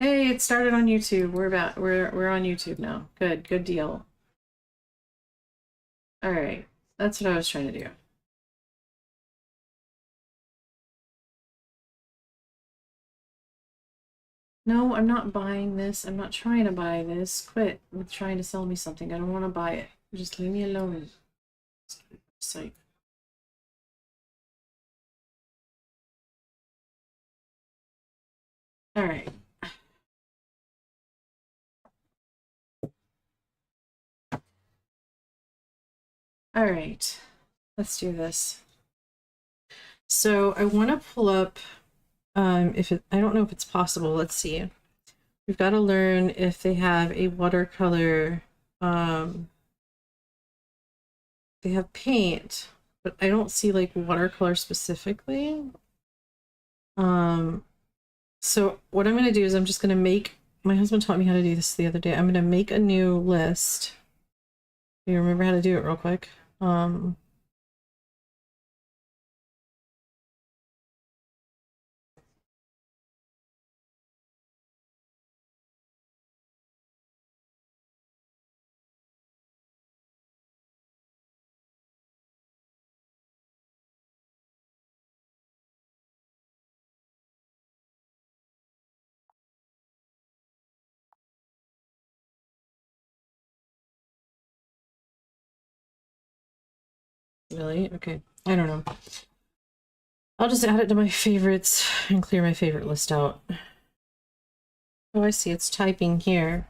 Hey, it started on YouTube. We're on YouTube now. Good deal. All right. That's what I was trying to do. No, I'm not buying this. I'm not trying to buy this. Quit with trying to sell me something. I don't want to buy it. Just leave me alone. Site. All right. All right. Let's do this. So I want to pull up if it, I don't know if it's possible. Let's see. We've got to learn if they have a watercolor. They have paint, but I don't see like watercolor specifically. So what I'm going to do is I'm just going to make, my husband taught me how to do this the other day. I'm going to make a new list. You remember how to do it real quick? Really? Okay. I don't know. I'll just add it to my favorites and clear my favorite list out. Oh, I see. It's typing here.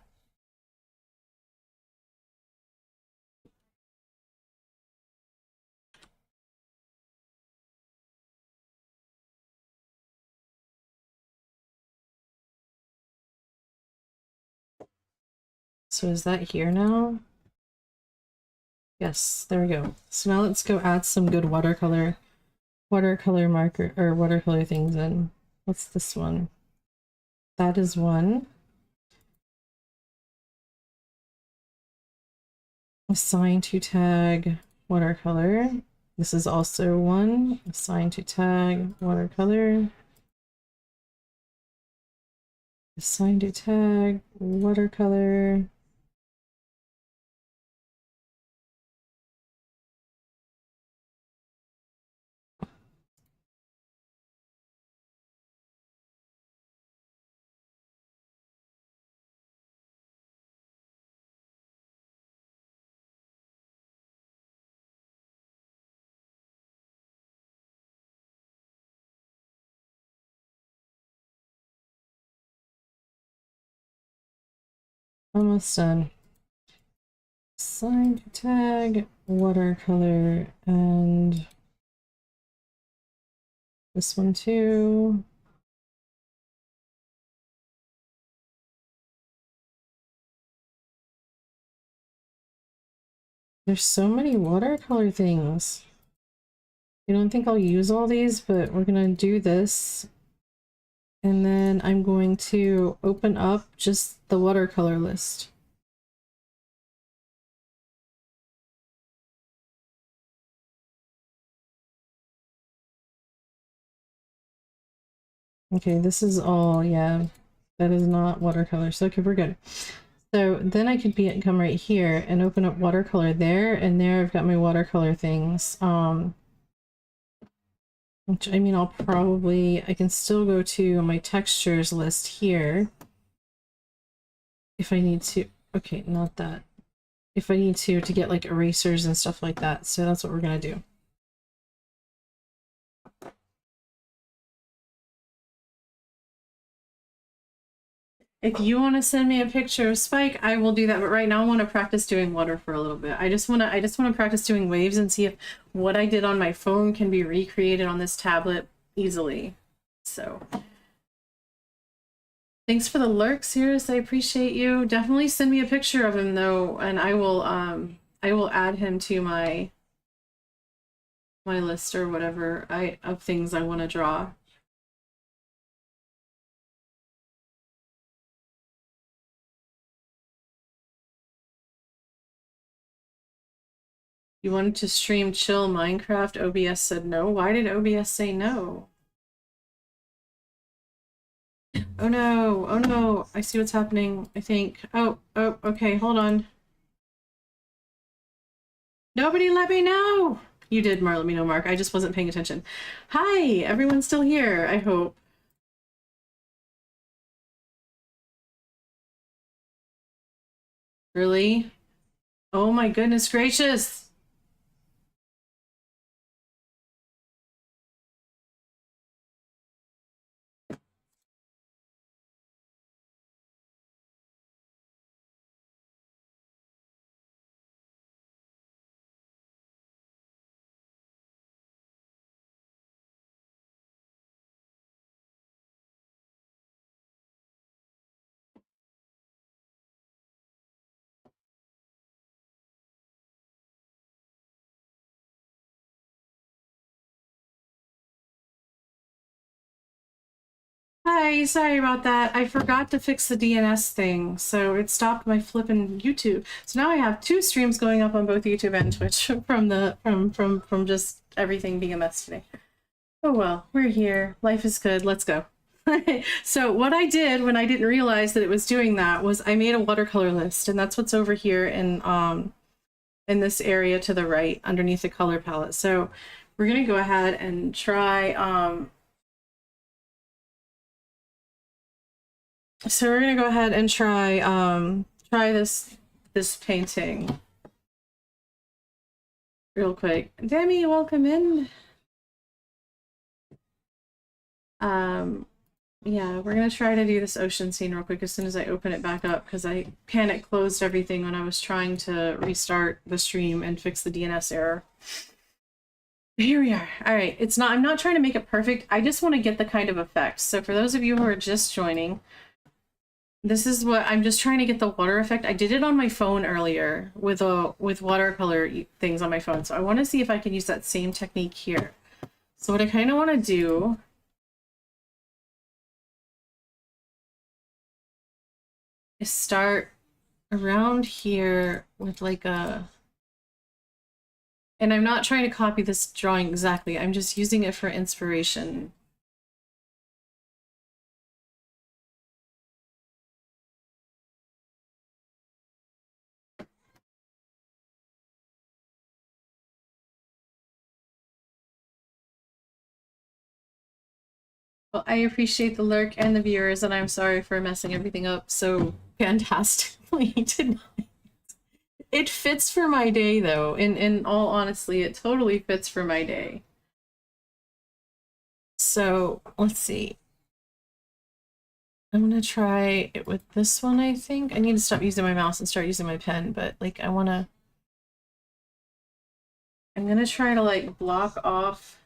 So is that here now? Yes, there we go. So now let's go add some good watercolor marker or watercolor things in. What's this one? That is one. Assign to tag watercolor. This is also one. Assign to tag watercolor. Assign to tag watercolor. Almost done. Assign to tag watercolor and this one too. There's so many watercolor things. I don't think I'll use all these, but we're gonna do this. And then I'm going to open up just the watercolor list. Okay, this is all, yeah, that is not watercolor. So, okay, we're good. So then I could come right here and open up watercolor there, and there I've got my watercolor things. Which I mean, I can still go to my textures list here if I need to. Okay, not that. If I need to get like erasers and stuff like that. So that's what we're gonna do. If you want to send me a picture of Spike, I will do that. But right now, I want to practice doing water for a little bit. I just want to practice doing waves and see if what I did on my phone can be recreated on this tablet easily. So, thanks for the lurk, Cirrus. I appreciate you. Definitely send me a picture of him though, and I will add him to my list or whatever of things I want to draw. You wanted to stream chill Minecraft? OBS said no. Why did OBS say no? Oh no, oh no, I see what's happening, I think. Oh, okay, hold on. Nobody let me know! You did let me know, Mark. I just wasn't paying attention. Hi, everyone's still here, I hope. Really? Oh my goodness gracious! Hi, sorry about that. I forgot to fix the DNS thing, so it stopped my flipping YouTube. So now I have two streams going up on both YouTube and Twitch from the from just everything being a mess today. Oh well, we're here. Life is good. Let's go. So what I did when I didn't realize that it was doing that was I made a watercolor list, and that's what's over here in this area to the right underneath the color palette. So we're gonna go ahead and try so we're gonna go ahead and try this painting real quick. Demi, welcome in. Yeah, we're gonna try to do this ocean scene real quick as soon as I open it back up, because I panic closed everything when I was trying to restart the stream and fix the DNS error. Here we are. All right, I'm not trying to make it perfect. I just want to get the kind of effect. So for those of you who are just joining, this is what I'm just trying to get the water effect. I did it on my phone earlier with watercolor things on my phone. So I want to see if I can use that same technique here. So what I kind of want to do is start around here with like a, and I'm not trying to copy this drawing exactly. I'm just using it for inspiration. Well, I appreciate the lurk and the viewers, and I'm sorry for messing everything up so fantastically tonight. It fits for my day, though. In all honesty, it totally fits for my day. So let's see. I'm gonna try it with this one, I think. I need to stop using my mouse and start using my pen, but like I'm gonna try to like block off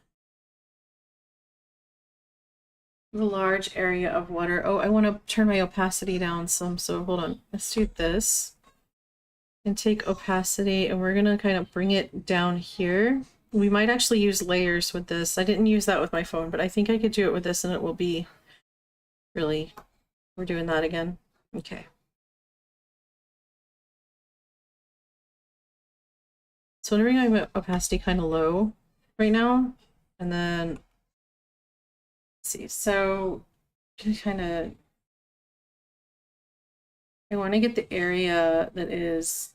the large area of water. Oh, I want to turn my opacity down some, so hold on. Let's do this. And take opacity, and we're gonna kind of bring it down here. We might actually use layers with this. I didn't use that with my phone, but I think I could do it with this and it will be really, we're doing that again. Okay. So I'm bringing my opacity kind of low right now, and then let's see. So kind of, I want to get the area that is,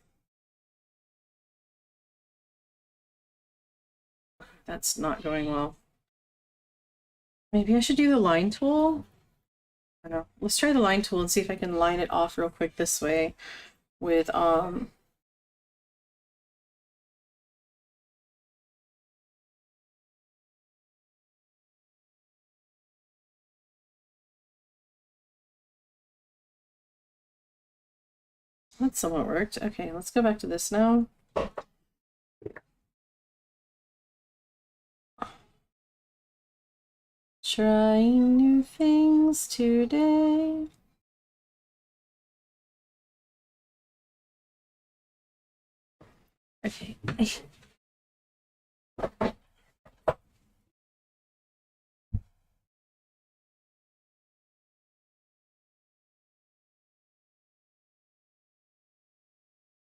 that's not going well. Maybe I should do the line tool. I don't know. Let's try the line tool and see if I can line it off real quick this way with that somewhat worked. Okay, let's go back to this now. Trying new things today. Okay.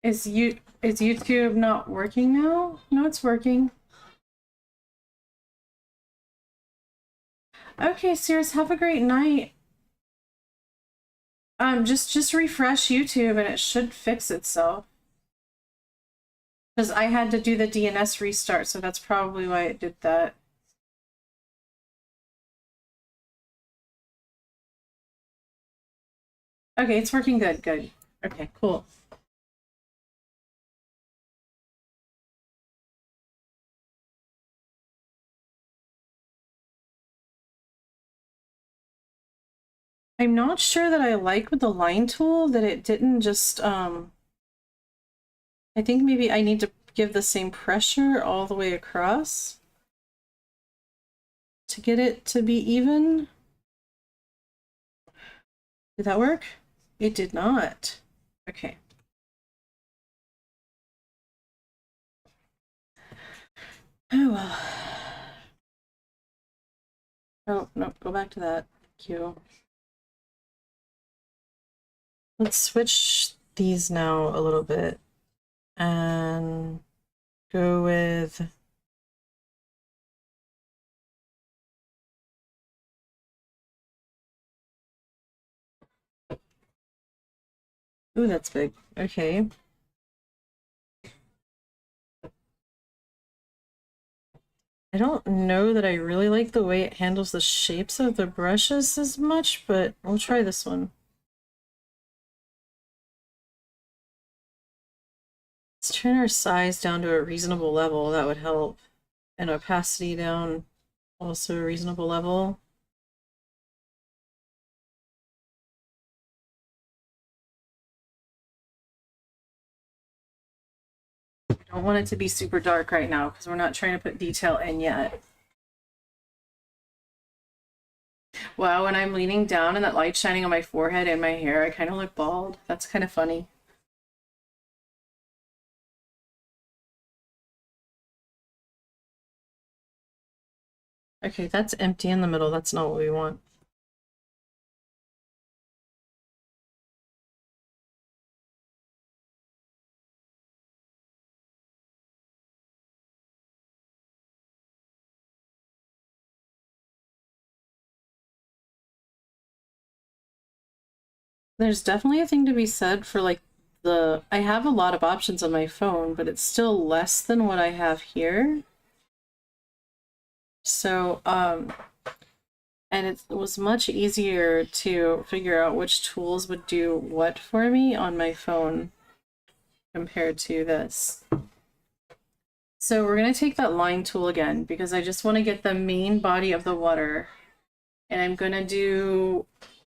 Is YouTube not working now? No, it's working. Okay, Sears, have a great night. Just refresh YouTube and it should fix itself. Because I had to do the DNS restart, so that's probably why it did that. Okay, it's working good, good. Okay, cool. I'm not sure that I like with the line tool that it didn't just, I think maybe I need to give the same pressure all the way across to get it to be even. Did that work? It did not. Okay. Oh well. Oh, no, go back to that. Thank you. Let's switch these now a little bit and go with ooh, that's big. Okay. I don't know that I really like the way it handles the shapes of the brushes as much, but we'll try this one. Let's turn our size down to a reasonable level. That would help. And opacity down also a reasonable level. I don't want it to be super dark right now because we're not trying to put detail in yet. Wow, when I'm leaning down and that light's shining on my forehead and my hair, I kind of look bald. That's kind of funny. Okay, that's empty in the middle. That's not what we want. There's definitely a thing to be said for like I have a lot of options on my phone, but it's still less than what I have here. So, and it was much easier to figure out which tools would do what for me on my phone compared to this. So we're going to take that line tool again because I just want to get the main body of the water. And I'm going to do,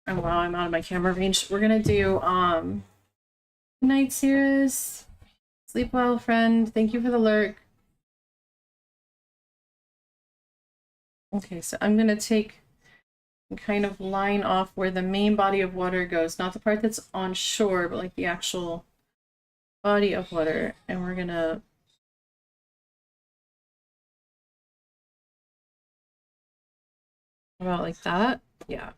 oh wow, I'm out of my camera range. We're going to do, good night, Cirrus. Sleep well, friend. Thank you for the lurk. Okay, so I'm going to take and kind of line off where the main body of water goes. Not the part that's on shore, but like the actual body of water. And we're going to about like that. Yeah.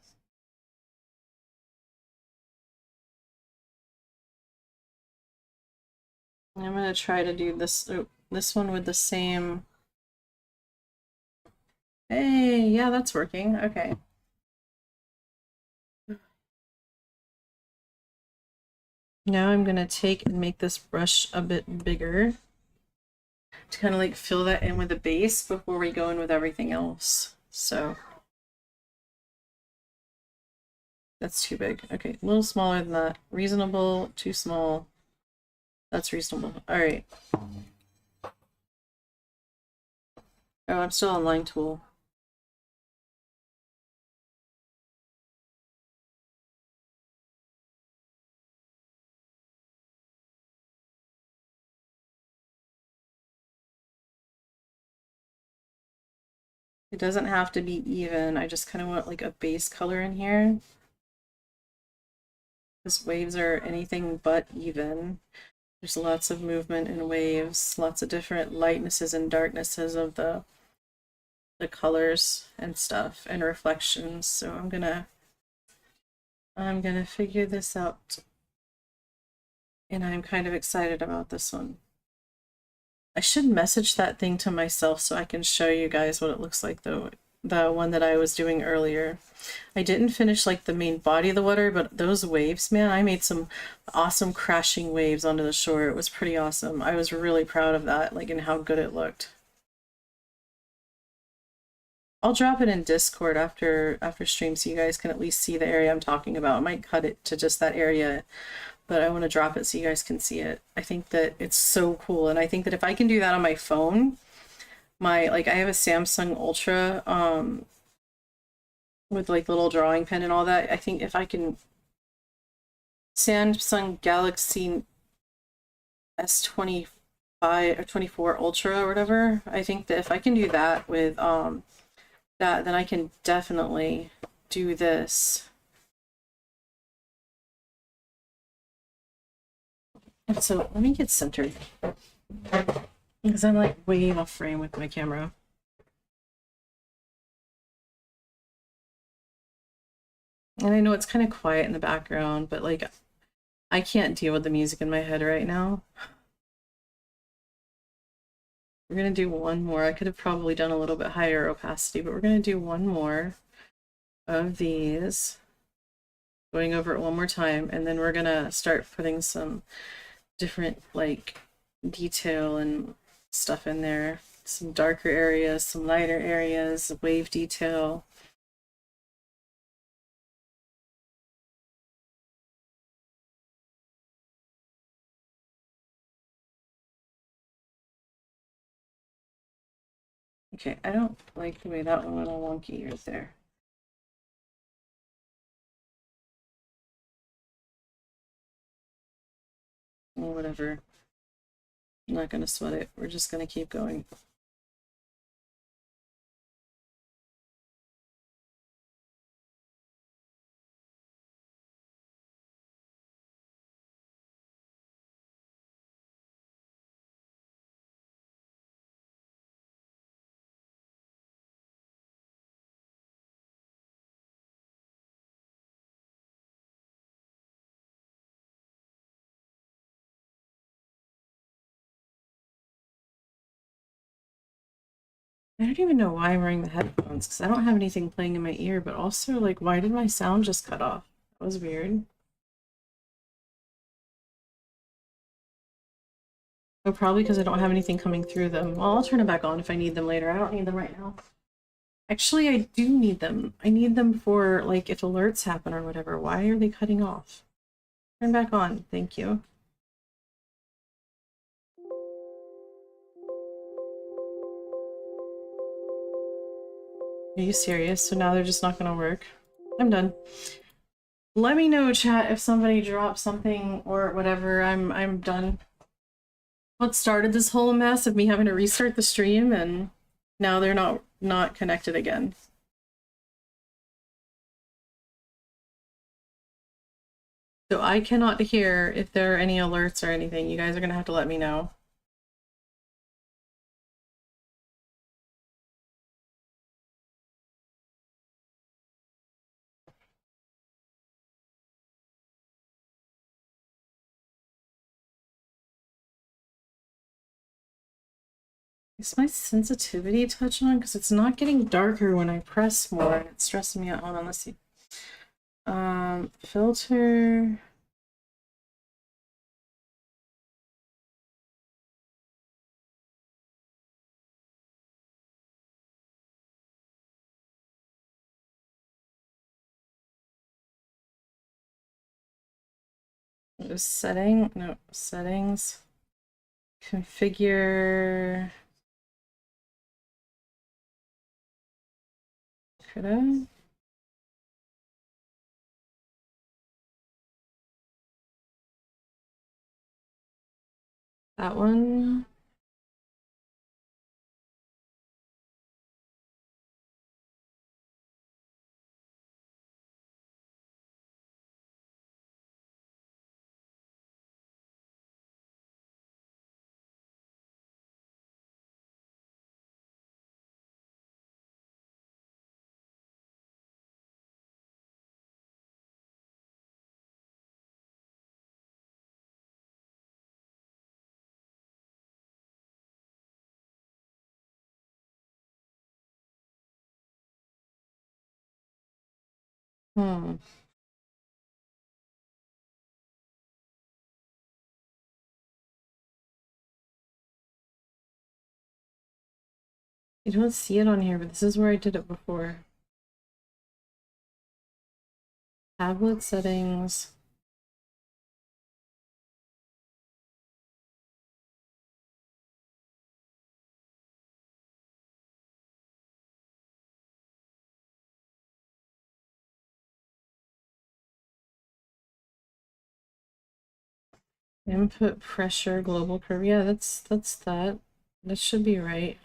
I'm going to try to do this one with the same. Hey, yeah, that's working. Okay. Now I'm going to take and make this brush a bit bigger to kind of like fill that in with the base before we go in with everything else. So that's too big. Okay, a little smaller than that. Reasonable, too small. That's reasonable. All right. Oh, I'm still on line tool. It doesn't have to be even. I just kind of want like a base color in here. Because waves are anything but even. There's lots of movement in waves, lots of different lightnesses and darknesses of the colors and stuff and reflections. So I'm gonna figure this out. And I'm kind of excited about this one. I should message that thing to myself so I can show you guys what it looks like though. the one that I was doing earlier. I didn't finish like the main body of the water, but those waves, man, I made some awesome crashing waves onto the shore. It was pretty awesome. I was really proud of that, like, and how good it looked. I'll drop it in Discord after stream so you guys can at least see the area I'm talking about. I might cut it to just that area, but I want to drop it so you guys can see it. I think that it's so cool, and I think that if I can do that on my phone, like I have a Samsung Ultra with like little drawing pen and all that. I think if I can Samsung Galaxy S25 or 24 Ultra or whatever, I think that if I can do that with that, then I can definitely do this. And so let me get centered because I'm like way off frame with my camera. And I know it's kind of quiet in the background, but like I can't deal with the music in my head right now. We're gonna do one more. I could have probably done a little bit higher opacity, but we're gonna do one more of these. Going over it one more time, and then we're gonna start putting some different like detail and stuff in there. Some darker areas, some lighter areas, wave detail. Okay, I don't like the way that one went all wonky right there. Well, whatever. I'm not gonna sweat it. We're just gonna keep going. I don't even know why I'm wearing the headphones because I don't have anything playing in my ear, but also like why did my sound just cut off? That was weird. Oh, probably because I don't have anything coming through them. Well, I'll turn it back on if I need them later. I don't need them right now. Actually, I do need them. I need them for, like, if alerts happen or whatever. Why are they cutting off? Turn back on. Thank you. Are you serious? So now they're just not gonna work? I'm done. Let me know, chat, if somebody drops something or whatever. I'm done. What started this whole mess of me having to restart the stream, and now they're not connected again. So I cannot hear if there are any alerts or anything. You guys are gonna have to let me know. Is my sensitivity touch on? Because it's not getting darker when I press more, and it's stressing me out. Hold on, let's see. Filter. Setting, no, settings. Configure. Could I? That one. Hmm. You don't see it on here, but this is where I did it before. Tablet settings. Input pressure, global curve. Yeah, that's that. That should be right.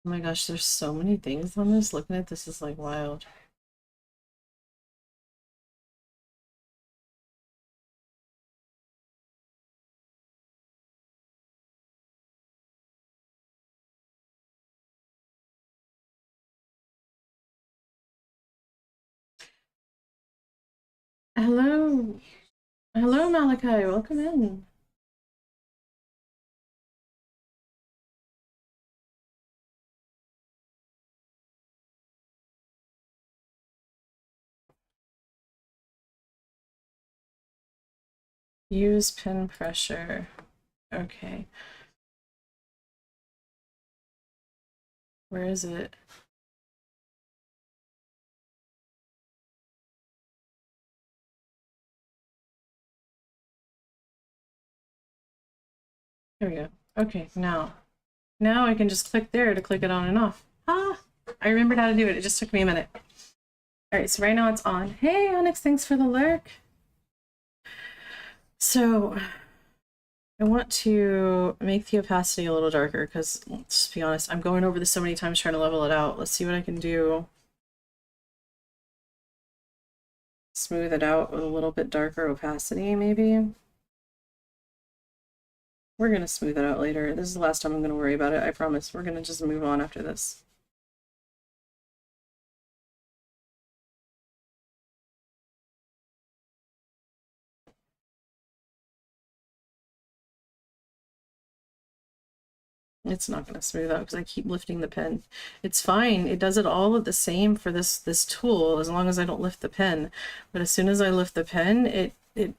Oh my gosh, there's so many things on this. Looking at this is like wild. Hello. Hello, Malachi. Welcome in. Use pen pressure. Okay. Where is it? There we go. Okay, now. Now I can just click there to click it on and off. Ah, I remembered how to do it. It just took me a minute. All right, so right now it's on. Hey, Onyx, thanks for the lurk. So I want to make the opacity a little darker because, let's be honest, I'm going over this so many times trying to level it out. Let's see what I can do. Smooth it out with a little bit darker opacity, maybe. We're going to smooth it out later. This is the last time I'm going to worry about it. I promise. We're going to just move on after this. It's not going to smooth out because I keep lifting the pen. It's fine. It does it all the same for this tool as long as I don't lift the pen. But as soon as I lift the pen, it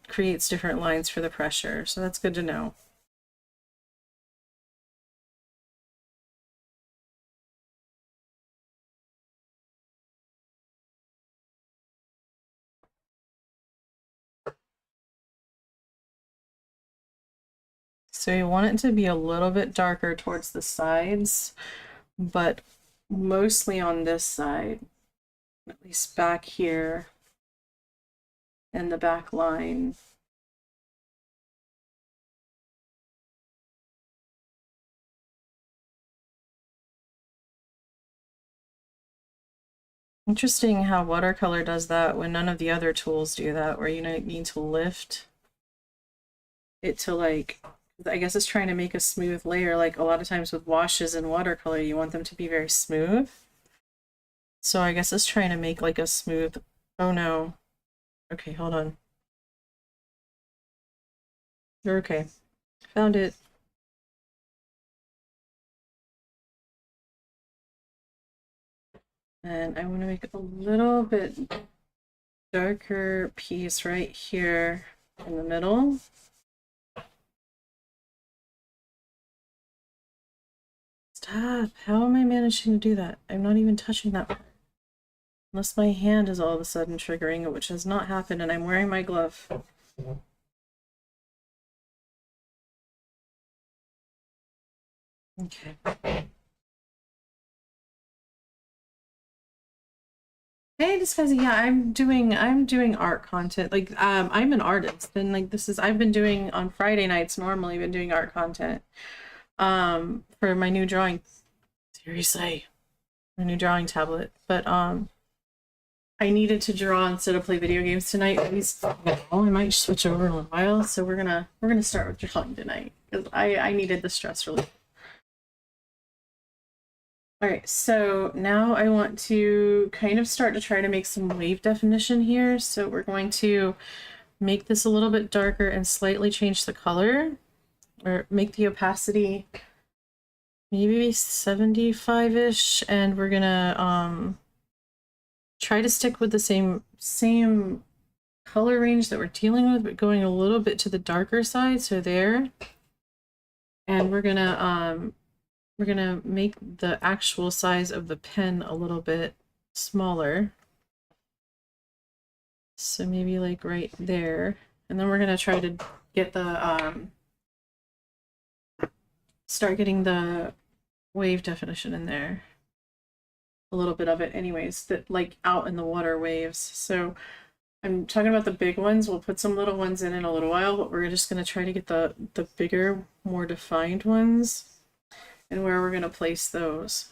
creates different lines for the pressure. So that's good to know. So you want it to be a little bit darker towards the sides, but mostly on this side, at least back here and the back line. Interesting how watercolor does that when none of the other tools do that, where you need to lift it to, like, I guess it's trying to make a smooth layer. Like a lot of times with washes and watercolor, you want them to be very smooth. So I guess it's trying to make like a smooth, oh no. Okay, hold on. You're okay. Found it. And I want to make a little bit darker piece right here in the middle. Stop. How am I managing to do that? I'm not even touching that part. Unless my hand is all of a sudden triggering it, which has not happened, and I'm wearing my glove. Okay. Hey, Disguising, yeah, I'm doing art content. Like, I'm an artist, and like I've been doing on Friday nights normally been doing art content. For my new drawing. Seriously. My new drawing tablet. But I needed to draw instead of play video games tonight. At least I might switch over in a while. So we're gonna start with drawing tonight. Because I needed the stress relief. Alright, so now I want to kind of start to try to make some wave definition here. So we're going to make this a little bit darker and slightly change the color, or make the opacity maybe 75-ish, and we're gonna try to stick with the same color range that we're dealing with, but going a little bit to the darker side, so there. And we're gonna make the actual size of the pen a little bit smaller. So maybe like right there. And then we're gonna try to get the start getting the wave definition in there. A little bit of it anyways, that like out in the water waves. So I'm talking about the big ones. We'll put some little ones in a little while, but we're just gonna try to get the bigger, more defined ones and where we're gonna place those.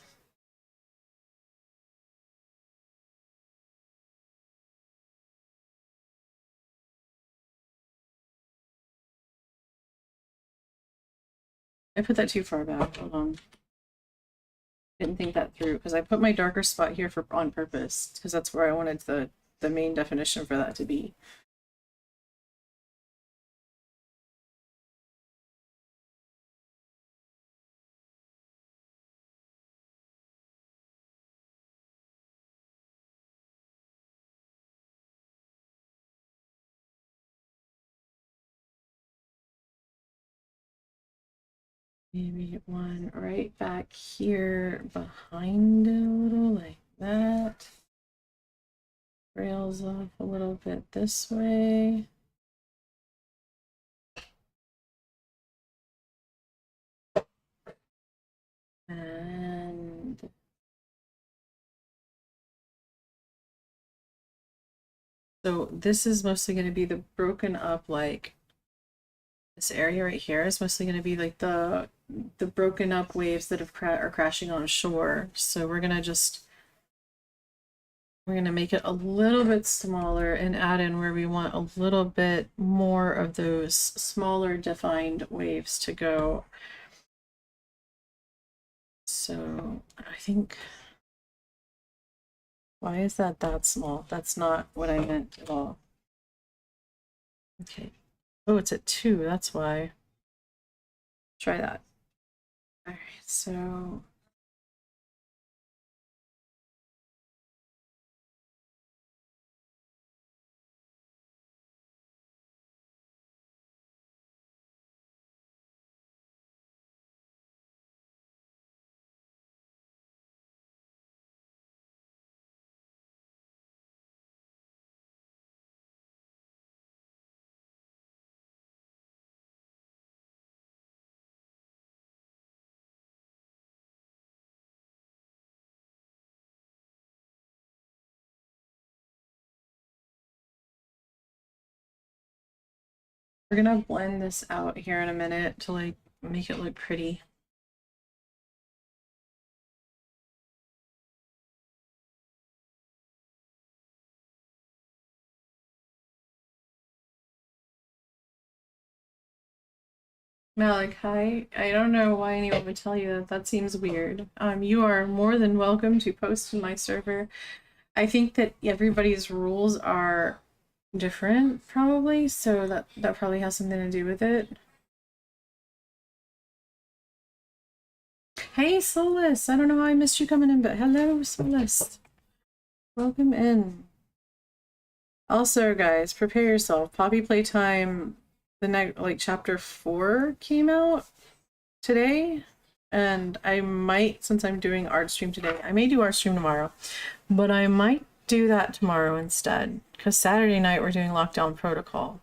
I put that too far back. Hold on. Didn't think that through because I put my darker spot here on purpose because that's where I wanted the main definition for that to be. Maybe one right back here behind a little like that. Rails off a little bit this way. And so this is mostly going to be the broken up, like this area right here is mostly going to be like the broken up waves that are crashing on shore. So we're going to make it a little bit smaller and add in where we want a little bit more of those smaller defined waves to go. So I think, why is that small? That's not what I meant at all. Okay. Oh, it's at 2, that's why. Try that. All right, so we're gonna blend this out here in a minute to like make it look pretty. Malachi, I don't know why anyone would tell you that. That seems weird. You are more than welcome to post in my server. I think that everybody's rules are different, probably, so that probably has something to do with it. Hey, Solus! I don't know how I missed you coming in, but hello, Solus. Welcome in. Also, guys, prepare yourself. Poppy Playtime, the next, like, chapter 4 came out today, and I might, since I'm doing art stream today, I may do art stream tomorrow, but I might do that tomorrow instead, because Saturday night we're doing lockdown protocol.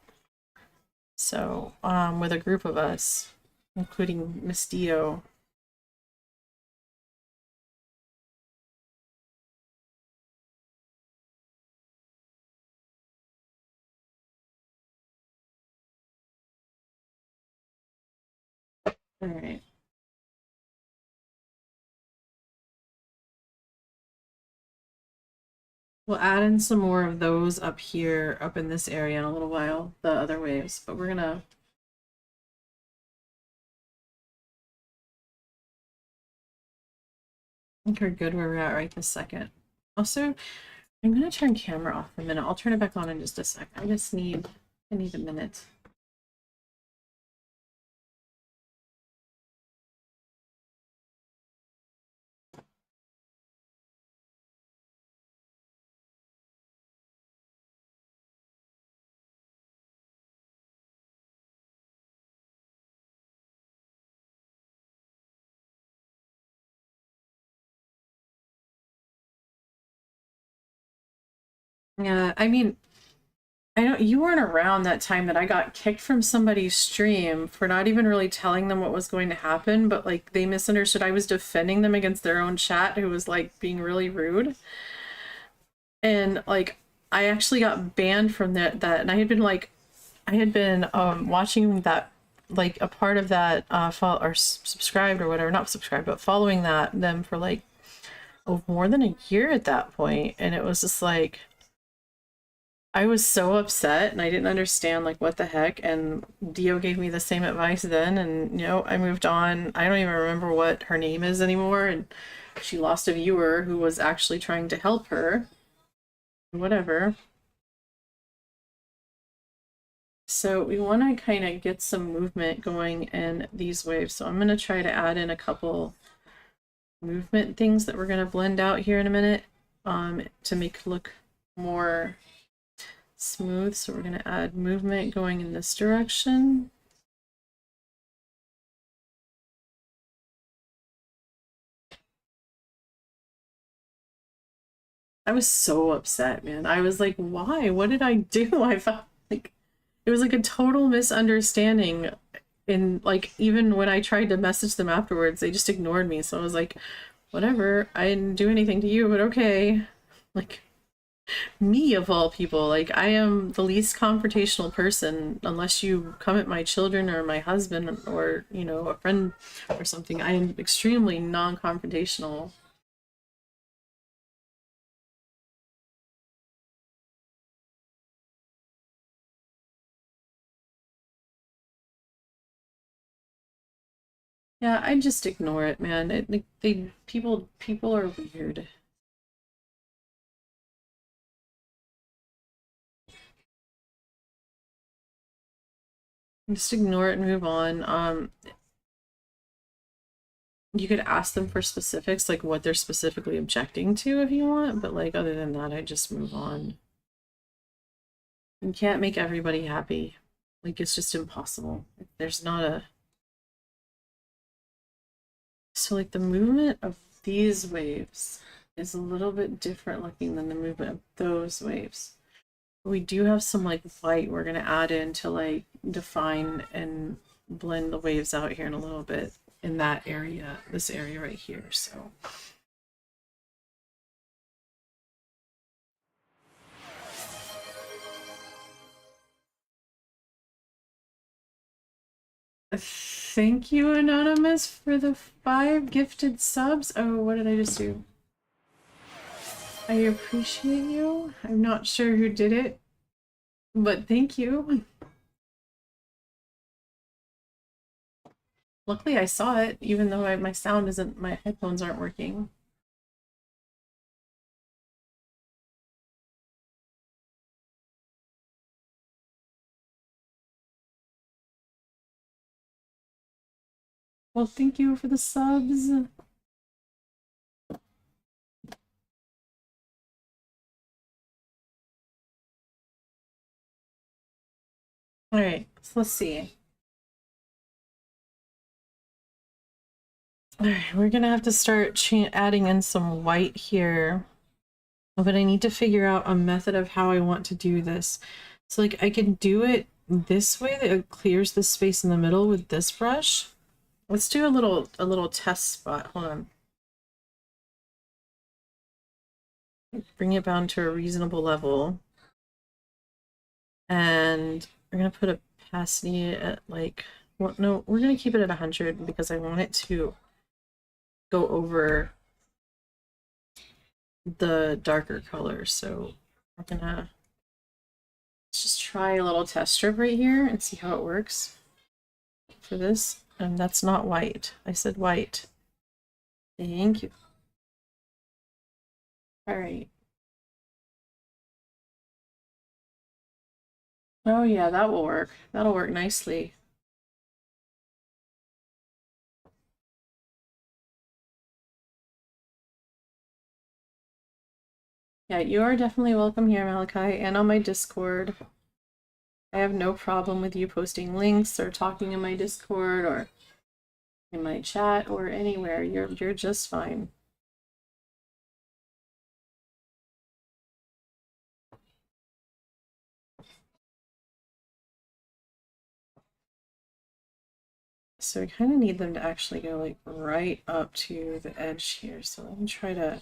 So, with a group of us, including Miss Dio. All right. We'll add in some more of those up here, up in this area in a little while, the other waves, but we're gonna... I think we're good where we're at right this second. Also, I'm gonna turn camera off for a minute. I'll turn it back on in just a sec. I need a minute. Yeah, I mean, I know you weren't around that time that I got kicked from somebody's stream for not even really telling them what was going to happen, but like they misunderstood. I was defending them against their own chat who was like being really rude. And like I actually got banned from that and I had been watching that, like a part of that follow or subscribed or whatever, not subscribed, but following them for like more than a year at that point, and it was just like I was so upset and I didn't understand like what the heck, and Dio gave me the same advice then, and you know, I moved on. I don't even remember what her name is anymore, and she lost a viewer who was actually trying to help her. Whatever. So we want to kind of get some movement going in these waves. So I'm going to try to add in a couple movement things that we're going to blend out here in a minute to make it look more smooth. So we're going to add movement going in this direction. I was so upset, man. I was like, why? What did I do? I felt like it was like a total misunderstanding. And like, even when I tried to message them afterwards, they just ignored me. So I was like, whatever, I didn't do anything to you, but okay. Like, me of all people, like I am the least confrontational person unless you come at my children or my husband or, you know, a friend or something. I am extremely non-confrontational. Yeah, I just ignore it, man. People are weird. Just ignore it and move on. You could ask them for specifics, like what they're specifically objecting to if you want, but like other than that, I just move on. You can't make everybody happy. Like it's just impossible. There's not a... So like the movement of these waves is a little bit different looking than the movement of those waves. We do have some like light we're gonna add in to like define and blend the waves out here in a little bit in that area, this area right here. So thank you, Anonymous, for the 5 gifted subs. Oh, what did I just do? I appreciate you. I'm not sure who did it, but thank you. Luckily, I saw it, even though my sound isn't, my headphones aren't working. Well, thank you for the subs. All right, so let's see. All right, we're gonna have to start adding in some white here. Oh, but I need to figure out a method of how I want to do this. So like I can do it this way that it clears the space in the middle with this brush. Let's do a little test spot. Hold on. Bring it down to a reasonable level. And we're gonna put opacity at like, well, no, we're gonna keep it at 100 because I want it to go over the darker color. So we're gonna let's just try a little test strip right here and see how it works for this. And that's not white. I said white. Thank you. All right. Oh yeah, that will work. That'll work nicely. Yeah, you are definitely welcome here, Malachi, and on my Discord. I have no problem with you posting links or talking in my Discord or in my chat or anywhere. You're just fine. So we kind of need them to actually go like right up to the edge here. So let me try to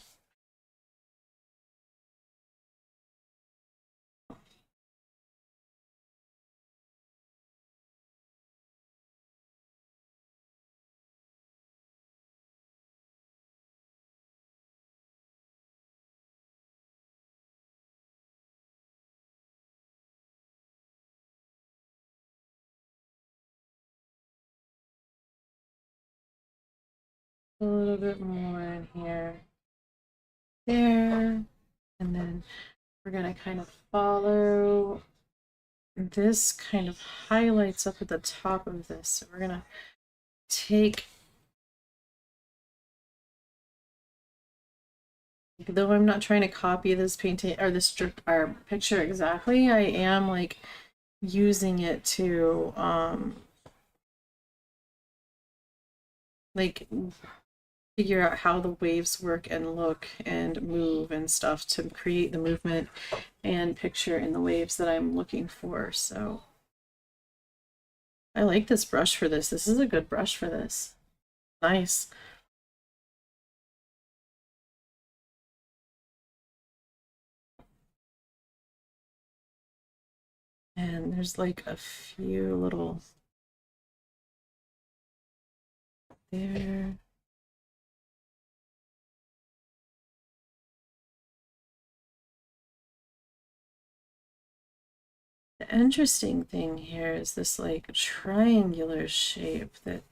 a little bit more in here. There. And then we're gonna kind of follow. This kind of highlights up at the top of this. So we're gonna take, though I'm not trying to copy this painting or this or picture exactly, I am like using it to like figure out how the waves work and look and move and stuff to create the movement and picture in the waves that I'm looking for. So I like this brush for this. This is a good brush for this. Nice. And there's like a few little there. The interesting thing here is this like triangular shape that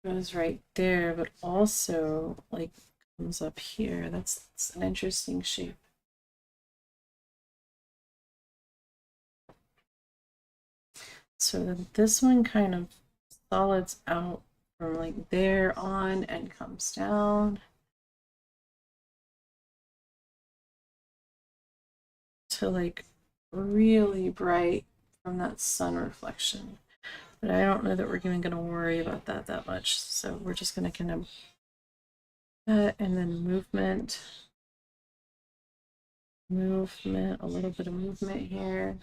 goes right there, but also like comes up here. That's an interesting shape. So then this one kind of solids out from like there on and comes down to like really bright from that sun reflection. But I don't know that we're even going to worry about that much. So we're just going to kind of cut and then movement, a little bit of movement here.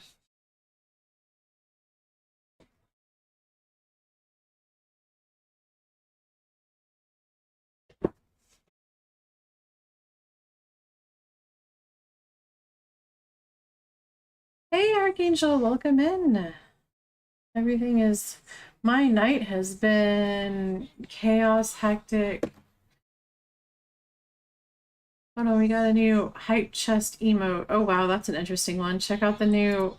Hey, Archangel, welcome in. Everything is, my night has been chaos, hectic. Oh no, we got a new hype chest emote. Oh wow, that's an interesting one. Check out the new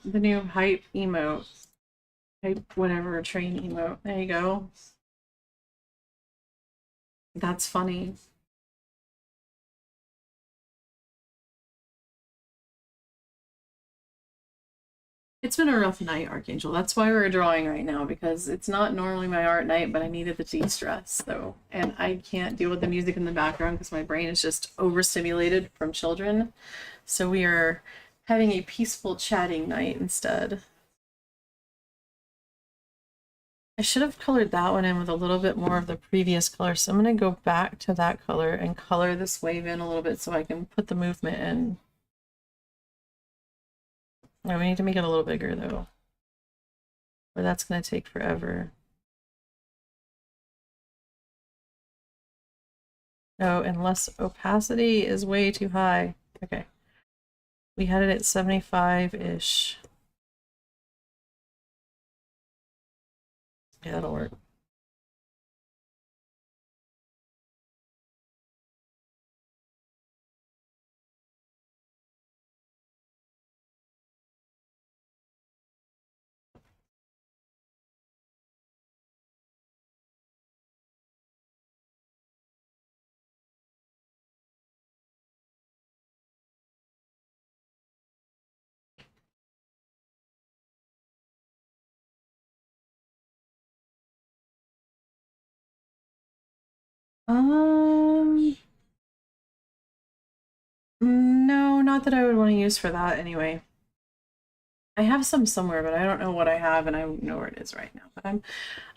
hype emote. Hype whatever train emote. There you go. That's funny. It's been a rough night, Archangel. That's why we're drawing right now, because it's not normally my art night, but I needed the de-stress, so. And I can't deal with the music in the background because my brain is just overstimulated from children. So we are having a peaceful chatting night instead. I should have colored that one in with a little bit more of the previous color. So I'm going to go back to that color and color this wave in a little bit so I can put the movement in. Now we need to make it a little bigger though, or that's going to take forever. No, unless opacity is way too high. Okay. We had it at 75-ish. Yeah, that'll work. No, not that I would want to use for that anyway. I have some somewhere, but I don't know what I have, and I don't know where it is right now. But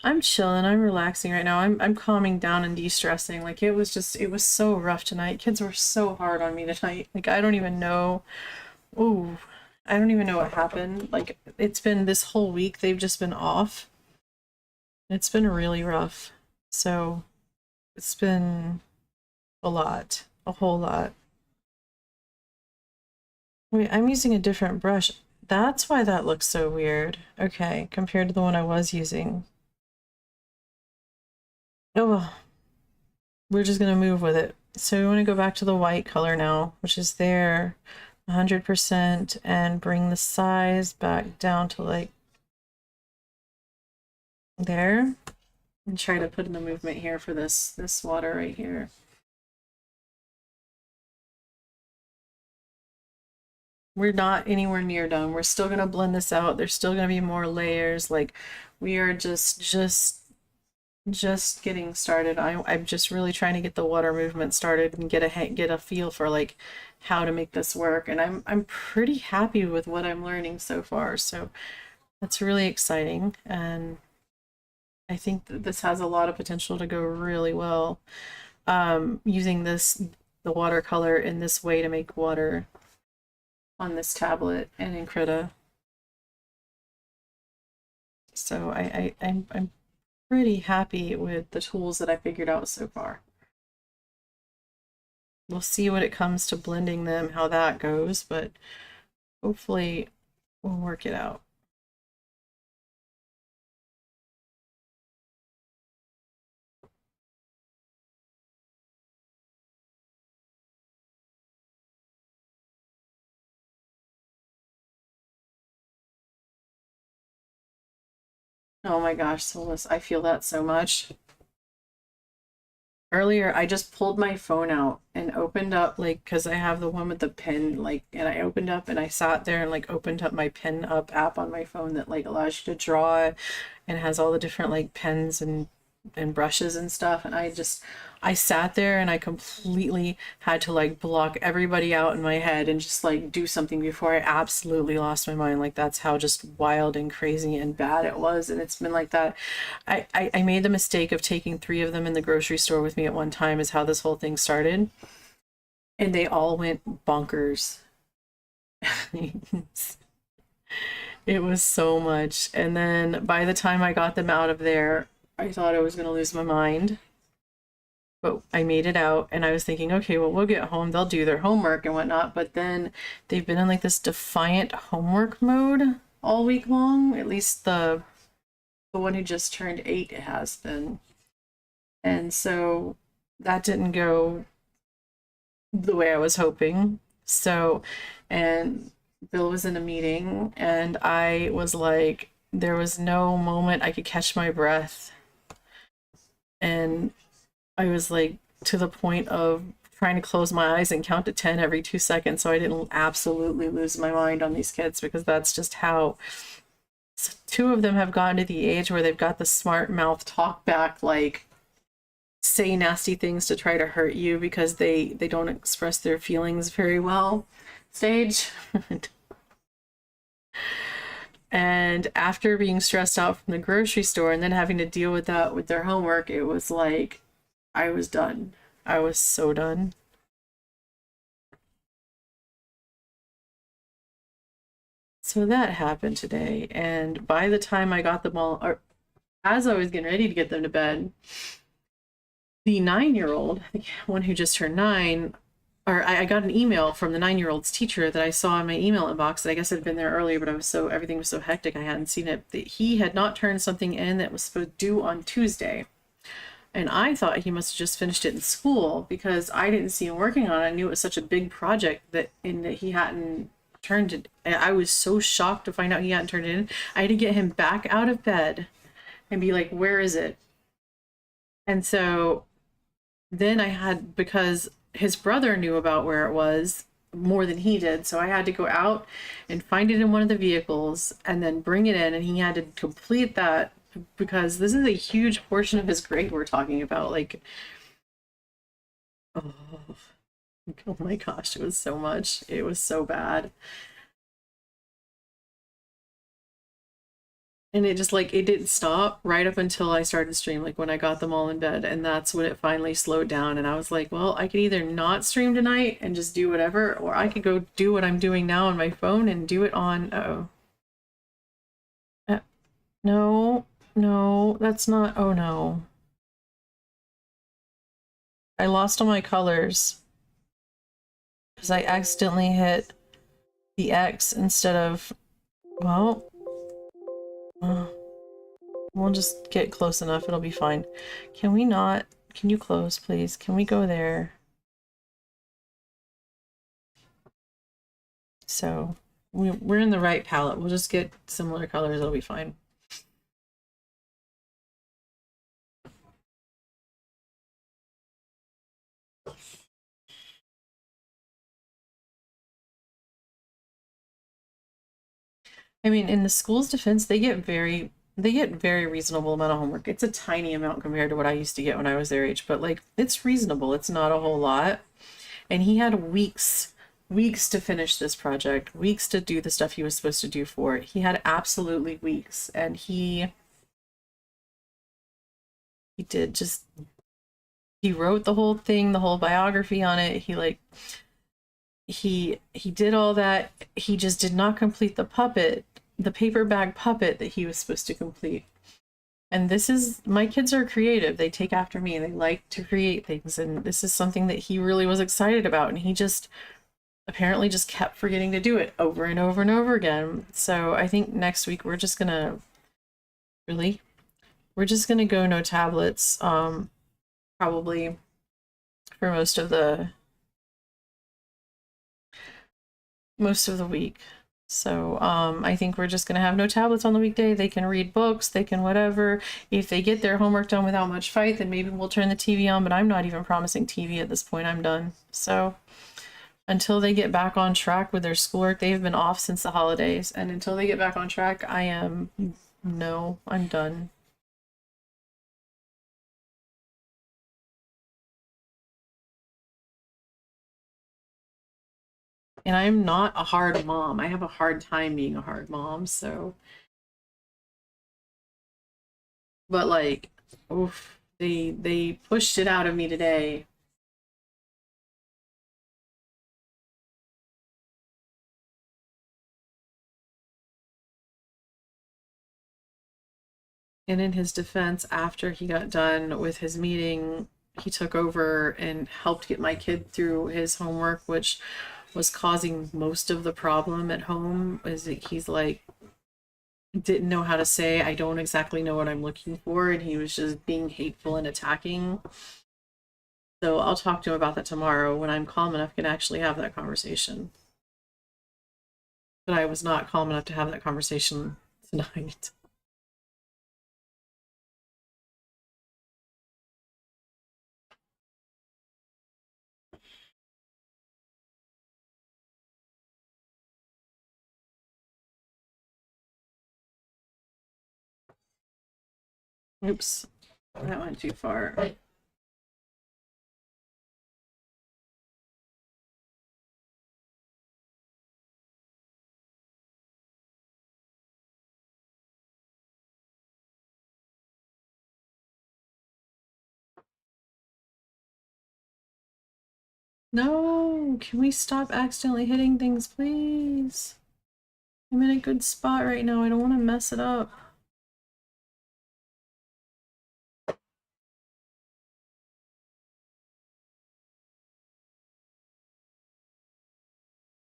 I'm chilling, I'm relaxing right now. I'm calming down and de-stressing. Like it was so rough tonight. Kids were so hard on me tonight. Like I don't even know. Ooh, I don't even know what happened. Like it's been this whole week, they've just been off. It's been really rough. So it's been a lot, a whole lot. Wait, I'm using a different brush. That's why that looks so weird. Okay, compared to the one I was using. Oh well, we're just gonna move with it. So we want to go back to the white color now, which is there 100%, and bring the size back down to like there. And try to put in the movement here for this water right here. We're not anywhere near done. We're still gonna blend this out. There's still gonna be more layers. Like we are just getting started. I'm just really trying to get the water movement started and get a feel for like how to make this work. And I'm pretty happy with what I'm learning so far. So that's really exciting, and I think that this has a lot of potential to go really well. Using the watercolor in this way to make water on this tablet and in Krita. So I'm pretty happy with the tools that I figured out so far. We'll see when it comes to blending them, how that goes, but hopefully we'll work it out. Oh my gosh, Solus, I feel that so much. Earlier, I just pulled my phone out and opened up, like, because I have the one with the pen, like, and I opened up and I sat there and, like, opened up my Pen Up app on my phone that, like, allows you to draw and has all the different, like, pens and brushes and stuff. And I sat there and I completely had to, like, block everybody out in my head and just, like, do something before I absolutely lost my mind. Like, that's how just wild and crazy and bad it was. And it's been like that. I made the mistake of taking 3 of them in the grocery store with me at one time, is how this whole thing started. And they all went bonkers. It was so much. And then by the time I got them out of there, I thought I was going to lose my mind. But I made it out, and I was thinking, okay, well, we'll get home, they'll do their homework and whatnot. But then they've been in like this defiant homework mode all week long. At least the one who just turned 8 has been. And so that didn't go the way I was hoping. So, and Bill was in a meeting, and I was like, there was no moment I could catch my breath. And I was like to the point of trying to close my eyes and count to 10 every 2 seconds so I didn't absolutely lose my mind on these kids, because that's just how. 2 of them have gotten to the age where they've got the smart mouth talk back, like say nasty things to try to hurt you because they don't express their feelings very well stage. And after being stressed out from the grocery store and then having to deal with that with their homework, it was like I was done. I was so done. So that happened today, and by the time I got them all, or as I was getting ready to get them to bed, the 9-year-old, the one who just turned 9, or I got an email from the 9-year-old's teacher that I saw in my email inbox. That I guess it had been there earlier, but everything was so hectic I hadn't seen it. That he had not turned something in that was supposed to due on Tuesday. And I thought he must have just finished it in school because I didn't see him working on it. I knew it was such a big project that he hadn't turned it. And I was so shocked to find out he hadn't turned it in. I had to get him back out of bed and be like, where is it? And so then I had, because his brother knew about where it was more than he did, so I had to go out and find it in one of the vehicles and then bring it in, and he had to complete that because this is a huge portion of his grade we're talking about. Like, oh, oh my gosh, it was so much. It was so bad. And it just like it didn't stop right up until I started stream, like when I got them all in bed, and that's when it finally slowed down. And I was like, well, I could either not stream tonight and just do whatever, or I could go do what I'm doing now on my phone and do it on no, no, that's not, oh no. I lost all my colors because I accidentally hit the X instead of, well, we'll just get close enough, it'll be fine. Can we not, can you close please? Can we go there? So we're in the right palette. We'll just get similar colors, it'll be fine. I mean, in the school's defense, they get very reasonable amount of homework. It's a tiny amount compared to what I used to get when I was their age, but like it's reasonable. It's not a whole lot. And he had weeks to finish this project, weeks to do the stuff he was supposed to do for it. He had absolutely weeks, and he did just, he wrote the whole thing, the whole biography on it. He like he did all that. He just did not complete the puppet, the paper bag puppet that he was supposed to complete. And this is, my kids are creative. They take after me. They like to create things, and this is something that he really was excited about, and he just apparently just kept forgetting to do it over and over and over again. So I think next week we're just gonna we're just gonna go no tablets, probably for most of the week. So I think we're just gonna have no tablets on the weekday. They can read books, they can whatever. If they get their homework done without much fight, then maybe we'll turn the TV on, but I'm not even promising TV at this point. I'm done. So until they get back on track with their schoolwork, they've been off since the holidays, and until they get back on track, I'm done. And I'm not a hard mom. I have a hard time being a hard mom, so. But like, oof, they pushed it out of me today. And in his defense, after he got done with his meeting, he took over and helped get my kid through his homework, which was causing most of the problem at home. Is that he's like, didn't know how to say, I don't exactly know what I'm looking for, and he was just being hateful and attacking. So I'll talk to him about that tomorrow when I'm calm enough and actually have that conversation. But I was not calm enough to have that conversation tonight. Oops, that went too far. No, can we stop accidentally hitting things, please? I'm in a good spot right now. I don't want to mess it up.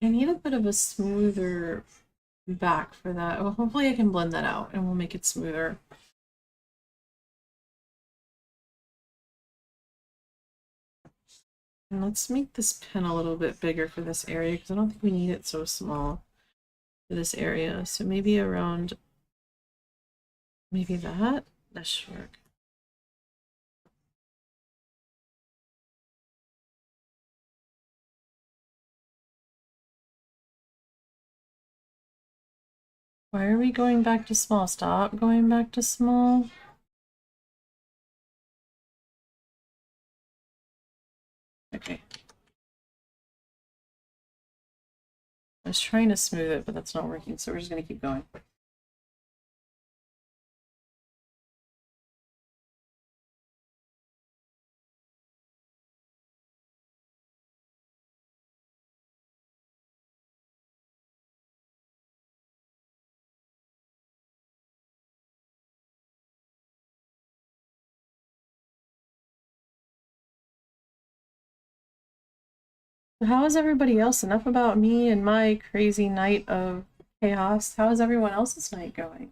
I need a bit of a smoother back for that. Well, hopefully I can blend that out and we'll make it smoother. And let's make this pen a little bit bigger for this area because I don't think we need it so small for this area. So maybe around, maybe that should work. Why are we going back to small? Stop going back to small. Okay. I was trying to smooth it, but that's not working, so we're just going to keep going. How is everybody else? Enough about me and my crazy night of chaos. How is everyone else's night going?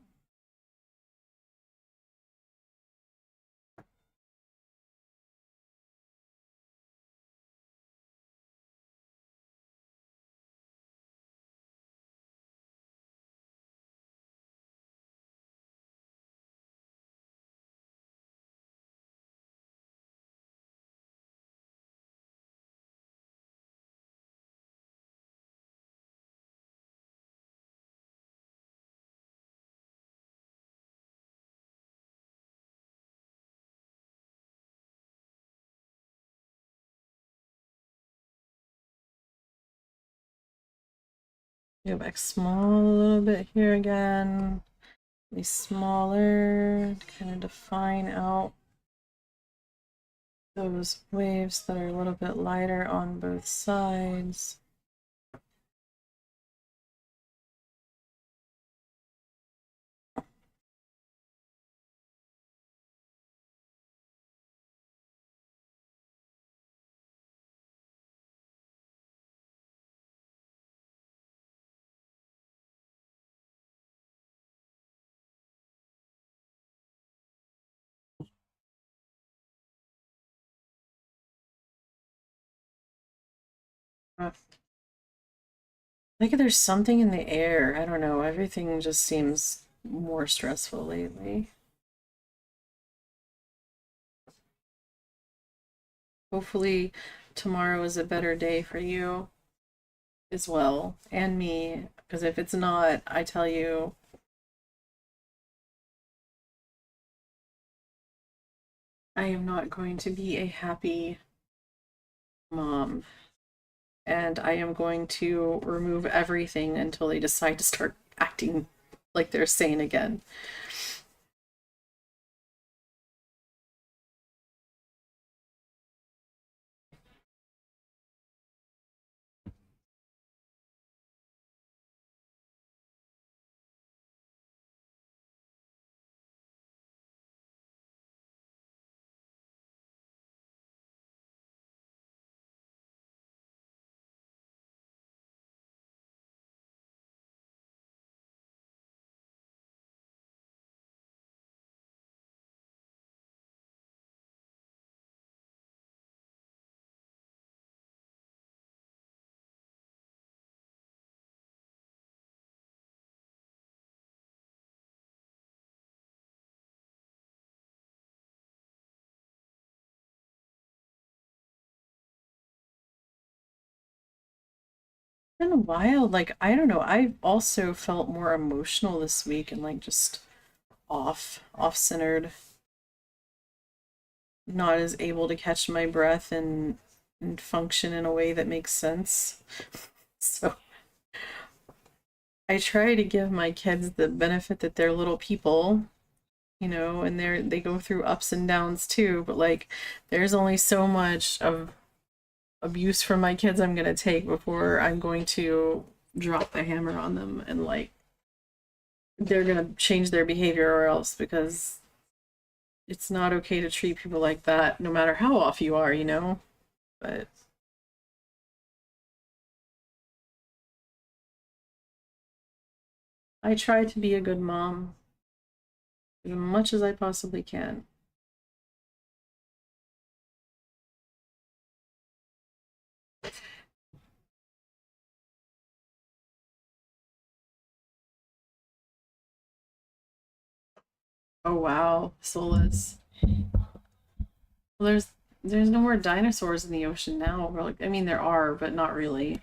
Go back small a little bit here again. Be smaller, kind of define out those waves that are a little bit lighter on both sides. Like there's something in the air. I don't know. Everything just seems more stressful lately. Hopefully tomorrow is a better day for you as well, and me, because if it's not, I tell you, I am not going to be a happy mom. And I am going to remove everything until they decide to start acting like they're sane again. Been wild. Like, I don't know. I've also felt more emotional this week and like just off-centered, not as able to catch my breath and function in a way that makes sense. So I try to give my kids the benefit that they're little people, you know, and they go through ups and downs too, but like there's only so much of abuse from my kids I'm gonna take before I'm going to drop the hammer on them and like they're gonna change their behavior or else, because it's not okay to treat people like that no matter how off you are, you know? But I try to be a good mom as much as I possibly can. Oh wow, soulless. Well, there's no more dinosaurs in the ocean now. We're like, I mean, there are, but not really.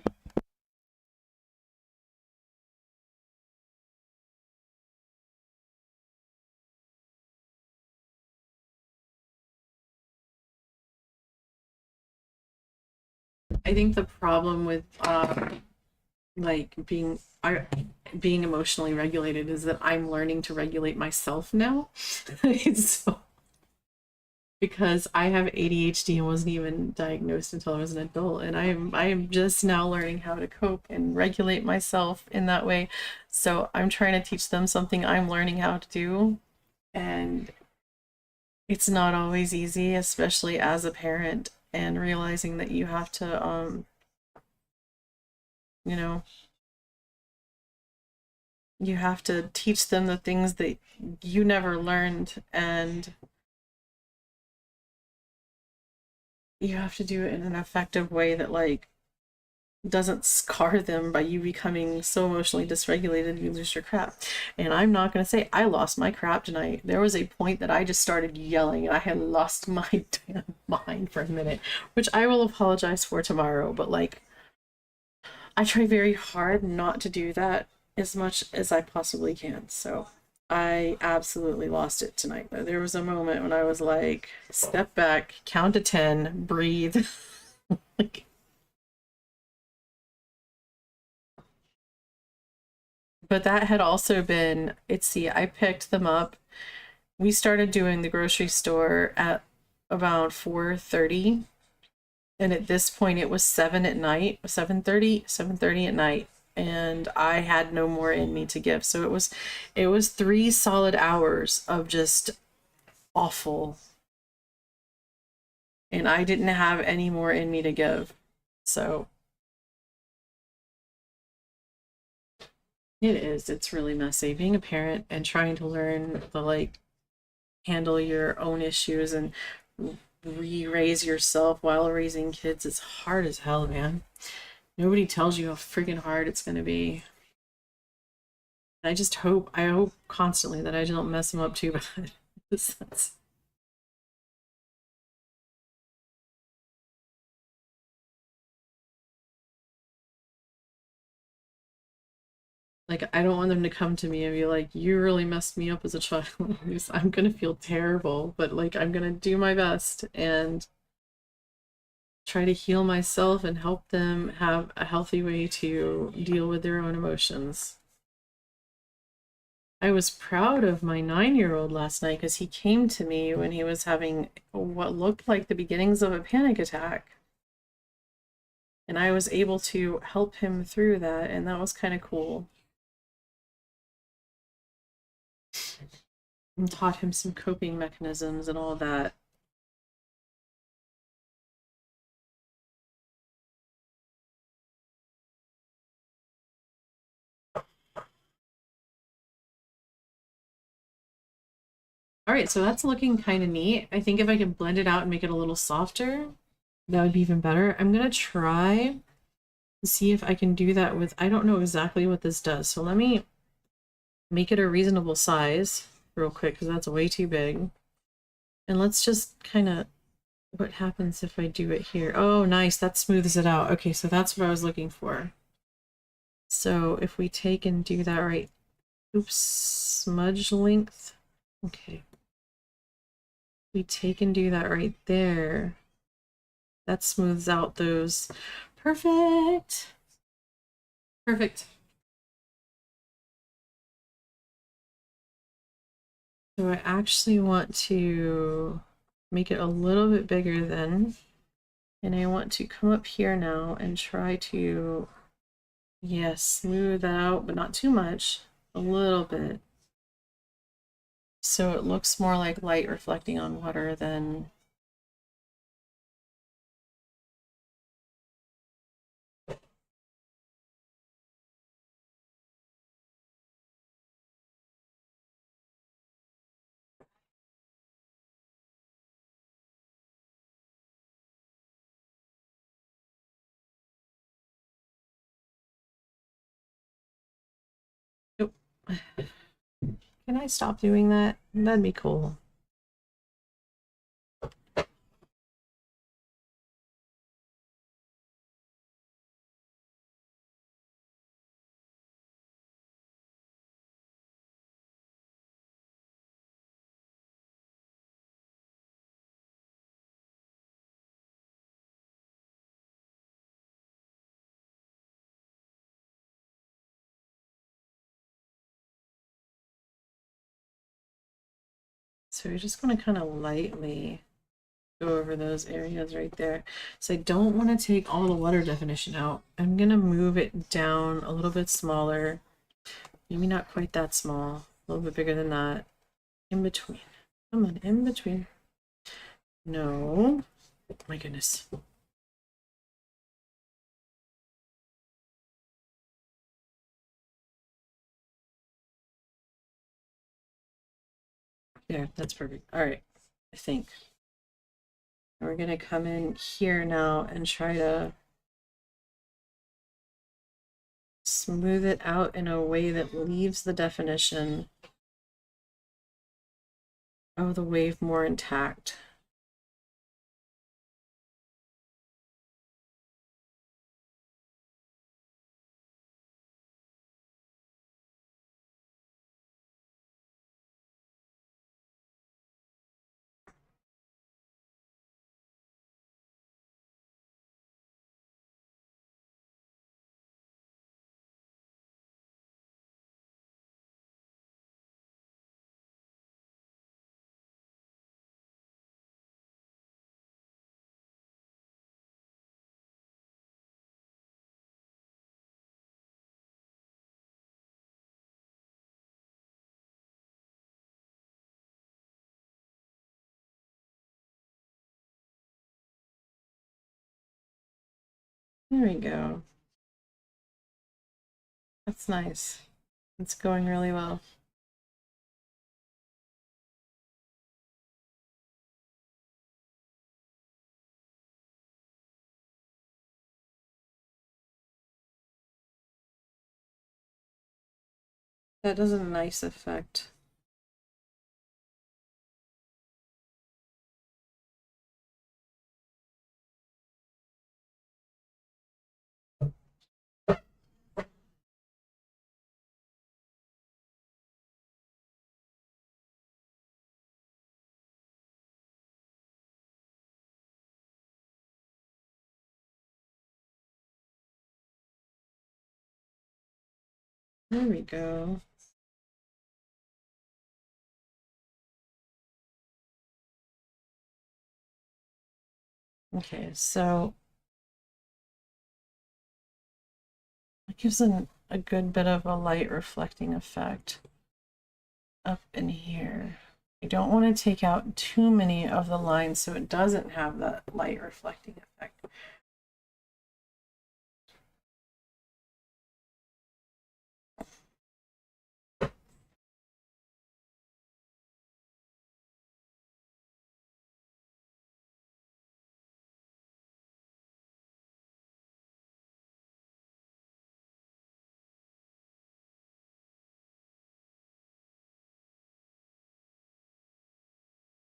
I think the problem with like being emotionally regulated is that I'm learning to regulate myself now. So, because I have ADHD and wasn't even diagnosed until I was an adult, and I am just now learning how to cope and regulate myself in that way. So I'm trying to teach them something I'm learning how to do, and it's not always easy, especially as a parent, and realizing that you have to you know, you have to teach them the things that you never learned, and you have to do it in an effective way that like doesn't scar them by you becoming so emotionally dysregulated you lose your crap. And I'm not going to say I lost my crap tonight. There was a point that I just started yelling and I had lost my damn mind for a minute, which I will apologize for tomorrow. But like, I try very hard not to do that as much as I possibly can. So I absolutely lost it tonight. There was a moment when I was like, step back, count to 10, breathe. Like, but that had also been, it's see, I picked them up. We started doing the grocery store at about 4:30, and at this point it was 7 at night, 7:30 at night, and I had no more in me to give. So it was 3 solid hours of just awful, and I didn't have any more in me to give. So it is, it's really messy being a parent and trying to learn the like handle your own issues and re-raise yourself while raising kids. It's hard as hell, man. Nobody tells you how freaking hard it's gonna be. I hope constantly that I don't mess them up too bad. That's, like, I don't want them to come to me and be like, you really messed me up as a child. I'm gonna feel terrible, but like, I'm gonna do my best and try to heal myself and help them have a healthy way to deal with their own emotions. I was proud of my 9-year-old last night because he came to me when he was having what looked like the beginnings of a panic attack. And I was able to help him through that, and that was kind of cool. And taught him some coping mechanisms and all that. All right, so that's looking kind of neat. I think if I can blend it out and make it a little softer, that would be even better. I'm gonna try to see if I can do that with, I don't know exactly what this does. So let me make it a reasonable size real quick because that's way too big. And let's just kind of, what happens if I do it here? Oh, nice, that smooths it out. Okay, so that's what I was looking for. So if we take and do that right, oops, smudge length. Okay. We take and do that right there. That smooths out those. Perfect. Perfect. So I actually want to make it a little bit bigger then. And I want to come up here now and try to, yes, smooth out, but not too much, a little bit. So it looks more like light reflecting on water than Can I stop doing that? That'd be cool. So we're just going to kind of lightly go over those areas right there. So I don't want to take all the water definition out. I'm going to move it down a little bit smaller. Maybe not quite that small. A little bit bigger than that. In between. Come on, in between. No. My goodness. There, that's perfect. All right, I think. And we're going to come in here now and try to smooth it out in a way that leaves the definition of the wave more intact. There we go. That's nice. It's going really well. That does a nice effect. There we go. Okay, so it gives a good bit of a light reflecting effect up in here. You don't want to take out too many of the lines so it doesn't have that light reflecting effect.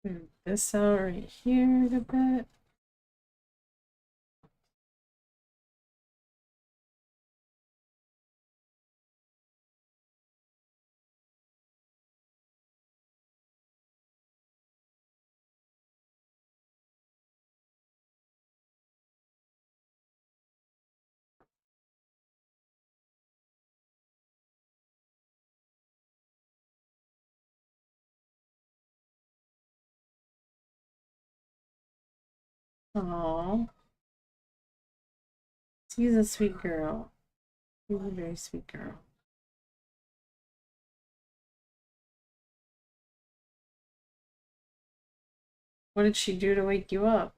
Move this out right here a bit. Oh, She's a sweet girl. She's a very sweet girl. What did she do to wake you up?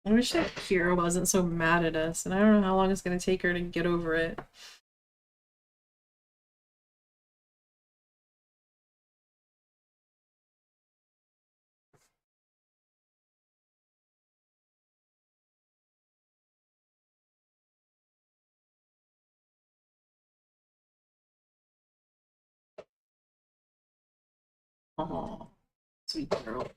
I wish that Kira wasn't so mad at us, and I don't know how long it's gonna take her to get over it. Oh, sweet girl.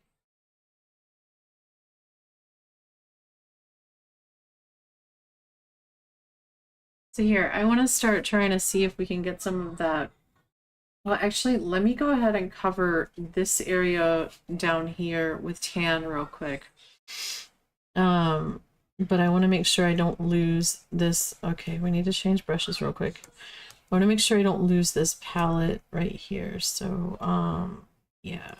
So here, I want to start trying to see if we can get some of that. Well, actually, let me go ahead and cover this area down here with tan real quick. But I want to make sure I don't lose this. Okay, we need to change brushes real quick. I want to make sure I don't lose this palette right here. So, yeah.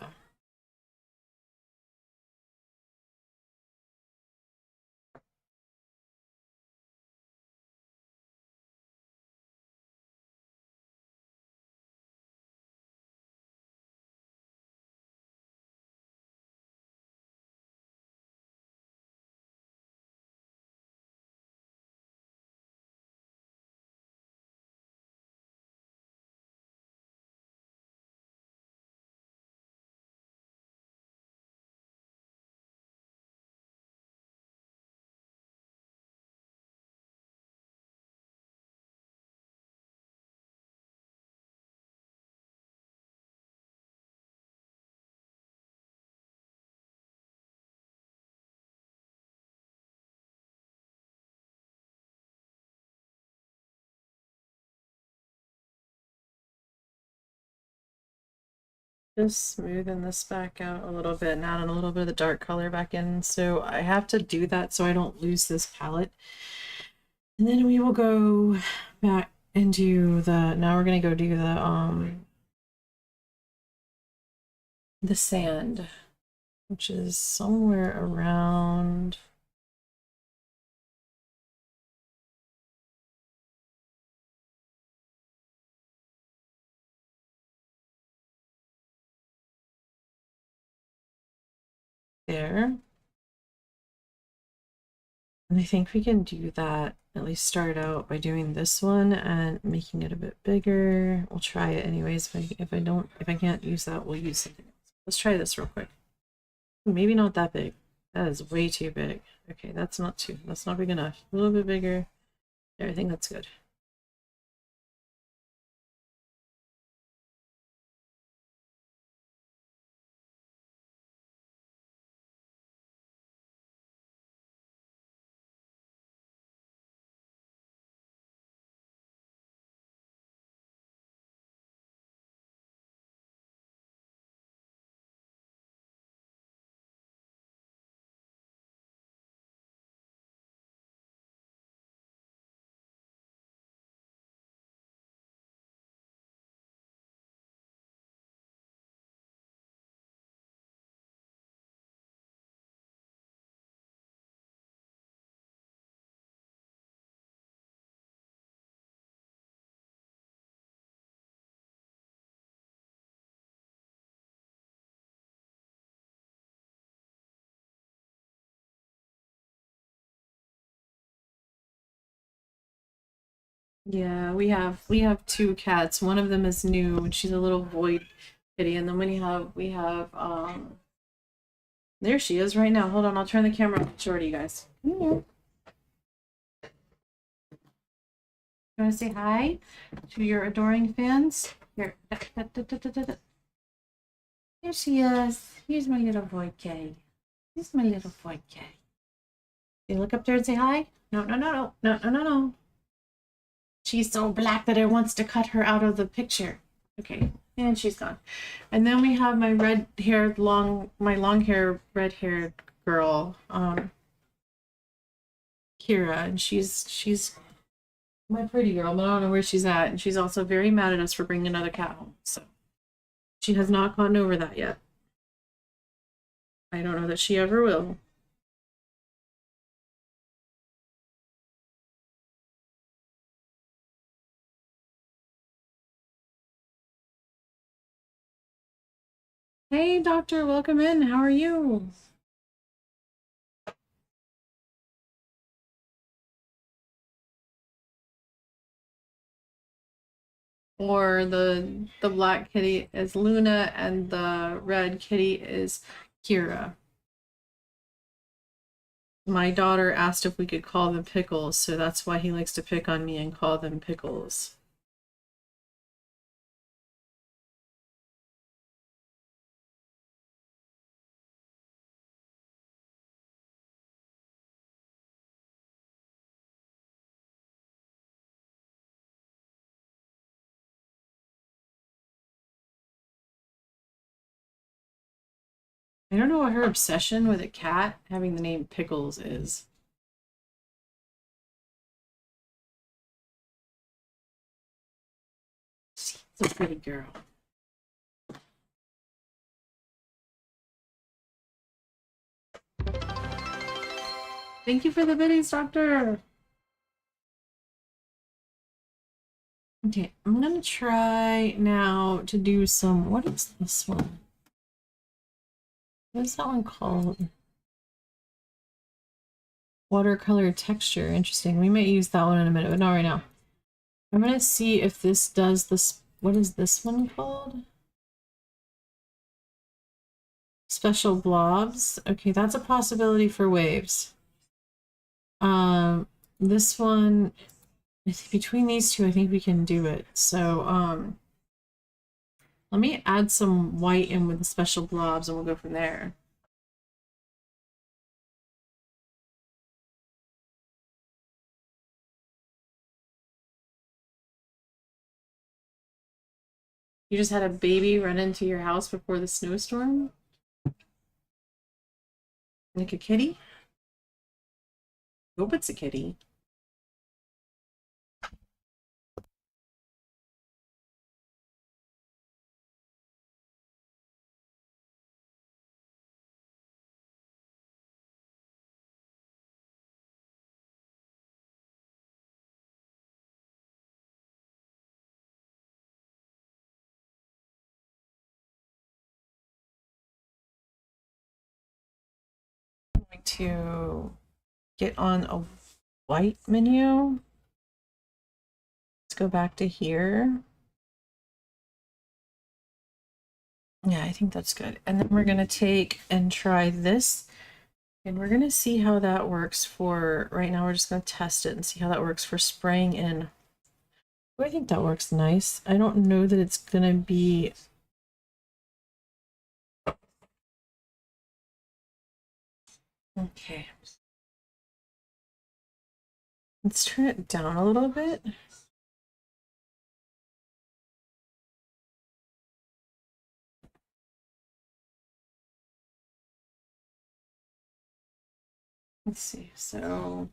Just smoothing this back out a little bit and adding a little bit of the dark color back in. So I have to do that so I don't lose this palette. And then we will go back and do now we're gonna go do the sand, which is somewhere around there. And I think we can do that, at least start out by doing this one and making it a bit bigger. We'll try it anyways. If I can't use that, we'll use something else. Let's try this real quick. Maybe not that big. That is way too big. Okay, that's not big enough. A little bit bigger. There, I think that's good. Yeah, we have two cats. One of them is new and she's a little void kitty, and then we have there she is right now. Hold on, I'll turn the camera on short, you guys. Come here. You want to say hi to your adoring fans? Here. Here she is. Here's my little void kitty. Here's my little void kitty. You look up there and say hi? No, no, no, no, no, no, no, no. She's so black that it wants to cut her out of the picture. Okay, and she's gone. And then we have my long hair, red haired girl, Kira, and she's My pretty girl, but I don't know where she's at. And she's also very mad at us for bringing another cat home. So she has not gotten over that yet. I don't know that she ever will. Hey, doctor, welcome in. How are you? Or the black kitty is Luna and the red kitty is Kira. My daughter asked if we could call them Pickles, so that's why he likes to pick on me and call them Pickles. I don't know what her obsession with a cat having the name Pickles is. She's a pretty girl. Thank you for the biddies, doctor. Okay, I'm gonna try now to do some. What is this one? What is that one called? Watercolor texture. Interesting. We might use that one in a minute, but not right now. I'm gonna see if this does this. What is this one called? Special blobs. Okay, that's a possibility for waves. This one, between these two, I think we can do it. So, let me add some white in with the special blobs and we'll go from there. You just had a baby run into your house before the snowstorm? Like a kitty? Hope it's a kitty. I'm going to get on a white menu. Let's go back to here. Yeah, I think that's good. And then we're going to take and try this. And we're going to see how that works for, right now we're just going to test it and see how that works for spraying in. Oh, I think that works nice. I don't know that it's going to be... Okay. Let's turn it down a little bit. Let's see, so...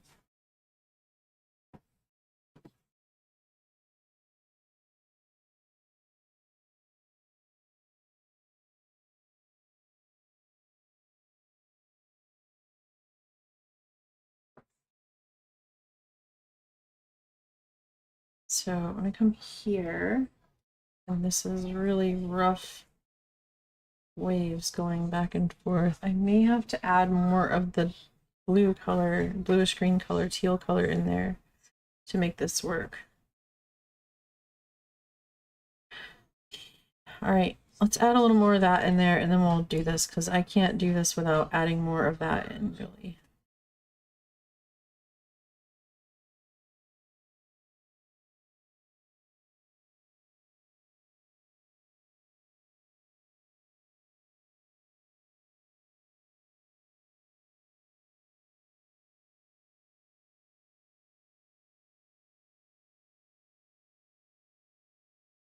So I'm going to come here, and this is really rough waves going back and forth. I may have to add more of the blue color, bluish green color, teal color in there to make this work. All right, let's add a little more of that in there and then we'll do this because I can't do this without adding more of that in, really.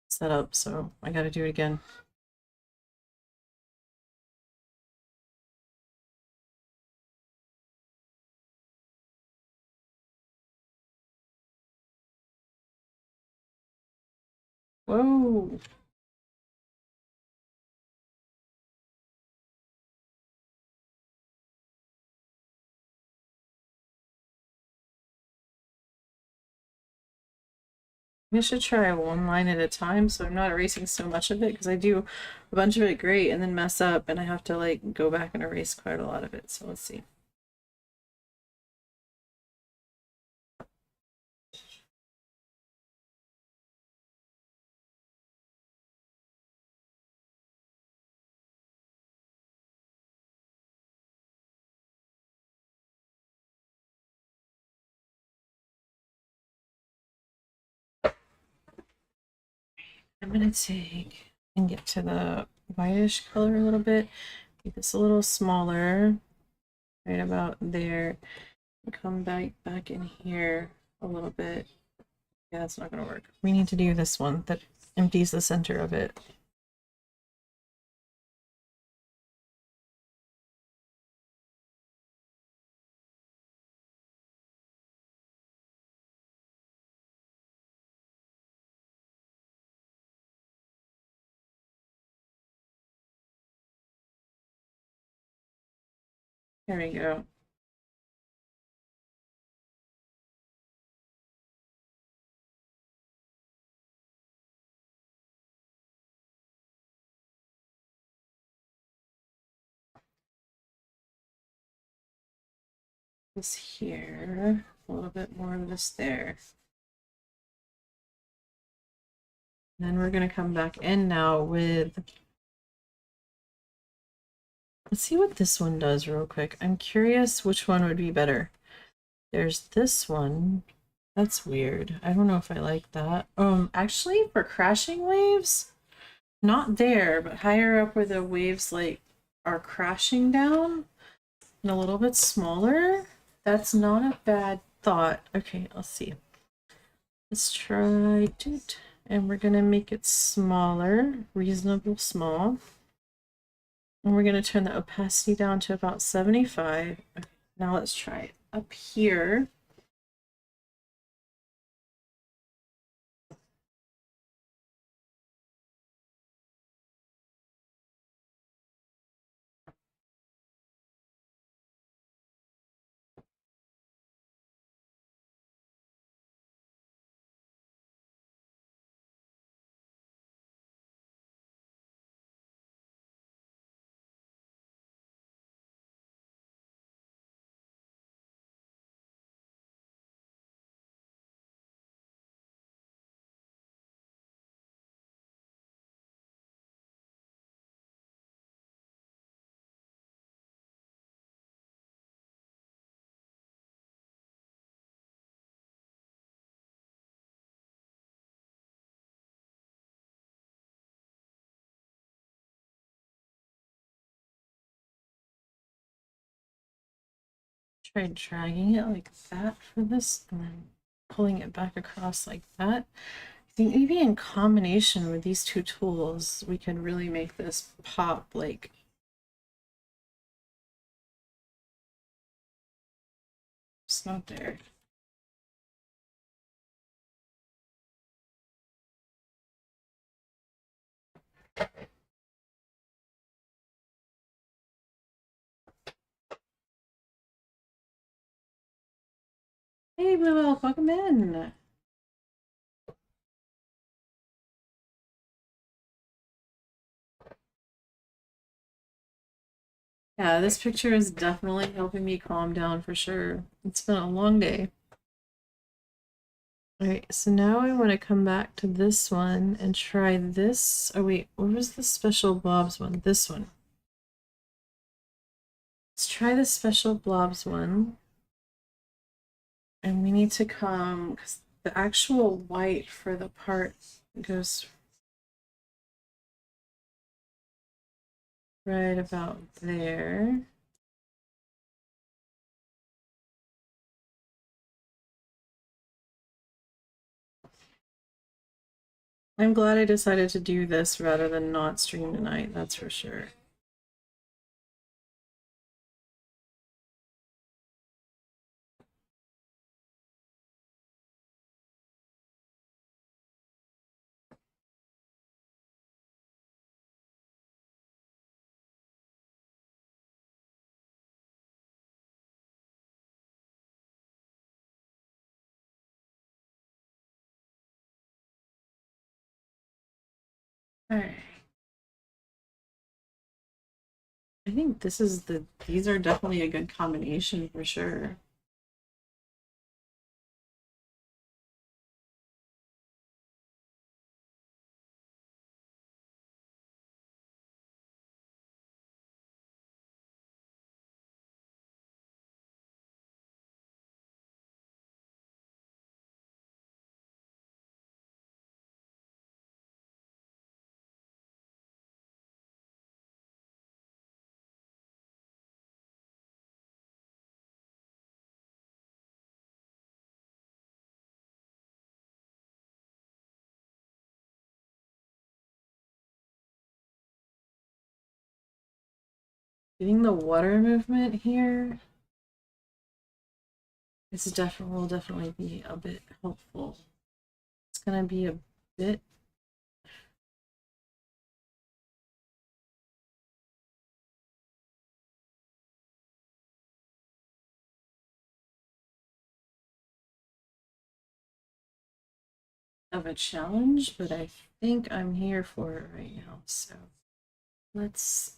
Set up, so I got to do it again. Whoa. I should try one line at a time so I'm not erasing so much of it, because I do a bunch of it great and then mess up and I have to like go back and erase quite a lot of it. So let's see. I'm gonna take and get to the whitish color a little bit, make this a little smaller, right about there, and come back in here a little bit. Yeah, that's not gonna work. We need to do this one that empties the center of it. There we go. This here, a little bit more of this there. And then we're gonna come back in now with, let's see what this one does real quick. I'm curious which one would be better. There's this one. That's weird. I don't know if I like that. Actually for crashing waves, not there, but higher up where the waves like are crashing down and a little bit smaller. That's not a bad thought. Okay, let's see. Let's try it. And we're gonna make it smaller, reasonable small. And we're gonna turn the opacity down to about 75. Okay, now let's try it up here. Try dragging it like that for this and then pulling it back across like that. I think maybe in combination with these two tools, we can really make this pop like it's not there. Hey Blue Elf, welcome in. Yeah, this picture is definitely helping me calm down for sure. It's been a long day. All right, so now I want to come back to this one and try this. Oh wait, what was the special blobs one? This one. Let's try the special blobs one. And we need to come, because the actual white for the part goes right about there. I'm glad I decided to do this rather than not stream tonight, that's for sure. All right. I think these are definitely a good combination for sure. Getting the water movement here will definitely be a bit helpful. It's gonna be a bit of a challenge, but I think I'm here for it right now. So let's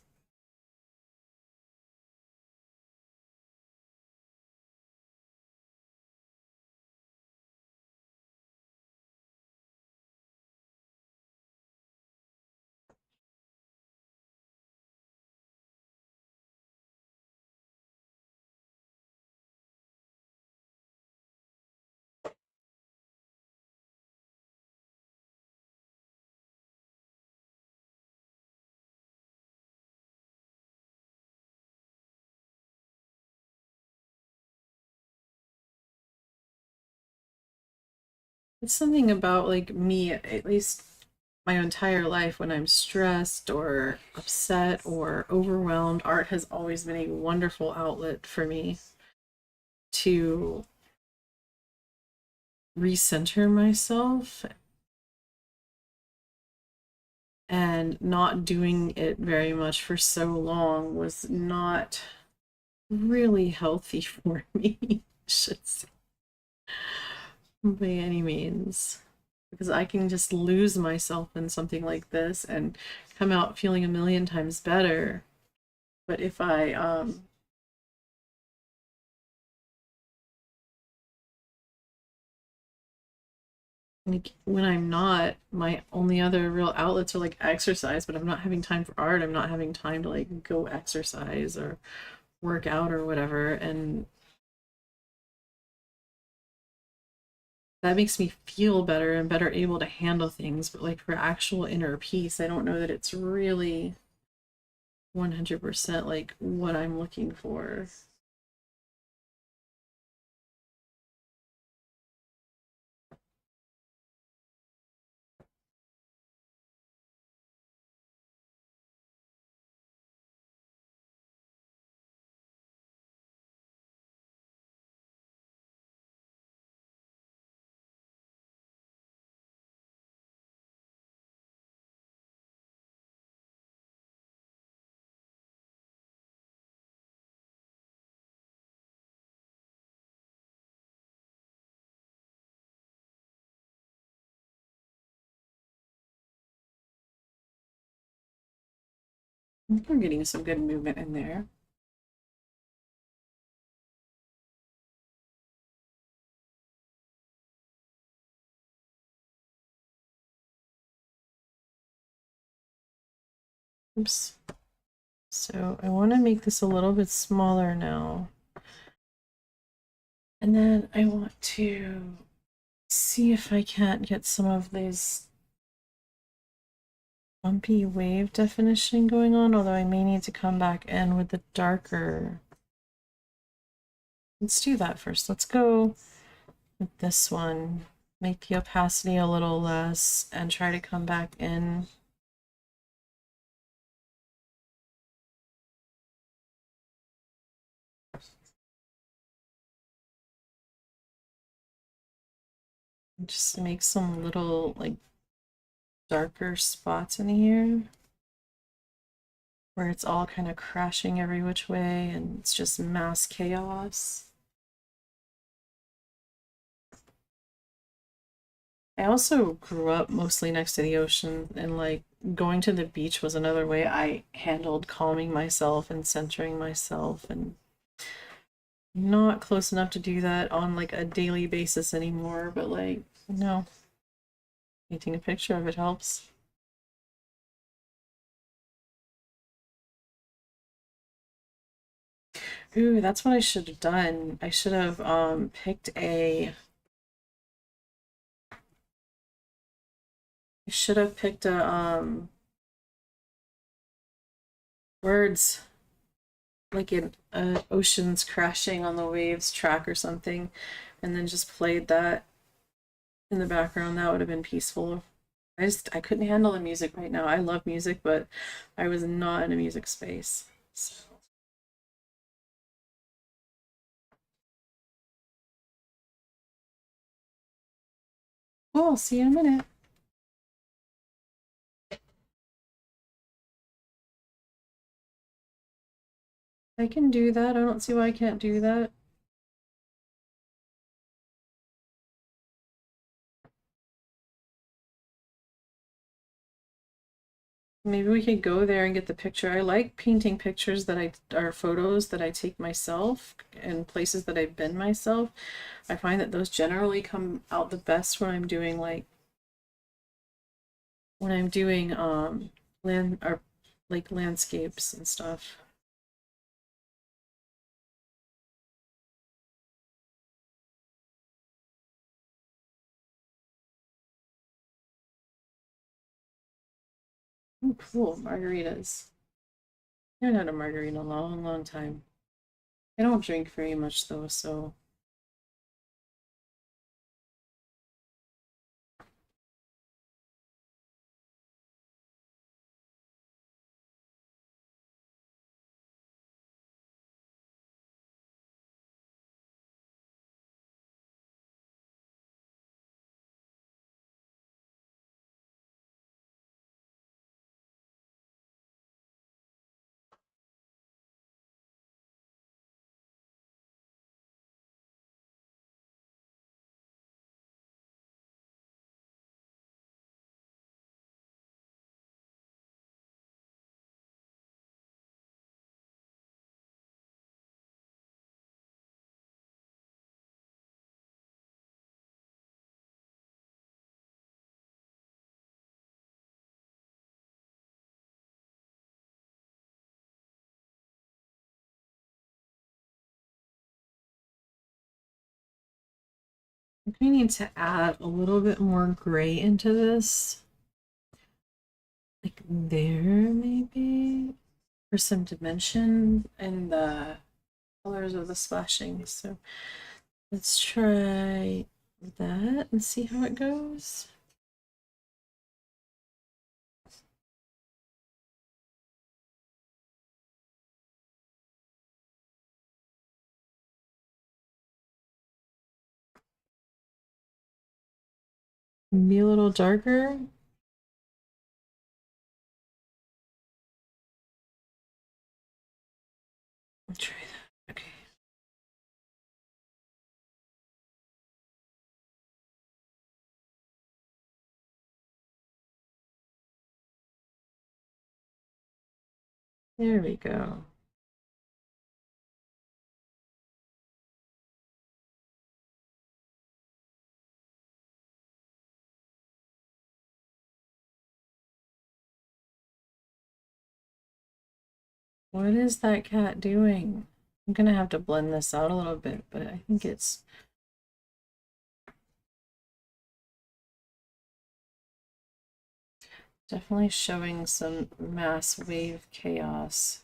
it's something about like me, at least my entire life, when I'm stressed or upset or overwhelmed, art has always been a wonderful outlet for me to recenter myself, and not doing it very much for so long was not really healthy for me, I should say, by any means. Because I can just lose myself in something like this and come out feeling a million times better. But if I like when I'm not, my only other real outlets are like exercise, but I'm not having time for art. I'm not having time to like go exercise or work out or whatever. And that makes me feel better and better able to handle things. But like for actual inner peace, I don't know that it's really 100% like what I'm looking for. I think we're getting some good movement in there. Oops. So I want to make this a little bit smaller now. And then I want to see if I can't get some of these bumpy wave definition going on, although I may need to come back in with the darker. Let's do that first. Let's go with this one. Make the opacity a little less and try to come back in. Just make some little like darker spots in here where it's all kind of crashing every which way and it's just mass chaos. I also grew up mostly next to the ocean, and like going to the beach was another way I handled calming myself and centering myself, and not close enough to do that on like a daily basis anymore, but like, no, painting a picture of it helps. Ooh, that's what I should have done. I should have picked a I should have picked a words like an oceans crashing on the waves track or something, and then just played that in the background. That would have been peaceful. I couldn't handle the music right now. I love music, but I was not in a music space. So. Well, I'll see you in a minute. I can do that. I don't see why I can't do that. Maybe we could go there and get the picture. I like painting pictures that are photos that I take myself and places that I've been myself. I find that those generally come out the best when I'm doing land or like landscapes and stuff. Oh, cool, margaritas. I haven't had a margarita in a long, long time. I don't drink very much though, so I think we need to add a little bit more gray into this. Like there, maybe? For some dimension in the colors of the splashing. So let's try that and see how it goes. Be a little darker. I'll try that. Okay. There we go. What is that cat doing? I'm gonna have to blend this out a little bit, but I think it's definitely showing some mass wave chaos.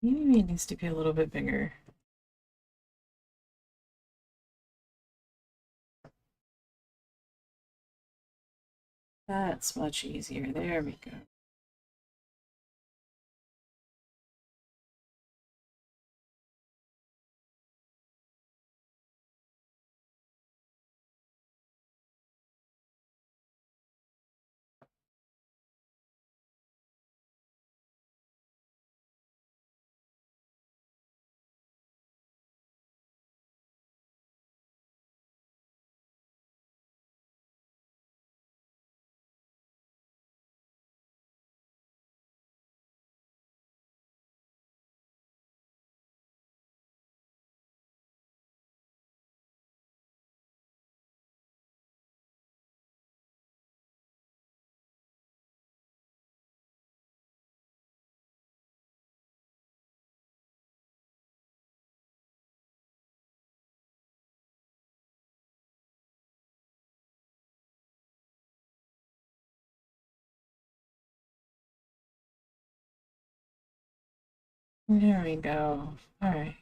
Maybe it needs to be a little bit bigger. That's much easier. There we go. There we go. All right.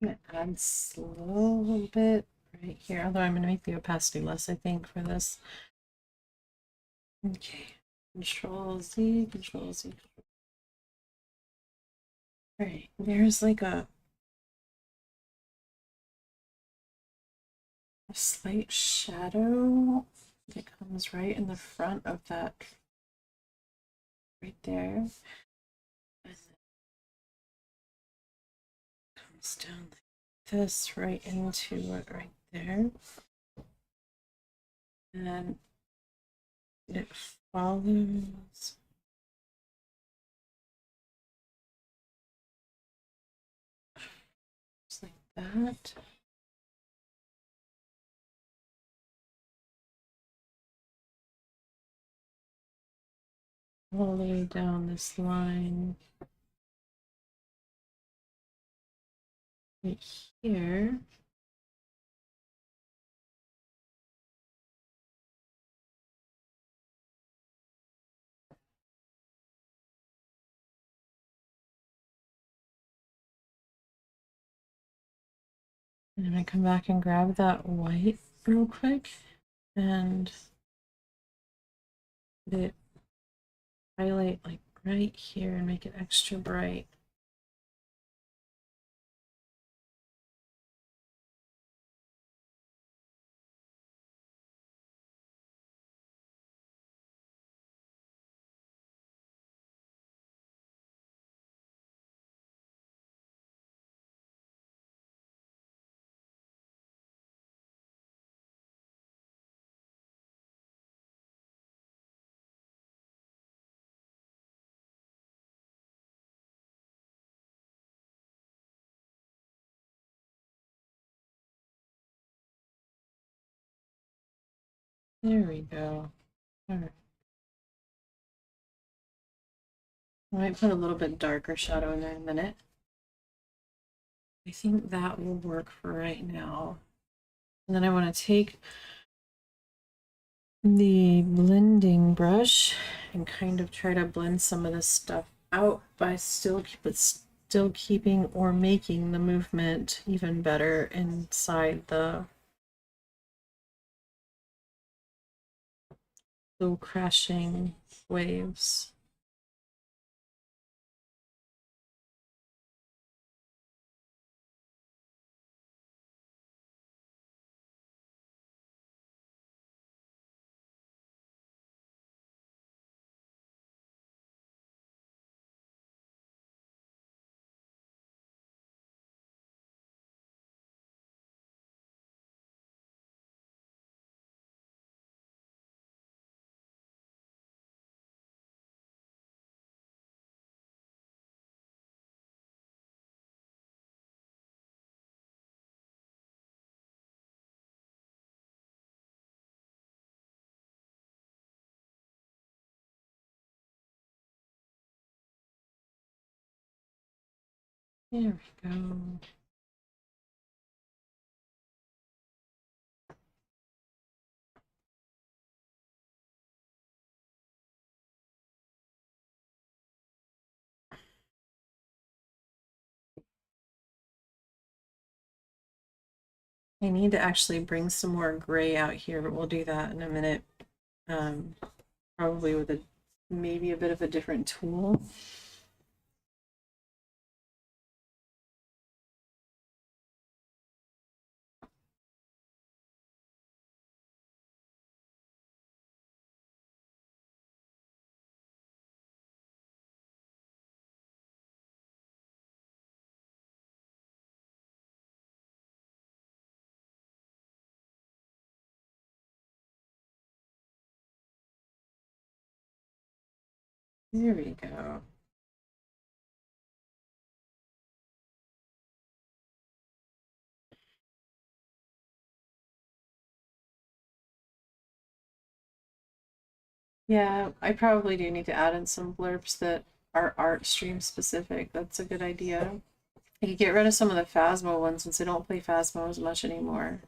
I'm gonna add slow a little bit right here, although I'm gonna make the opacity less, I think, for this. Okay. Control Z, Control Z. All right, there's like a slight shadow that comes right in the front of that right there. And then comes down like this right into it right there. And then it follows. Just like that. All the way down this line. Right here. And I'm gonna come back and grab that white real quick and put it highlight like right here and make it extra bright. There we go. All right. I might put a little bit darker shadow in there in a minute. I think that will work for right now. And then I want to take the blending brush and kind of try to blend some of this stuff out by still keeping or making the movement even better inside the little crashing waves. There we go. I need to actually bring some more gray out here, but we'll do that in a minute. Probably with maybe a bit of a different tool. There we go. Yeah, I probably do need to add in some blurbs that are art stream specific. That's a good idea. I could get rid of some of the Phasmo ones since I don't play Phasmo as much anymore.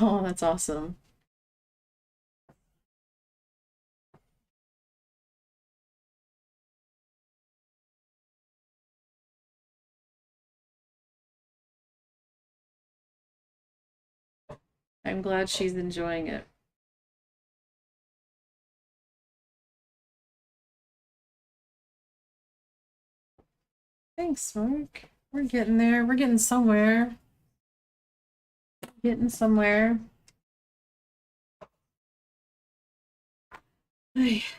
Oh, that's awesome. I'm glad she's enjoying it. Thanks, Mark. We're getting there. We're getting somewhere. Getting somewhere. Okay,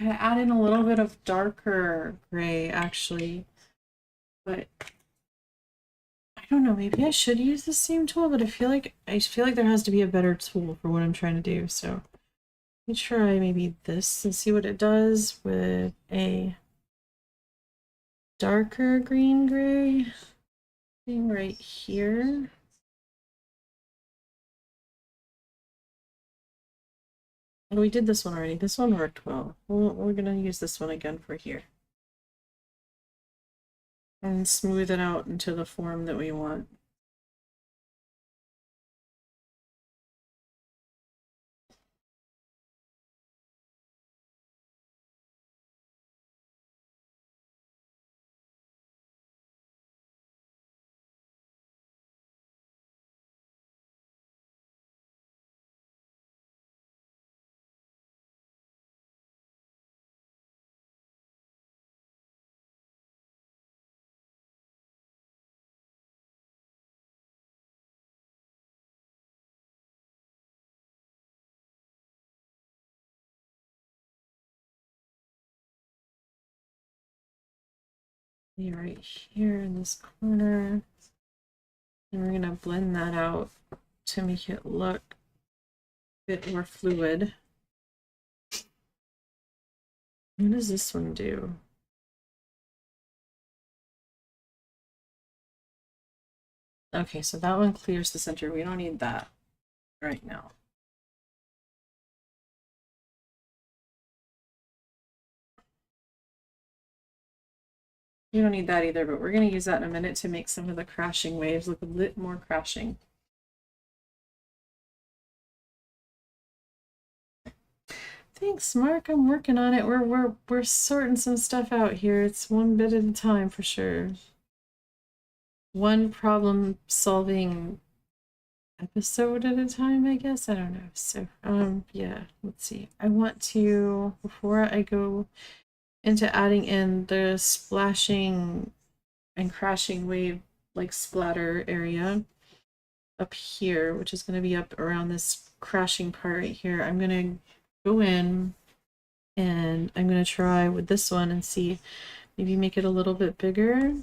add in a little bit of darker gray actually, but I don't know, maybe I should use the same tool, but I feel like there has to be a better tool for what I'm trying to do. So let me try maybe this and see what it does with a darker green gray thing right here. And we did this one already. This one worked well. We're gonna use this one again for here. And smooth it out into the form that we want. Right here in this corner. And we're gonna blend that out to make it look a bit more fluid. What does this one do? Okay, so that one clears the center. We don't need that right now. We don't need that either, but we're going to use that in a minute to make some of the crashing waves look a bit more crashing. Thanks, Mark. I'm working on it. We're sorting some stuff out here. It's one bit at a time for sure. one problem solving episode at a time, I guess. I don't know. So, yeah, let's see. I want to, before I go into adding in the splashing and crashing wave, like splatter area up here, which is going to be up around this crashing part right here, I'm going to go in and I'm going to try with this one and see, maybe make it a little bit bigger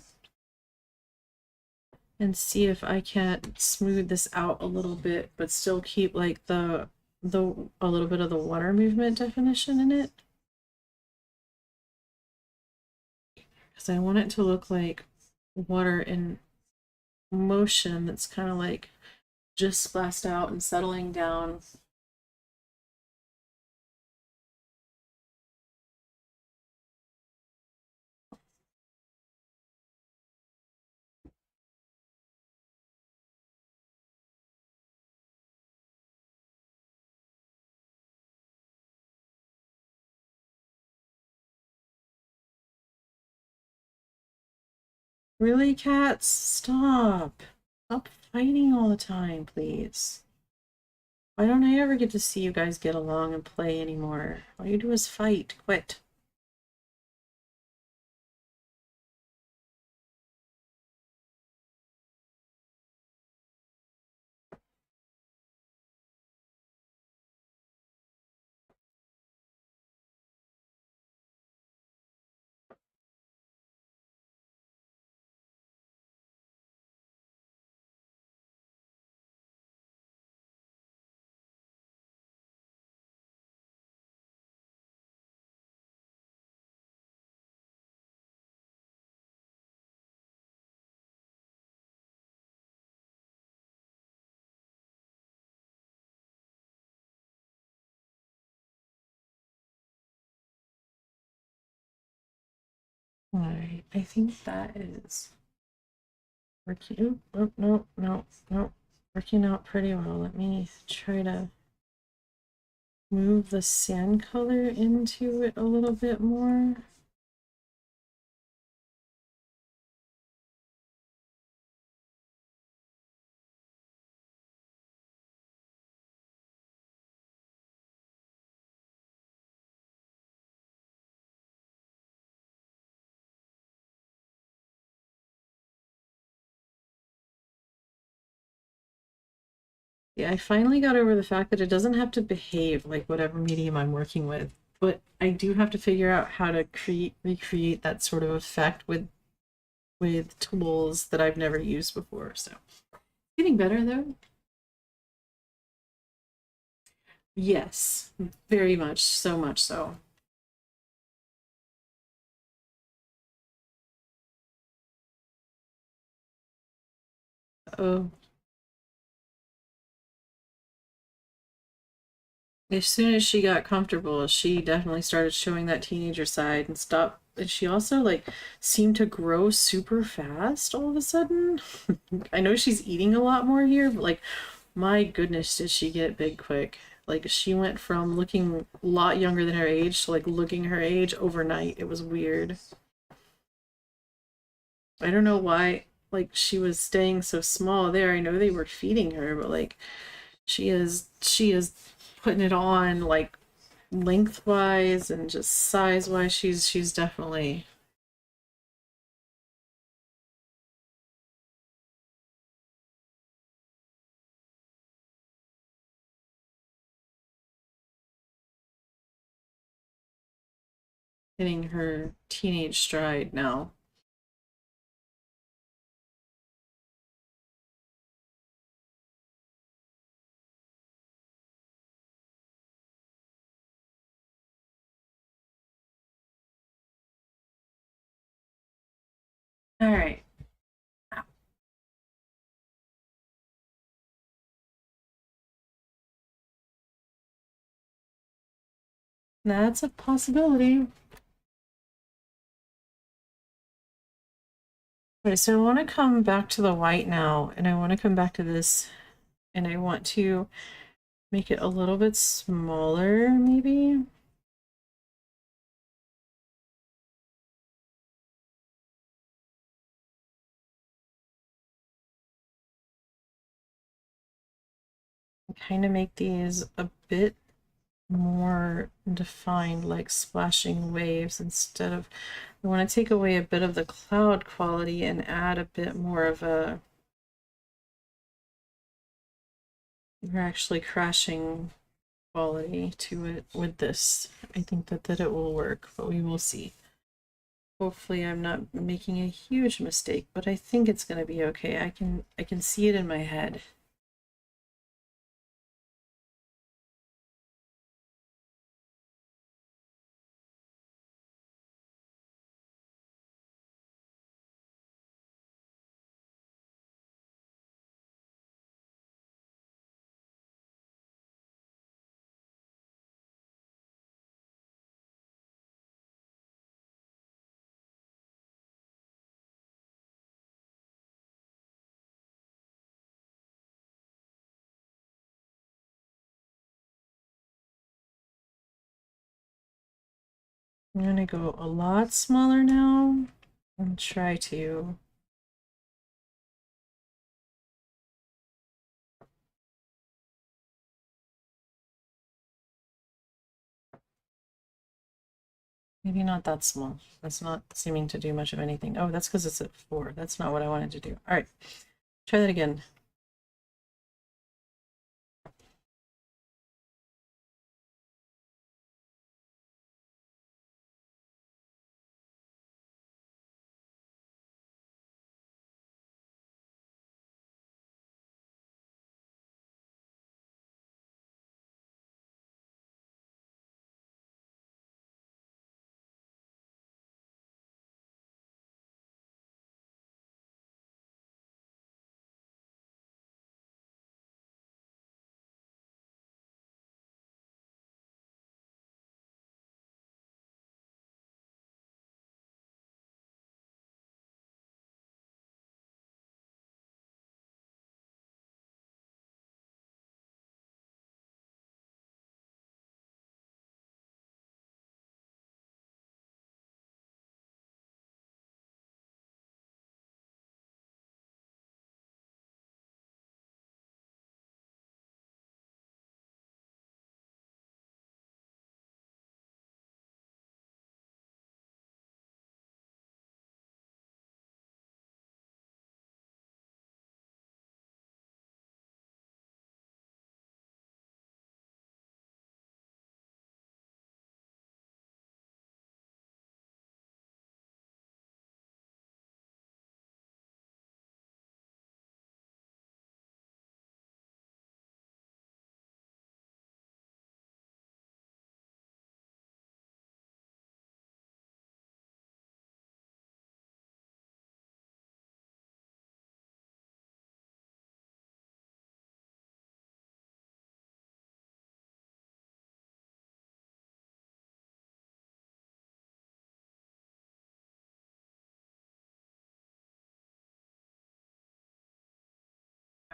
and see if I can't smooth this out a little bit, but still keep like the a little bit of the water movement definition in it. Because I want it to look like water in motion that's kind of like just splashed out and settling down. Really, cats? Stop. Stop fighting all the time, please. Why don't I ever get to see you guys get along and play anymore? All you do is fight. Quit. Alright, I think that is working. Oh, no, no, no. Working out pretty well. Let me try to move the sand color into it a little bit more. Yeah, I finally got over the fact that it doesn't have to behave like whatever medium I'm working with, but I do have to figure out how to recreate that sort of effect with tools that I've never used before. So, getting better though. Yes, very much, so much so. Oh, as soon as she got comfortable, she definitely started showing that teenager side and stopped. And she also like seemed to grow super fast all of a sudden. I know she's eating a lot more here, but like, my goodness, did she get big quick? Like, she went from looking a lot younger than her age to like looking her age overnight. It was weird. I don't know why like she was staying so small there. I know they were feeding her, but like she is putting it on like lengthwise and just size wise. She's definitely hitting her teenage stride now. All right. That's a possibility. Okay, so I want to come back to the white now, and I want to come back to this, and I want to make it a little bit smaller, maybe. kind of make these a bit more defined, like splashing waves, instead of, I want to take away a bit of the cloud quality and add a bit more of a, we're actually crashing quality to it with this. I think that it will work, but we will see. Hopefully I'm not making a huge mistake, but I think it's going to be okay. I can see it in my head. I'm going to go a lot smaller now and try to maybe not that small. That's not seeming to do much of anything. Oh, that's because it's at 4. That's not what I wanted to do. All right, try that again.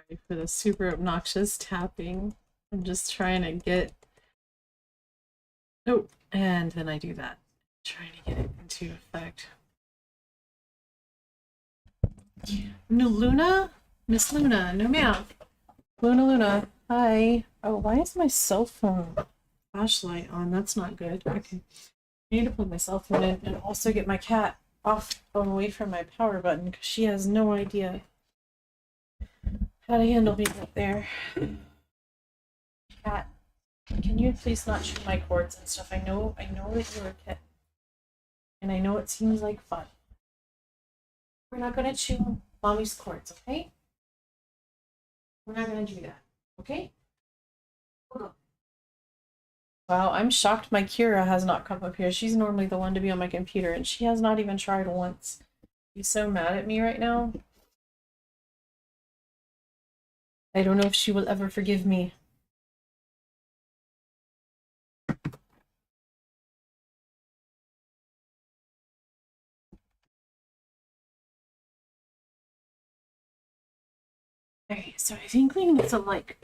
Sorry for the super obnoxious tapping. I'm just trying to get, oh, and then I do that. Trying to get it into effect. No, Luna? Miss Luna, no ma'am. Luna, hi. Oh, why is my cell phone flashlight on? That's not good. Okay. I need to plug my cell phone in and also get my cat off away from my power button because she has no idea how to handle being up there. Cat, can you please not chew my cords and stuff? I know that you're a kitten. And I know it seems like fun. We're not gonna chew mommy's cords, okay? We're not gonna do that, okay? Wow, I'm shocked my Kira has not come up here. She's normally the one to be on my computer, and she has not even tried once. She's so mad at me right now. I don't know if she will ever forgive me. Okay, so I think we need some, like,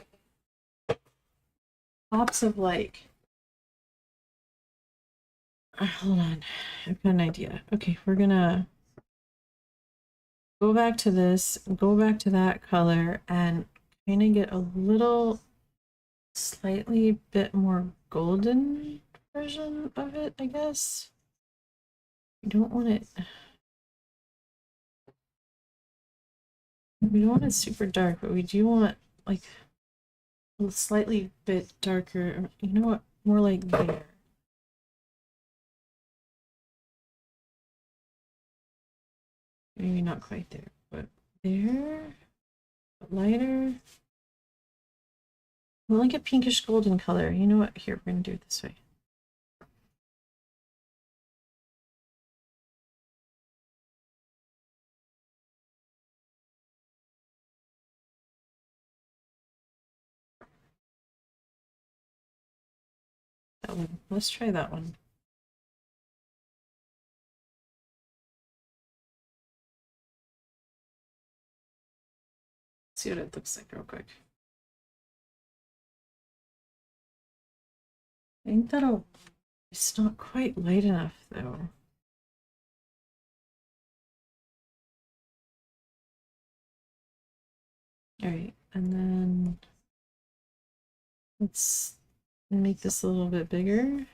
pops of, like... hold on. I've got an idea. Okay, we're gonna go back to this, go back to that color, and kind of get a little slightly bit more golden version of it, I guess. We don't want it. We don't want it super dark, but we do want like a slightly bit darker. You know what? More like there. Maybe not quite there, but there. Lighter. Well, like a pinkish golden color. You know what? Here, we're gonna do it this way. That one. Let's try that one. See what it looks like real quick. I think that'll. It's not quite light enough though. All right, and then let's make this a little bit bigger.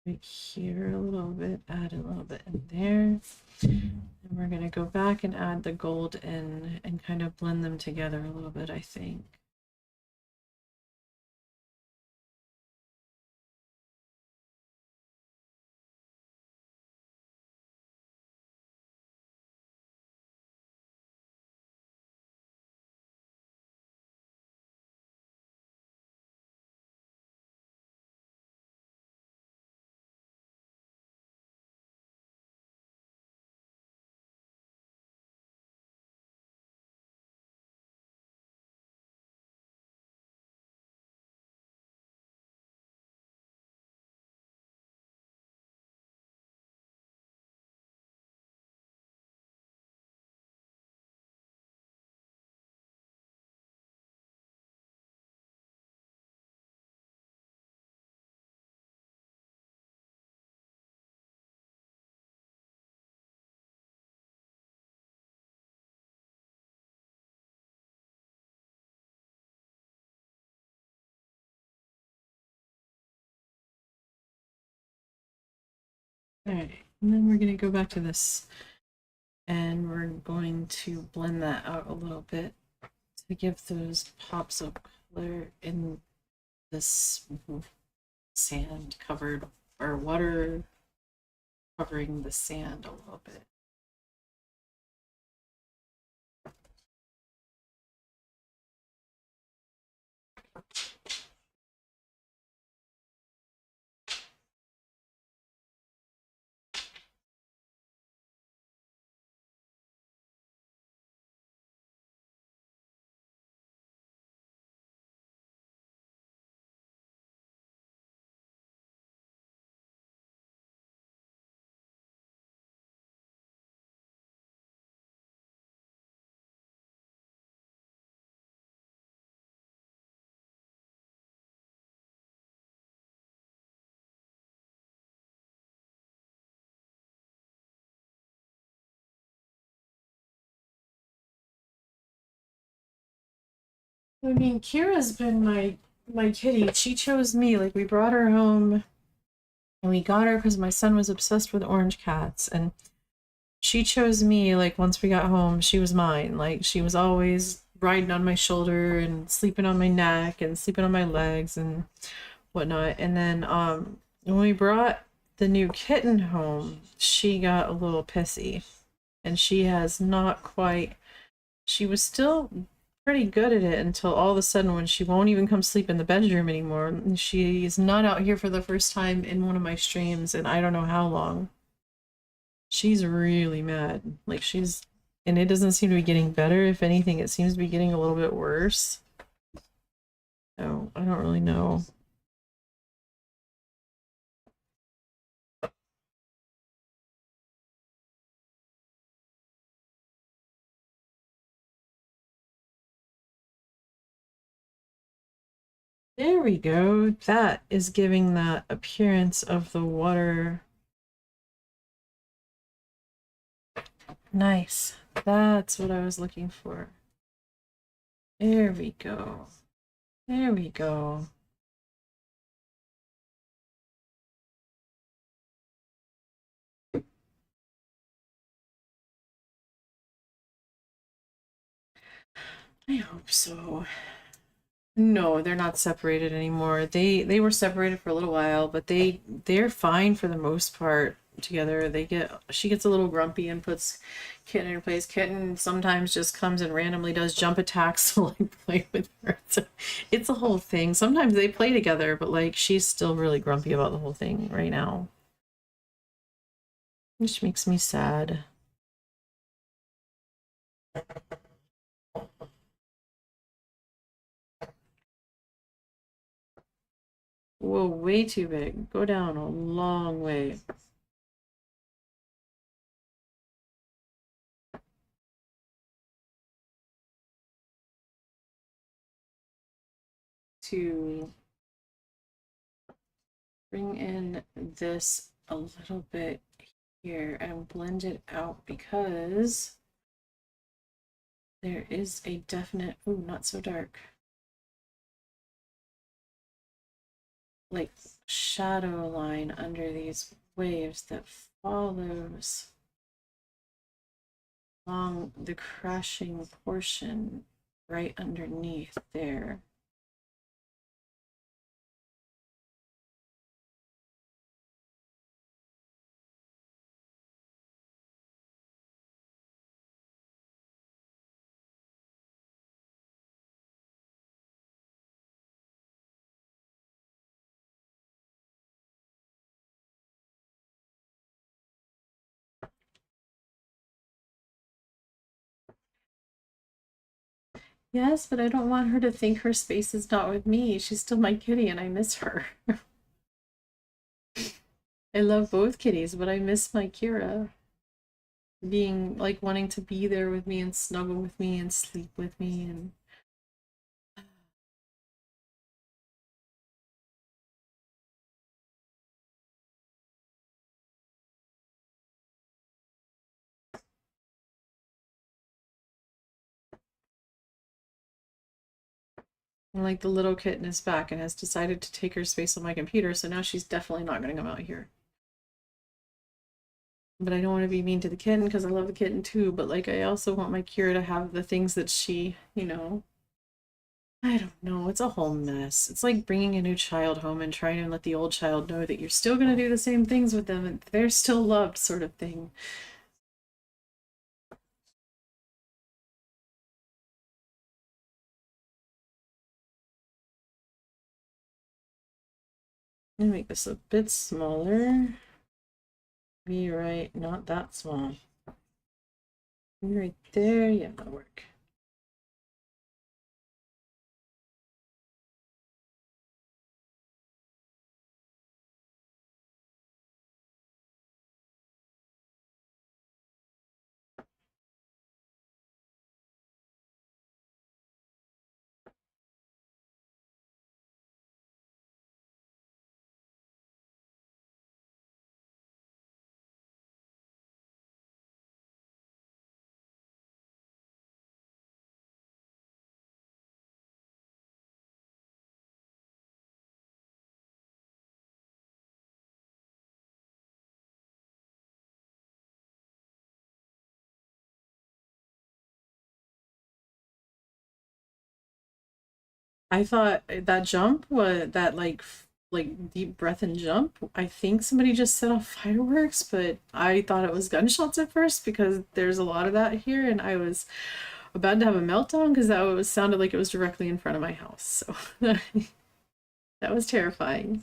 Right here a little bit, add a little bit in there. And we're gonna go back and add the gold in and kind of blend them together a little bit, I think. All right, and then we're gonna go back to this and we're going to blend that out a little bit to give those pops of color in this sand covered or water covering the sand a little bit. I mean, Kira's been my kitty. She chose me. Like we brought her home and we got her because my son was obsessed with orange cats and she chose me. Like once we got home, she was mine. Like she was always riding on my shoulder and sleeping on my neck and sleeping on my legs and whatnot. And then when we brought the new kitten home, she got a little pissy and she has not quite. She was still pretty good at it until all of a sudden when she won't even come sleep in the bedroom anymore. She's not out here for the first time in one of my streams and I don't know how long. She's really mad. Like she's, and it doesn't seem to be getting better. If anything, it seems to be getting a little bit worse. So I don't really know. There we go. That is giving that appearance of the water. Nice. That's what I was looking for. There we go. There we go. I hope so. No, they're not separated anymore. They were separated for a little while, but they're fine for the most part together. She gets a little grumpy and puts Kitten in her place. Kitten sometimes just comes and randomly does jump attacks to like play with her. It's a whole thing. Sometimes they play together, but like she's still really grumpy about the whole thing right now, which makes me sad. Whoa, way too big. Go down a long way. To bring in this a little bit here and blend it out because there is a definite, ooh, not so dark, like shadow line under these waves that follows along the crashing portion right underneath there. Yes, but I don't want her to think her space is not with me. She's still my kitty and I miss her. I love both kitties, but I miss my Kira being like wanting to be there with me and snuggle with me and sleep with me and like the little kitten is back and has decided to take her space on my computer, so now she's definitely not going to come out here. But I don't want to be mean to the kitten because I love the kitten too, but like I also want my Kira to have the things that she, I don't know. It's a whole mess. It's like bringing a new child home and trying to let the old child know that you're still going to do the same things with them and they're still loved, sort of thing. I'm gonna make this a bit smaller. Be right, not that small. Be right there. Yeah, that'll work. I thought that jump was that like deep breath and jump. I think somebody just set off fireworks, but I thought it was gunshots at first because there's a lot of that here, and I was about to have a meltdown because that was sounded like it was directly in front of my house. So that was terrifying.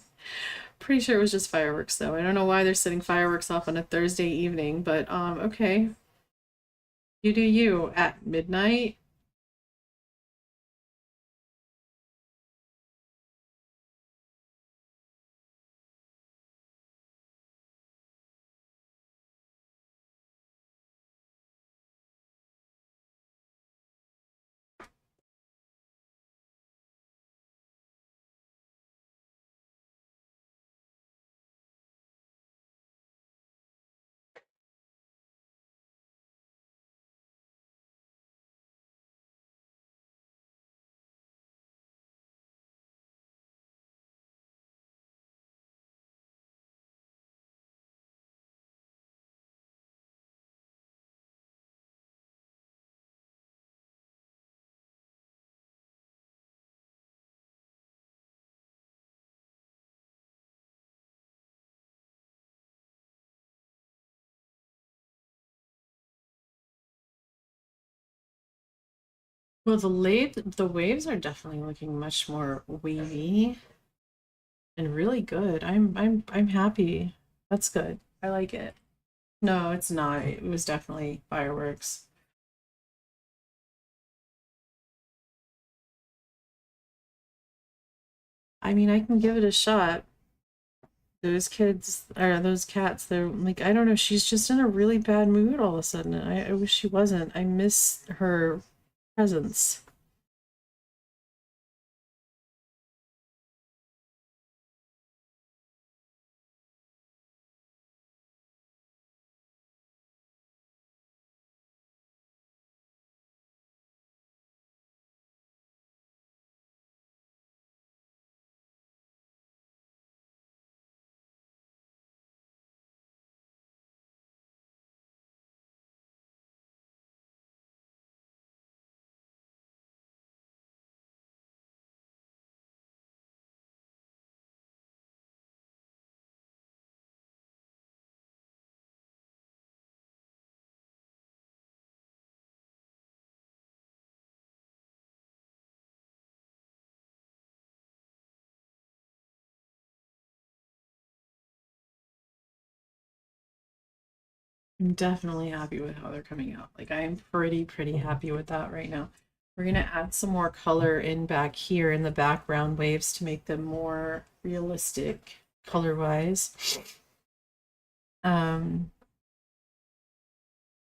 Pretty sure it was just fireworks though. I don't know why they're setting fireworks off on a Thursday evening, but okay. You do you at midnight. Well, the waves are definitely looking much more wavy and really good. I'm happy. That's good. I like it. No, it's not. It was definitely fireworks. I mean, I can give it a shot. Those kids or those cats, they're like, I don't know, she's just in a really bad mood all of a sudden. I wish she wasn't. I miss her presence. I'm definitely happy with how they're coming out. Like I am pretty happy with that right now. We're gonna add some more color in back here in the background waves to make them more realistic color wise. Um,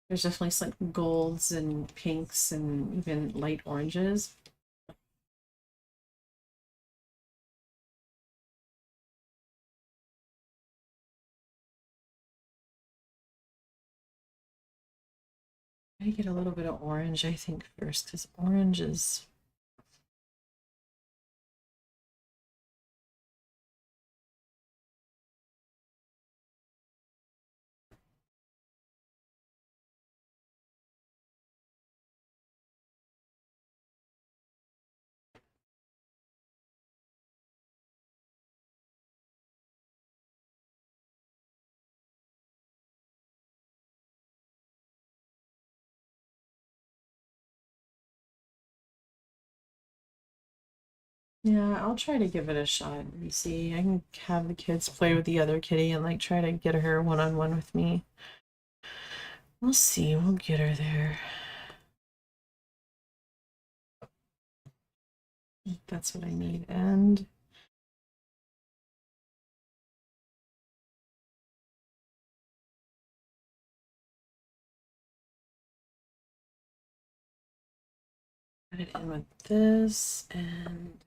there's definitely some golds and pinks and even light oranges. I get a little bit of orange, I think, first, because orange is yeah, I'll try to give it a shot and see. I can have the kids play with the other kitty and like try to get her one-on-one with me. We'll see, we'll get her there. That's what I need. And add it in with this, and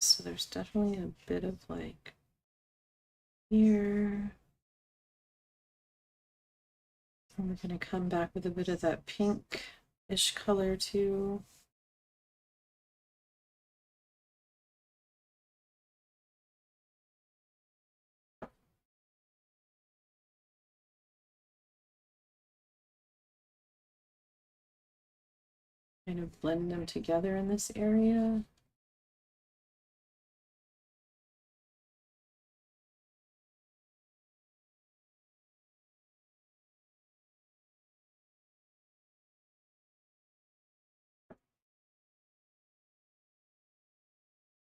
so there's definitely a bit of like here. And we're gonna come back with a bit of that pink-ish color too. Kind of blend them together in this area.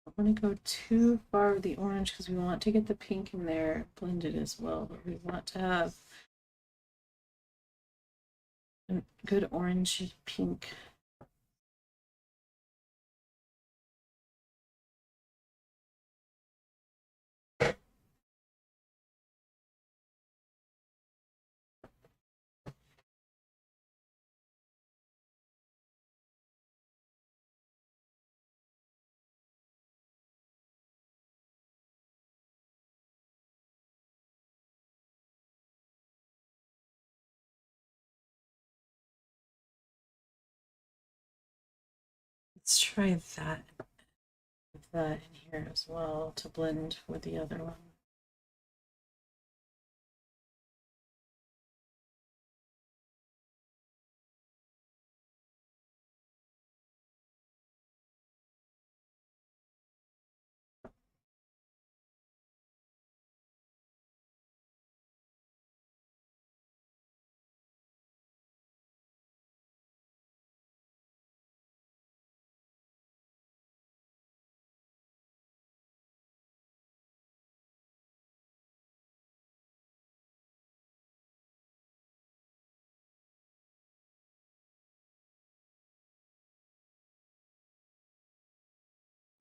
I want to go too far with the orange because we want to get the pink in there blended as well, but we want to have a good orange pink. Let's try that in here as well to blend with the other one.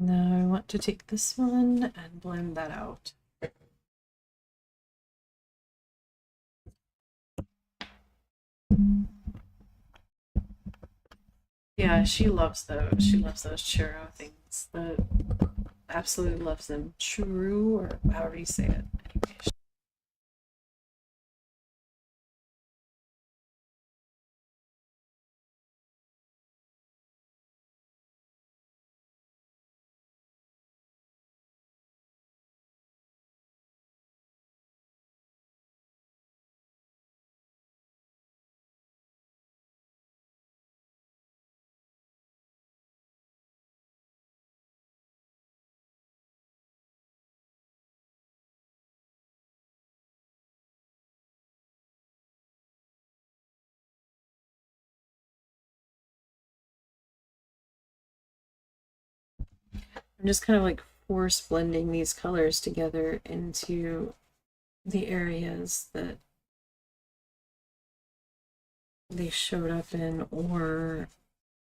Now I want to take this one and blend that out. Yeah, she loves those. She loves those churro things. Absolutely loves them. Churro, or however you say it. Anyway. I'm just kind of like force blending these colors together into the areas that they showed up in, or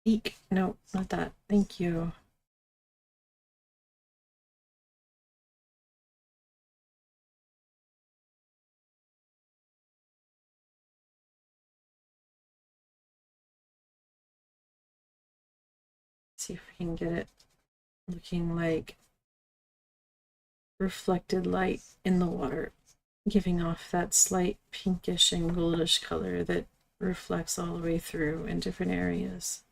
eek, no, not that. Thank you. See if we can get it looking like reflected light in the water, giving off that slight pinkish and goldish color that reflects all the way through in different areas.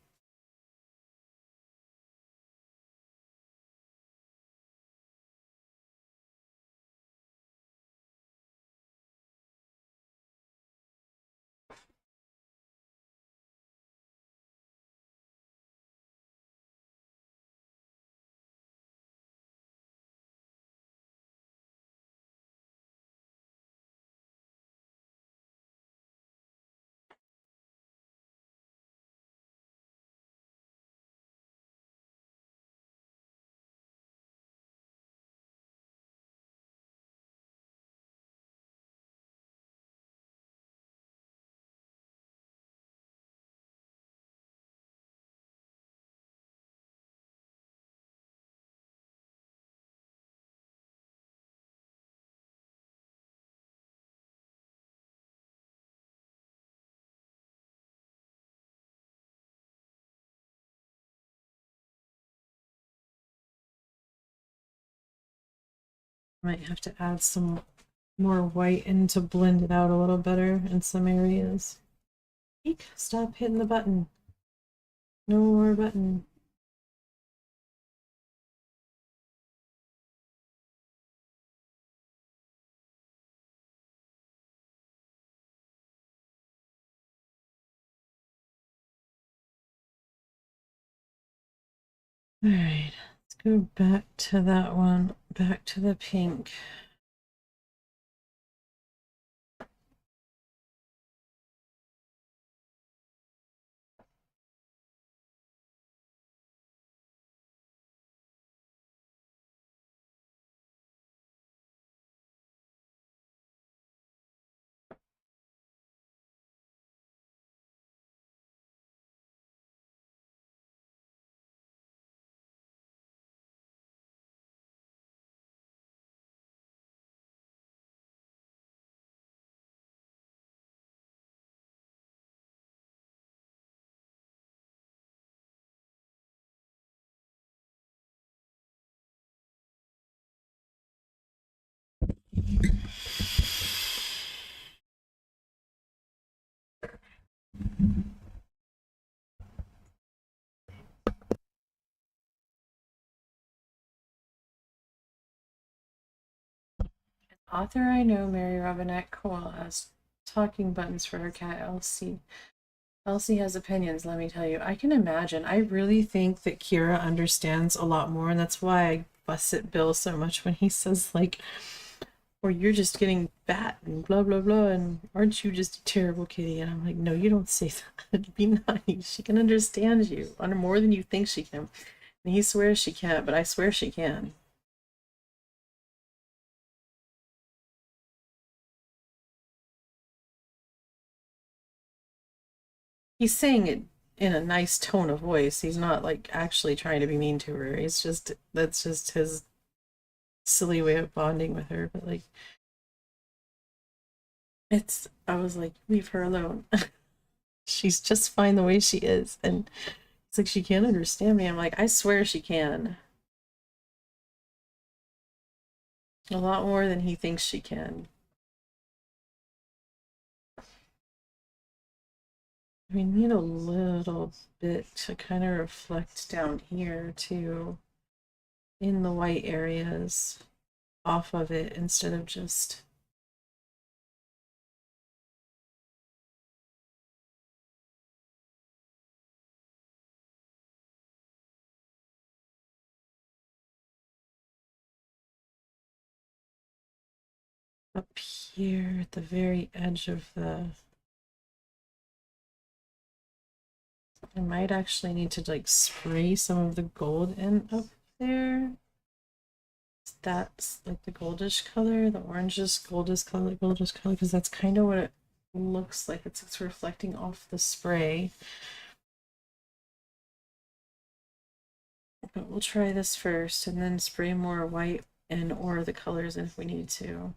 Might have to add some more white in to blend it out a little better in some areas. Eek, stop hitting the button. No more button. All right, let's go back to that one, back to the pink. Author I know, Mary Robinette Kowal, has talking buttons for her cat Elsie. Elsie has opinions, let me tell you. I can imagine. I really think that Kira understands a lot more, and that's why I fuss at Bill so much when he says, like, or you're just getting fat and blah blah blah, and aren't you just a terrible kitty? And I'm like, no, you don't say that. Be nice. She can understand you under more than you think she can. And he swears she can't, but I swear she can. He's saying it in a nice tone of voice. He's not like actually trying to be mean to her. He's just that's just his silly way of bonding with her. But like it's I was like, leave her alone. She's just fine the way she is. And it's like she can't understand me. I'm like, I swear she can. A lot more than he thinks she can. We need a little bit to kind of reflect down here too, in the white areas, off of it instead of just up here at the very edge of the. I might actually need to like spray some of the gold in up there. That's like the goldish color, the orangish goldish color, because that's kind of what it looks like. It's reflecting off the spray. But we'll try this first and then spray more white and or the colors if we need to.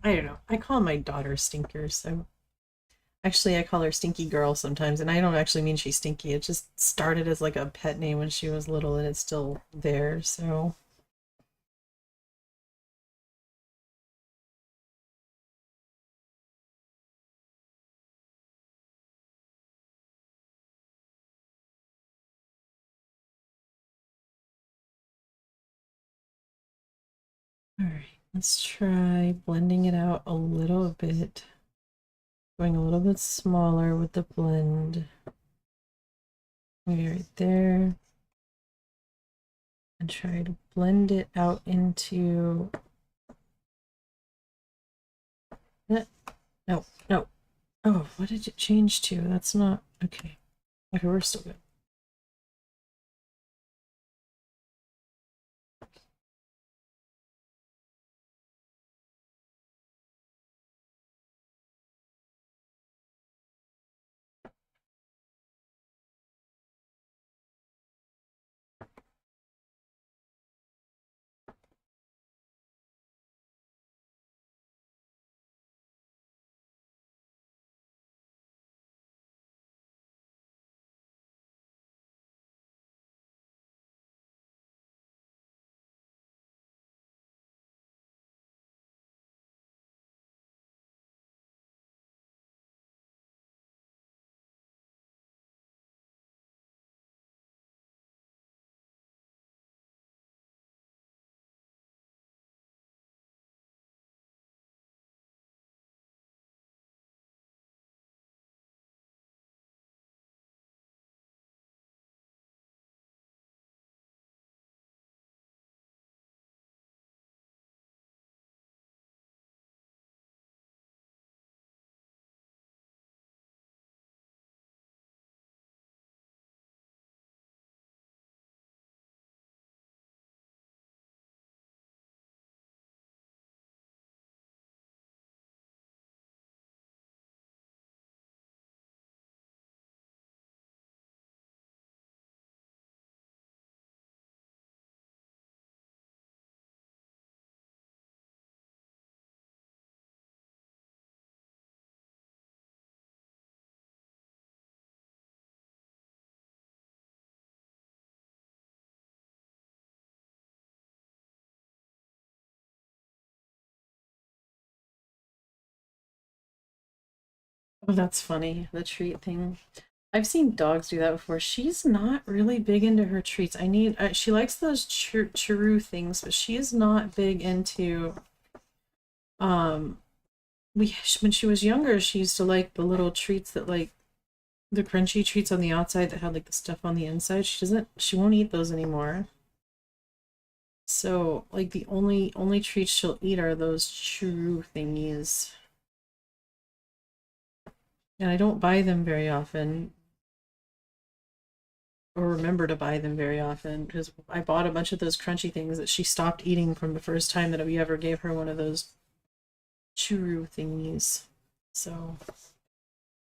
I don't know. I call my daughter Stinker, so actually I call her Stinky Girl sometimes, and I don't actually mean she's stinky. It just started as like a pet name when she was little and it's still there, so all right, let's try blending it out a little bit. Going a little bit smaller with the blend. Maybe right there. And try to blend it out into. No, no. Oh, what did it change to? That's not okay. Okay, we're still good. Oh, that's funny. The treat thing. I've seen dogs do that before. She's not really big into her treats. I need, she likes those churu things, but she is not big into, um, when she was younger, she used to like the little treats that like, the crunchy treats on the outside that had like the stuff on the inside. She won't eat those anymore. So like the only treats she'll eat are those chew thingies. And I don't buy them very often or remember to buy them very often because I bought a bunch of those crunchy things that she stopped eating from the first time that we ever gave her one of those churu thingies. So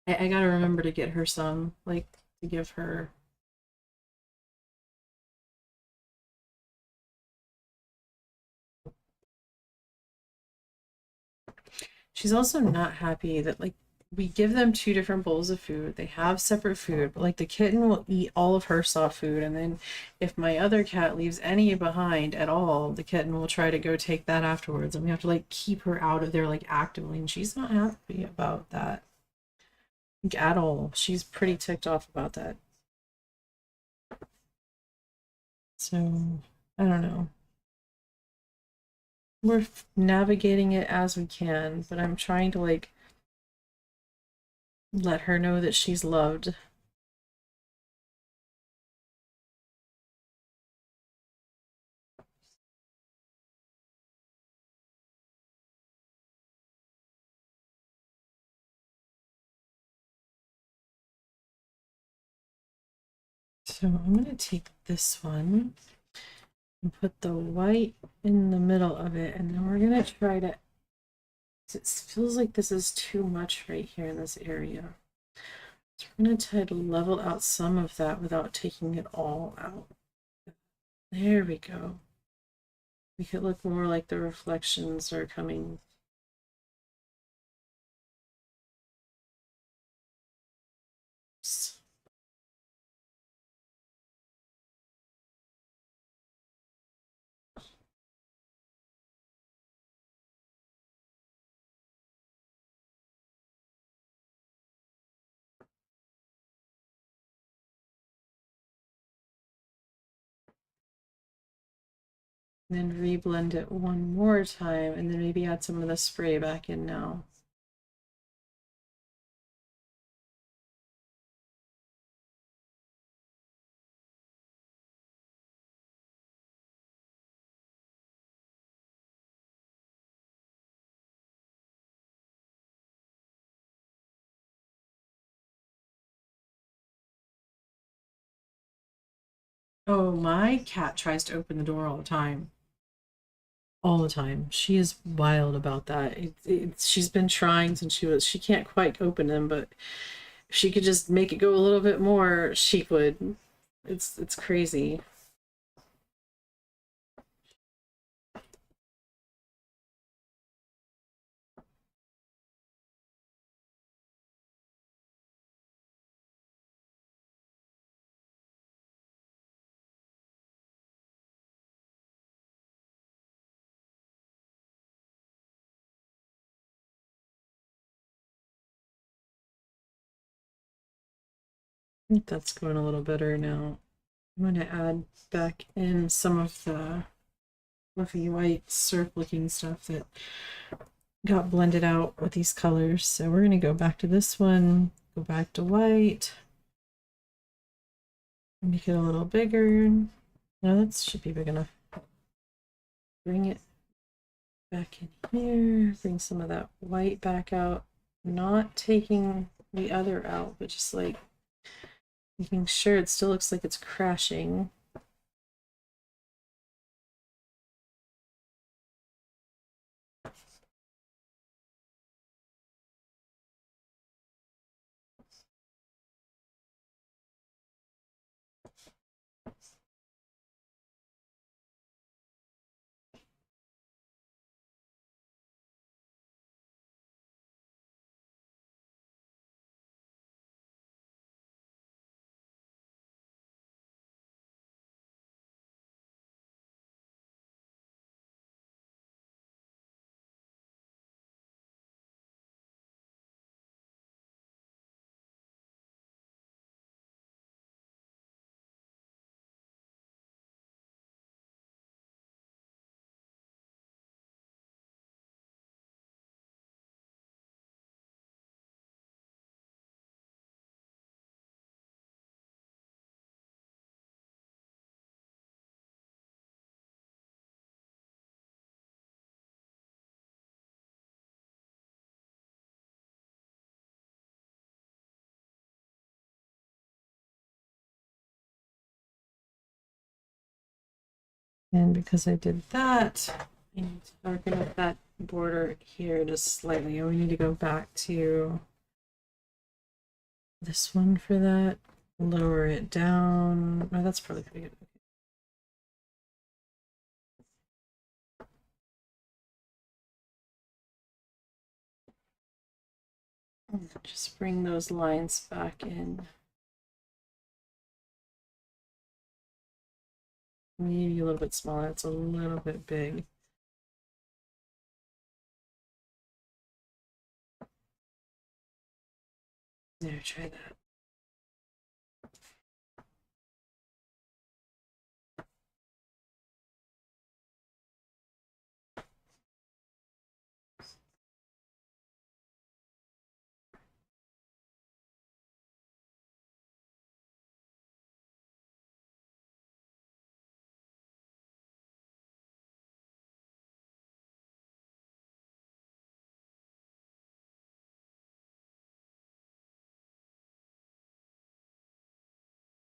I gotta remember to get her some, like to give her. She's also not happy that like we give them two different bowls of food. They have separate food, but like the kitten will eat all of her soft food, and then if my other cat leaves any behind at all, the kitten will try to go take that afterwards, and we have to like keep her out of there like actively, and she's not happy about that like, at all. She's pretty ticked off about that. So I don't know. We're navigating it as we can, but I'm trying to like let her know that she's loved. So I'm going to take this one and put the white in the middle of it, and then we're going to try to, it feels like this is too much right here in this area. So we're going to try to level out some of that without taking it all out. There we go. Make it look more like the reflections are coming. Then reblend it one more time, and then maybe add some of the spray back in now. Oh, my cat tries to open the door all the time. All the time. She is wild about that. She's been trying since she can't quite open them, but if she could just make it go a little bit more, she would. It's crazy. I think that's going a little better now. I'm going to add back in some of the fluffy white surf looking stuff that got blended out with these colors. So we're going to go back to this one, go back to white, make it a little bigger. No, that should be big enough. Bring it back in here, bring some of that white back out, not taking the other out, but just like making sure it still looks like it's crashing. And because I did that, I need to darken up that border here just slightly. And we need to go back to this one for that. Lower it down. Oh, that's probably pretty good. Just bring those lines back in. Maybe a little bit smaller. It's a little bit big. There, try that.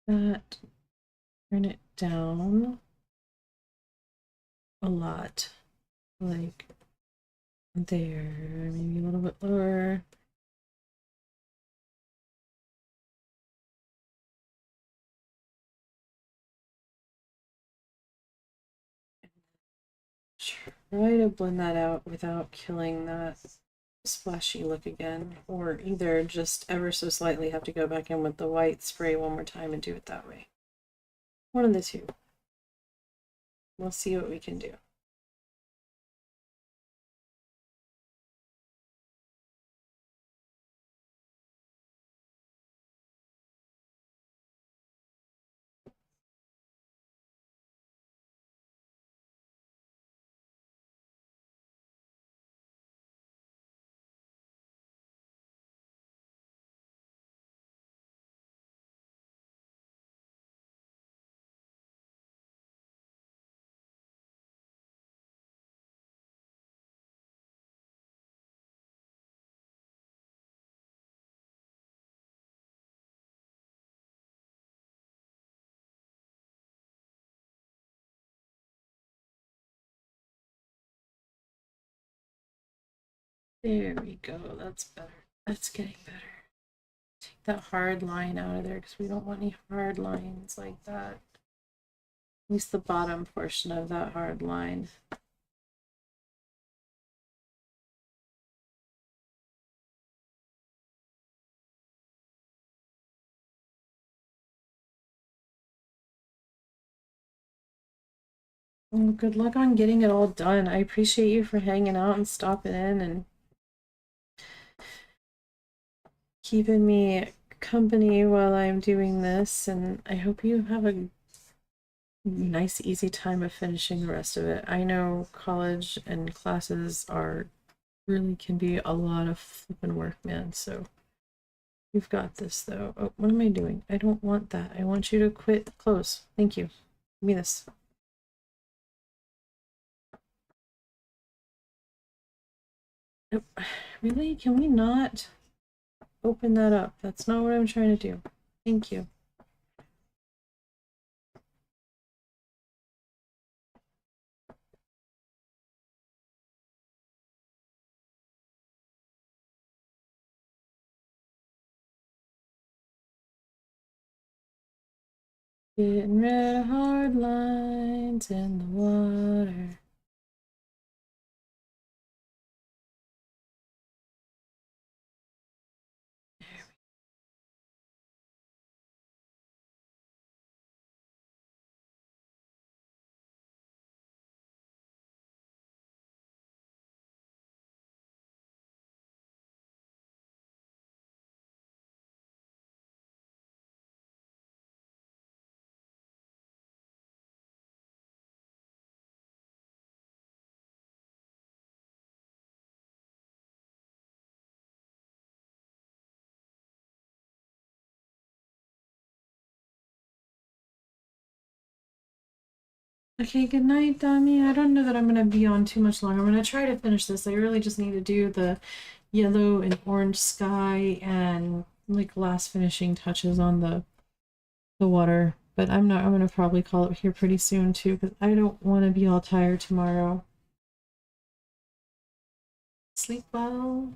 That, turn it down a lot, like there, maybe a little bit lower. Try to blend that out without killing that splashy look again, or either just ever so slightly have to go back in with the white spray one more time and do it that way. One of the two. We'll see what we can do. There we go, that's better. That's getting better. Take that hard line out of there because we don't want any hard lines like that. At least the bottom portion of that hard line. Well, good luck on getting it all done. I appreciate you for hanging out and stopping in and keeping me company while I'm doing this, and I hope you have a nice easy time of finishing the rest of it. I know college and classes are really can be a lot of flipping work, man, so you've got this though. Oh, what am I doing? I don't want that. I want you to quit close. Thank you. Give me this. Nope. Really? Can we not open that up? That's not what I'm trying to do. Thank you. Getting rid of hard lines in the water. Okay, good night, Dami. I don't know that I'm going to be on too much longer. I'm going to try to finish this. I really just need to do the yellow and orange sky and like last finishing touches on the water but I'm gonna probably call it here pretty soon too, because I don't want to be all tired tomorrow. Sleep well.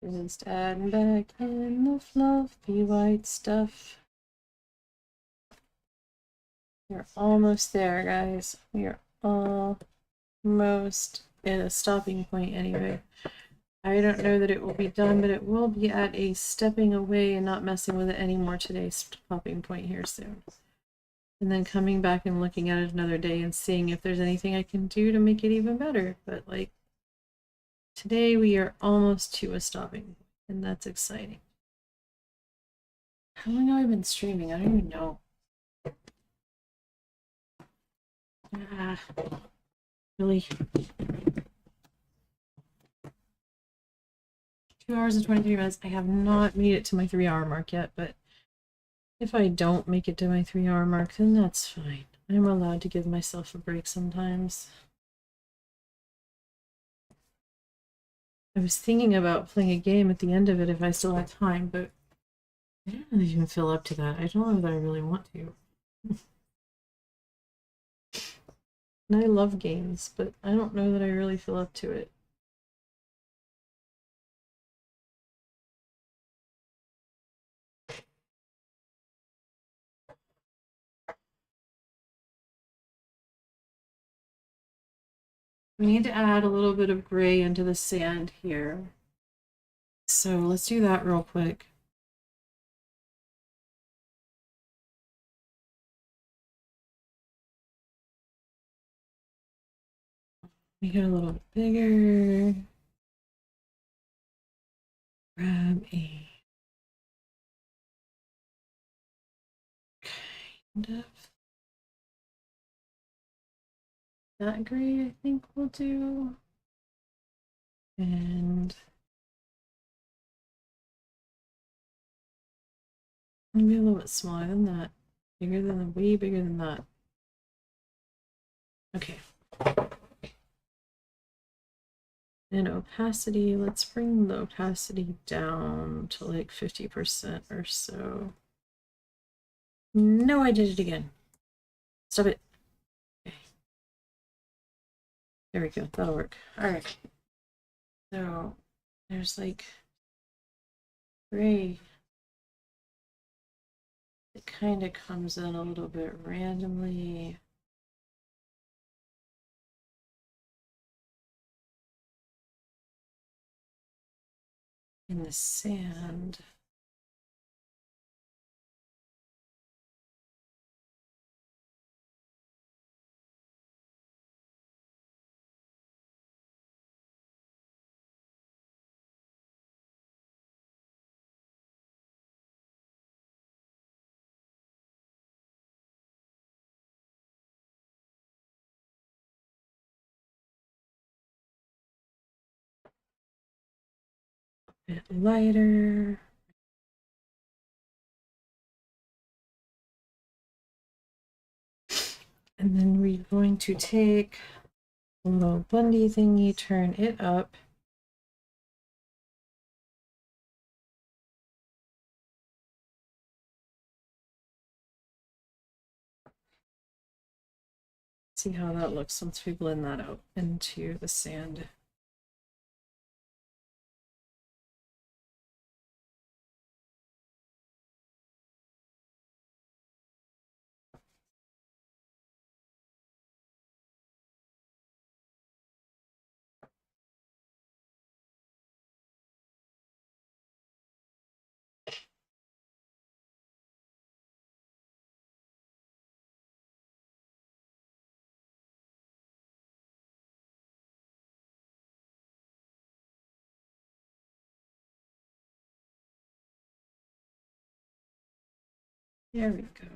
Just adding back in the fluffy white stuff. We're almost there, guys. We are almost at a stopping point anyway. I don't know that it will be done, but it will be at a stepping away and not messing with it anymore today stopping point here soon. And then coming back and looking at it another day and seeing if there's anything I can do to make it even better. But like today we are almost to a stopping point, and that's exciting. How long have I been streaming? I don't even know. Really? 2 hours and 23 minutes. I have not made it to my 3-hour mark yet, but if I don't make it to my 3-hour mark, then that's fine. I'm allowed to give myself a break sometimes. I was thinking about playing a game at the end of it if I still had time, but I don't really even feel up to that. I don't know that I really want to. And I love games, but I don't know that I really feel up to it. We need to add a little bit of gray into the sand here. So let's do that real quick. Make it a little bit bigger. Grab a kind of that gray, I think we'll do. And maybe a little bit smaller than that. Bigger than the, way bigger than that. Okay. And opacity, let's bring the opacity down to like 50% or so. No, I did it again. Stop it. Okay. There we go, that'll work. All right. So there's like gray. It kind of comes in a little bit randomly. In the sand. A bit lighter. And then we're going to take a little bundy thingy, turn it up. See how that looks once we blend that out into the sand. There we go.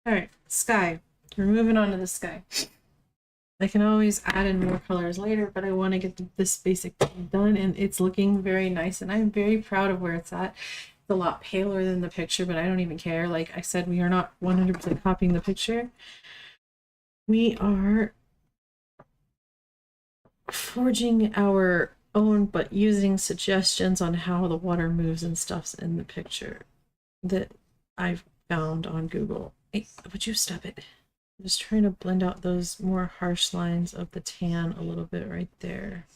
All right, sky. We're moving on to the sky. I can always add in more colors later, but I want to get this basic thing done, and it's looking very nice, and I'm very proud of where it's at. It's a lot paler than the picture, but I don't even care. Like I said, we are not 100% copying the picture. We are forging our own, but using suggestions on how the water moves and stuff's in the picture that I've found on Google. Hey, would you stop it? I'm just trying to blend out those more harsh lines of the tan a little bit right there,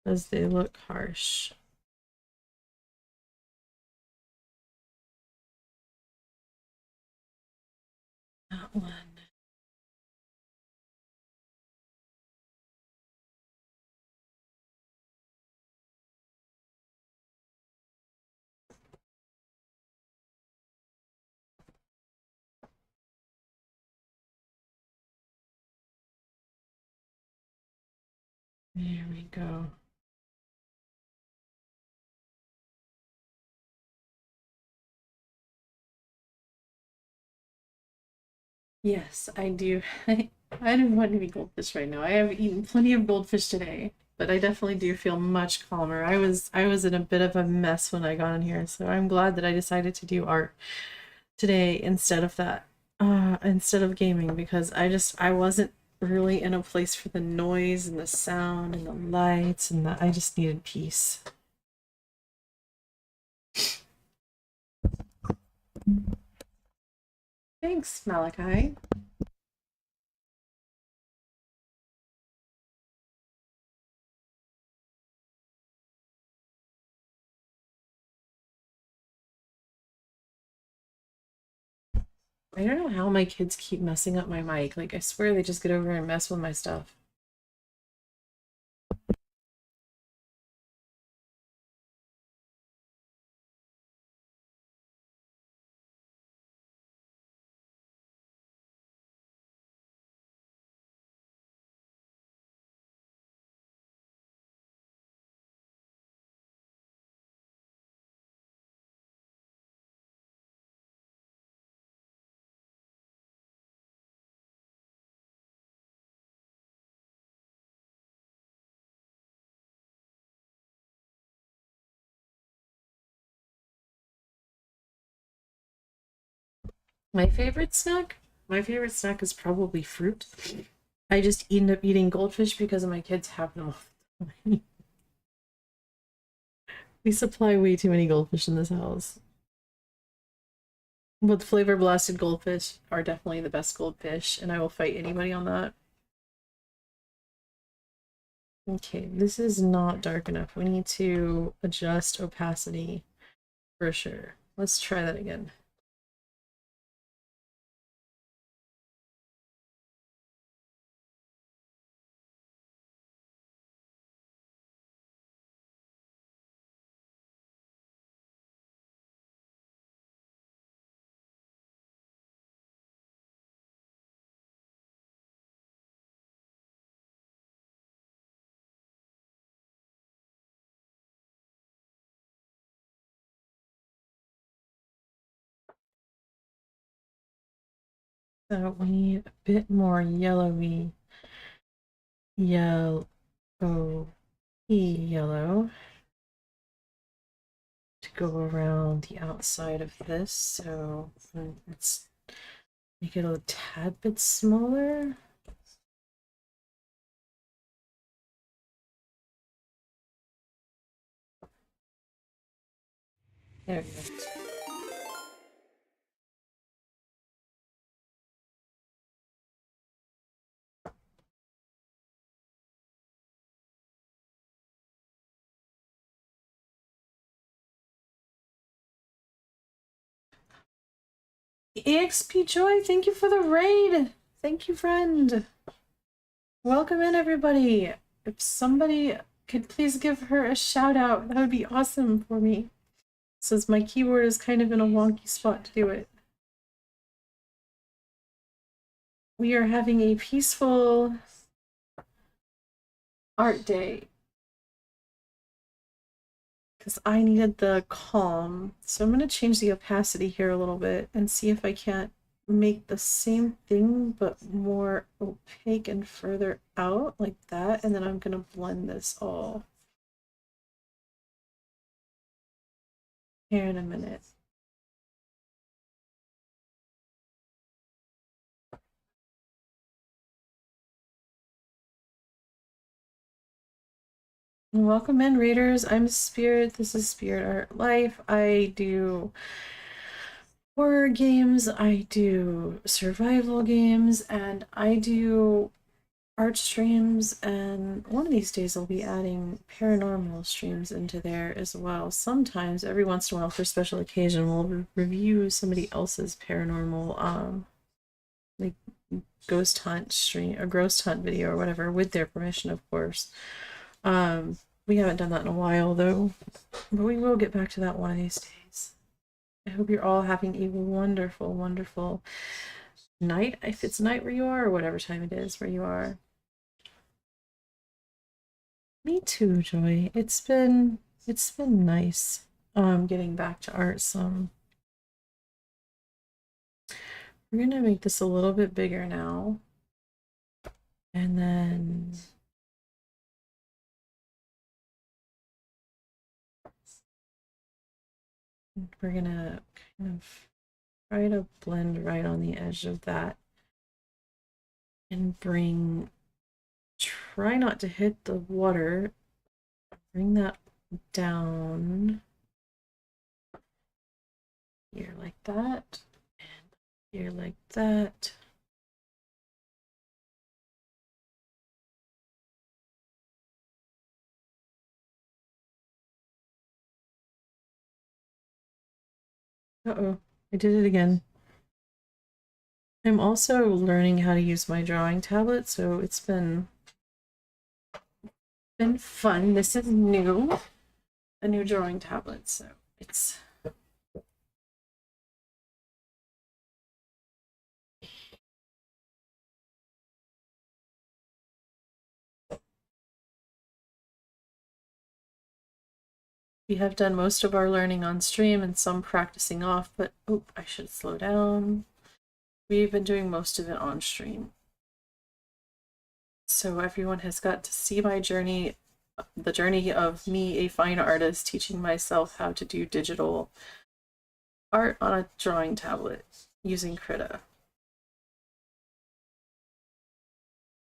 as they look harsh. That one. There we go. Yes, I do. I don't want to be goldfish right now. I have eaten plenty of goldfish today, but I definitely do feel much calmer. I was in a bit of a mess when I got in here, so I'm glad that I decided to do art today instead of that. Instead of gaming, because I wasn't really in a place for the noise and the sound and the lights, and I just needed peace. Thanks, Malachi. I don't know how my kids keep messing up my mic. Like, I swear they just get over and mess with my stuff. My favorite snack? My favorite snack is probably fruit. I just end up eating goldfish because my kids have them all the time. We supply way too many goldfish in this house. But flavor blasted goldfish are definitely the best goldfish, and I will fight anybody on that. Okay, this is not dark enough. We need to adjust opacity for sure. Let's try that again. So we need a bit more yellowy yellow yellow to go around the outside of this. So let's make it a tad bit smaller. There we go. EXP Joy, thank you for the raid. Thank you, friend. Welcome in, everybody. If somebody could please give her a shout out, that would be awesome for me. Since my keyboard is kind of in a wonky spot to do it. We are having a peaceful art day. because I needed the calm. So I'm going to change the opacity here a little bit and see if I can't make the same thing but more opaque and further out like that. And then I'm going to blend this all here in a minute. Welcome in, readers. I'm Spirit. This is Spirit Art Life. I do horror games, I do survival games, and I do art streams, and one of these days I'll be adding paranormal streams into there as well. Sometimes, every once in a while, for special occasion, we'll review somebody else's paranormal, like ghost hunt stream, a ghost hunt video or whatever, with their permission, of course. We haven't done that in a while though, but we will get back to that one of these days. I hope you're all having a wonderful, wonderful night, if it's night where you are, or whatever time it is where you are. Me too, Joy. It's been nice getting back to art some. We're gonna make this a little bit bigger now. And then we're gonna kind of try to blend right on the edge of that and try not to hit the water, bring that down here like that, and here like that. Uh-oh, I did it again. I'm also learning how to use my drawing tablet, so it's been fun. This is new, a new drawing tablet, so it's we have done most of our learning on stream and some practicing off, but oh, I should slow down. We've been doing most of it on stream. So everyone has got to see my journey, the journey of me, a fine artist, teaching myself how to do digital art on a drawing tablet using Krita.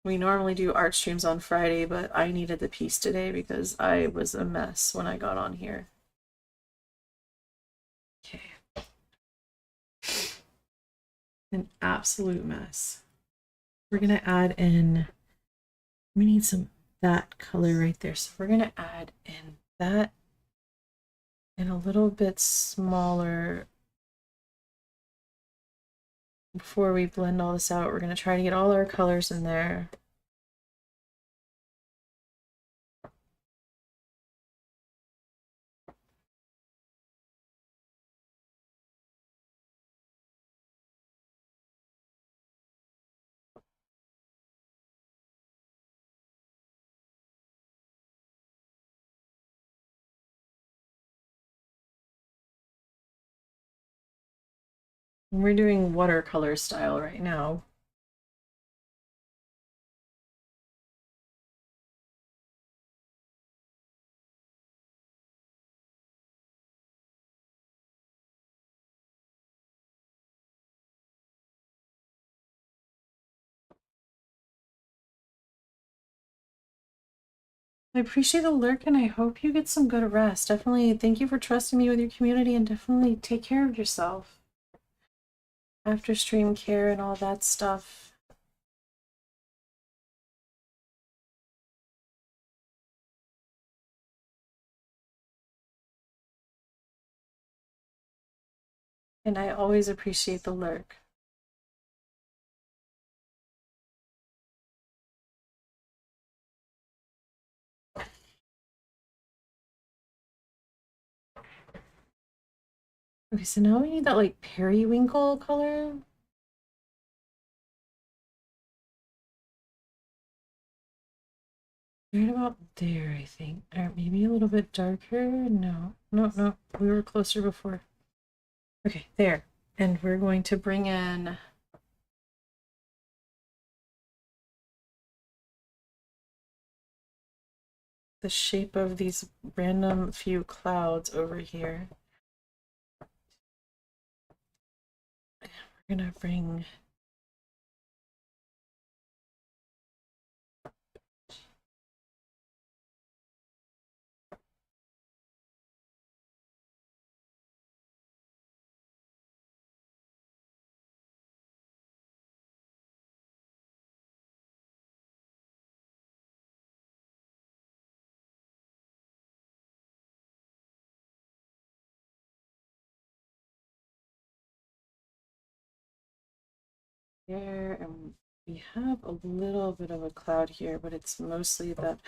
We normally do art streams on Friday, but I needed the piece today because I was a mess when I got on here. Okay. An absolute mess. We're gonna add in, we need that color right there. So we're gonna add in that and a little bit smaller before we blend all this out. We're gonna try to get all our colors in there. We're doing watercolor style right now. I appreciate the lurk and I hope you get some good rest. Definitely thank you for trusting me with your community, and definitely take care of yourself. After stream care and all that stuff. And I always appreciate the lurk. Okay, so now we need that like periwinkle color. Right about there, I think. Or maybe a little bit darker. No, no. We were closer before. Okay, there. And we're going to bring in the shape of these random few clouds over here. We're gonna bring there, and we have a little bit of a cloud here, but it's mostly that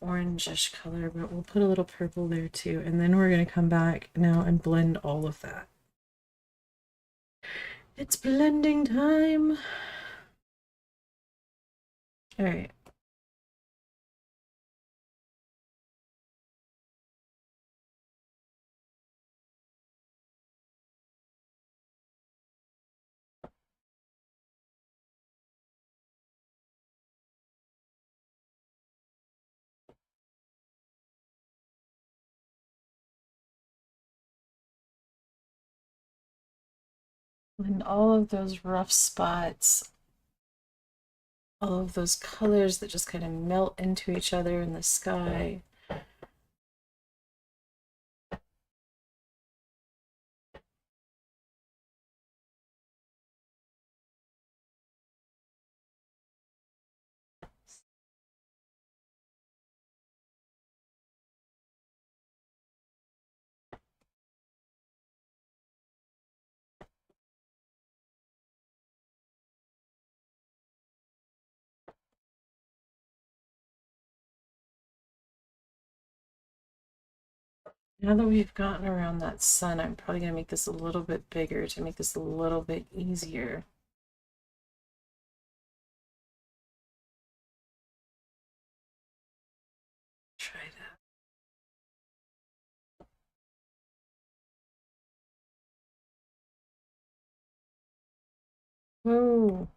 orangish color, but we'll put a little purple there too. And then we're gonna come back now and blend all of that. It's blending time. All right. And all of those rough spots, all of those colors that just kind of melt into each other in the sky. Now that we've gotten around that sun, I'm probably going to make this a little bit bigger to make this a little bit easier. Try that. Whoa.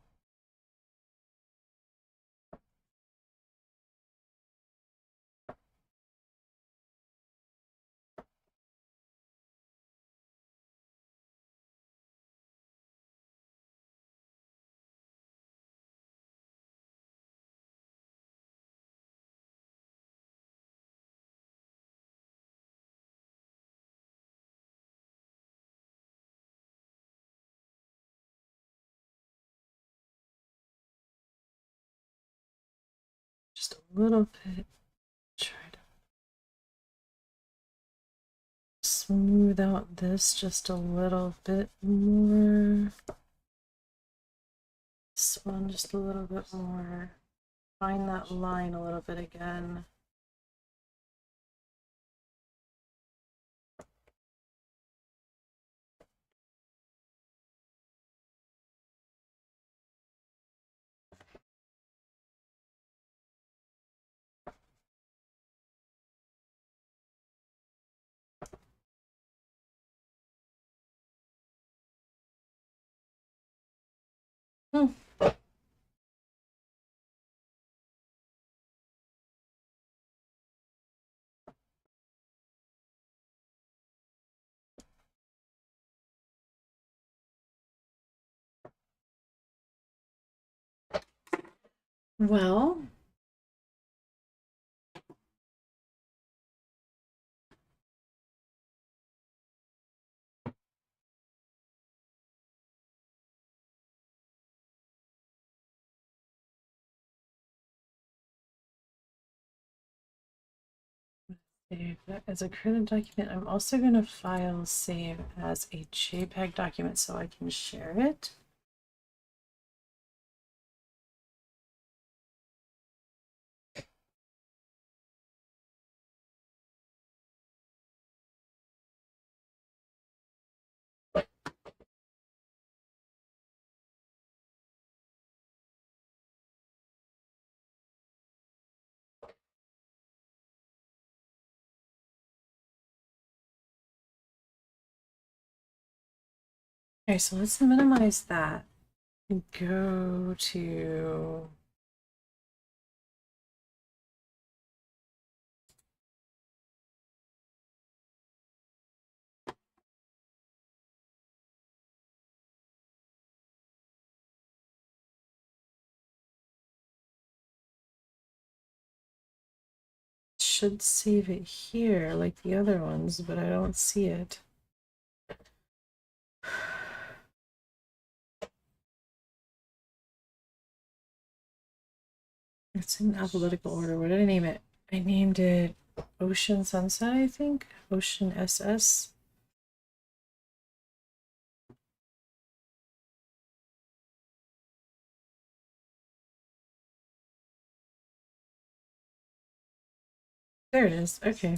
Just a little bit. Try to smooth out this just a little bit more. This one just a little bit more. Find that line a little bit again. Well, save that as a creative document. I'm also going to file save as a JPEG document so I can share it. Okay, so let's minimize that and go to should save it here like the other ones, but I don't see it. It's in alphabetical order. What did I name it? I named it Ocean Sunset, I think. Ocean SS. There it is. Okay.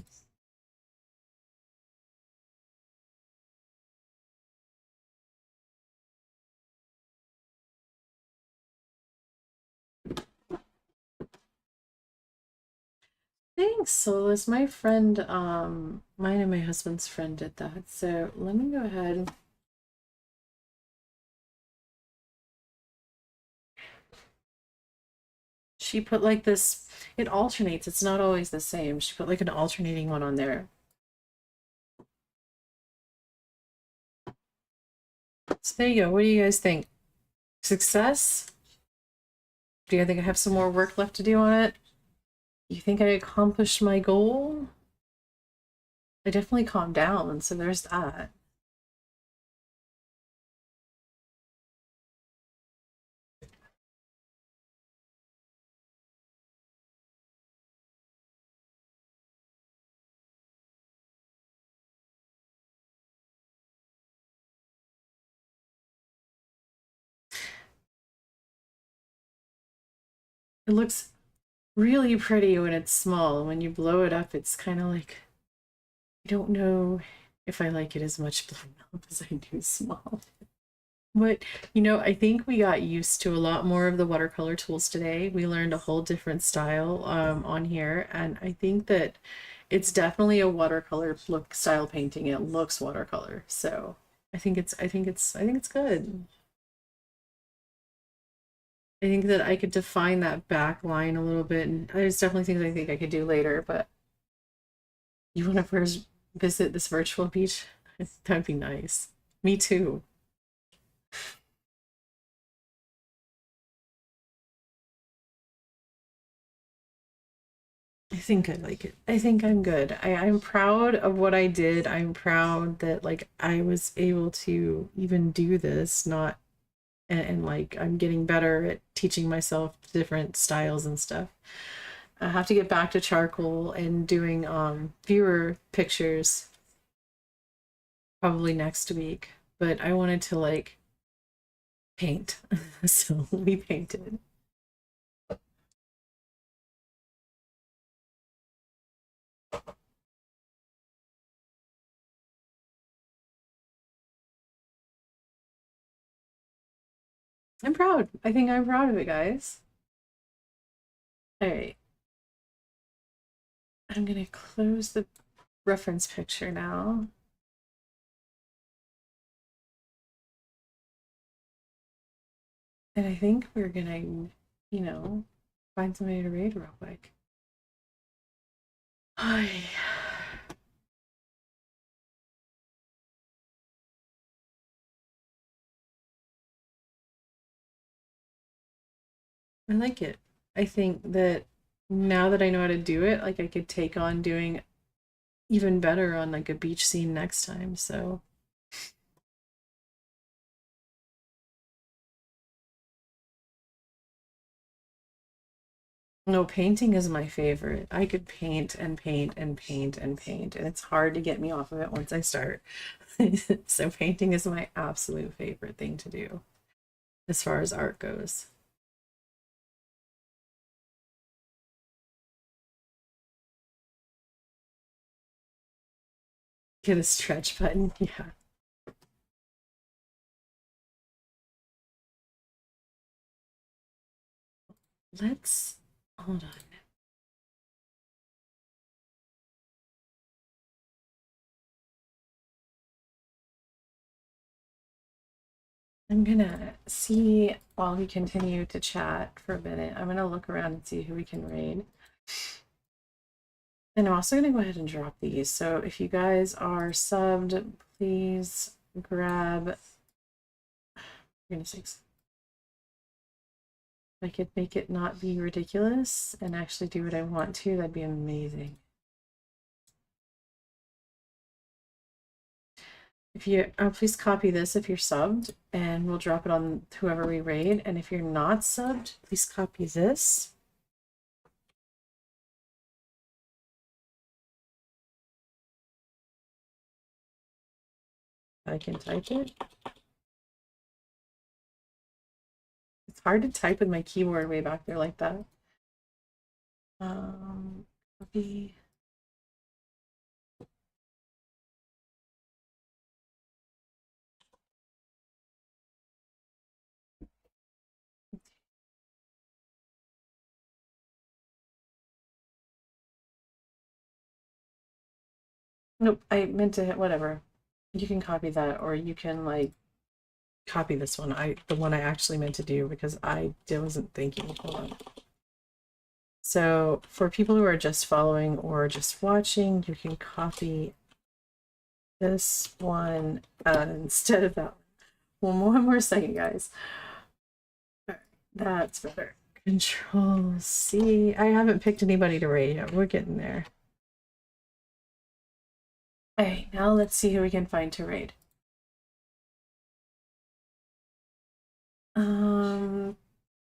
Thanks, Solus. My friend, mine and my husband's friend did that. So let me go ahead. She put like this, it alternates. It's not always the same. She put like an alternating one on there. So there you go. What do you guys think? Success? Do you think I have some more work left to do on it? You think I accomplished my goal? I definitely calmed down, so there's that. It looks really pretty when it's small. When you blow it up, it's kind of like, I don't know if I like it as much blown up as I do small. But, you know, I think we got used to a lot more of the watercolor tools today. We learned a whole different style on here, and I think that it's definitely a watercolor look style painting. It looks watercolor, so I think it's good. I think that I could define that back line a little bit, and there's definitely things I think I could do later. But you want to first visit this virtual beach? That'd be nice. Me too. I think I like it. I think I'm good. I'm proud of what I did. I'm proud that like I was able to even do this, not and like I'm getting better at teaching myself different styles and stuff. I have to get back to charcoal and doing viewer pictures probably next week. But I wanted to like paint. So we painted. I'm proud. I think I'm proud of it, guys. All right. I'm gonna close the reference picture now. And I think we're gonna, you know, find somebody to read real quick. I like it. I think that now that I know how to do it, like I could take on doing even better on like a beach scene next time. So no, painting is my favorite. I could paint and paint and paint and paint, and it's hard to get me off of it once I start. So painting is my absolute favorite thing to do as far as art goes. Get a stretch button. Yeah. Let's hold on. I'm gonna see while we continue to chat for a minute. I'm gonna look around and see who we can raid. And I'm also gonna go ahead and drop these. So if you guys are subbed, please grab, for goodness sakes. If I could make it not be ridiculous and actually do what I want to, that'd be amazing. If you please copy this if you're subbed, and we'll drop it on whoever we raid. And if you're not subbed, please copy this. I can type it. It's hard to type with my keyboard way back there like that. Copy. Nope, I meant to hit whatever. You can copy that, or you can like copy this one. The one I actually meant to do because I wasn't thinking. Hold on. So for people who are just following or just watching, you can copy this one instead of that one. One more second, guys. That's better. Control C. I haven't picked anybody to raid yet. We're getting there. Okay, now let's see who we can find to raid.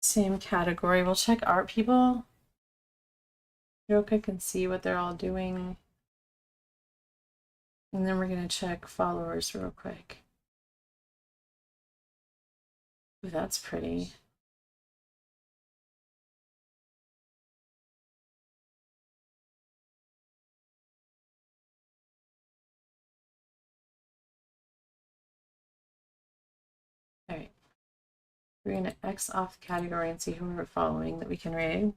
Same category. We'll check art people real quick and see what they're all doing. And then we're gonna check followers real quick. Ooh, that's pretty. All right. We're gonna X off the category and see who we're following that we can raid.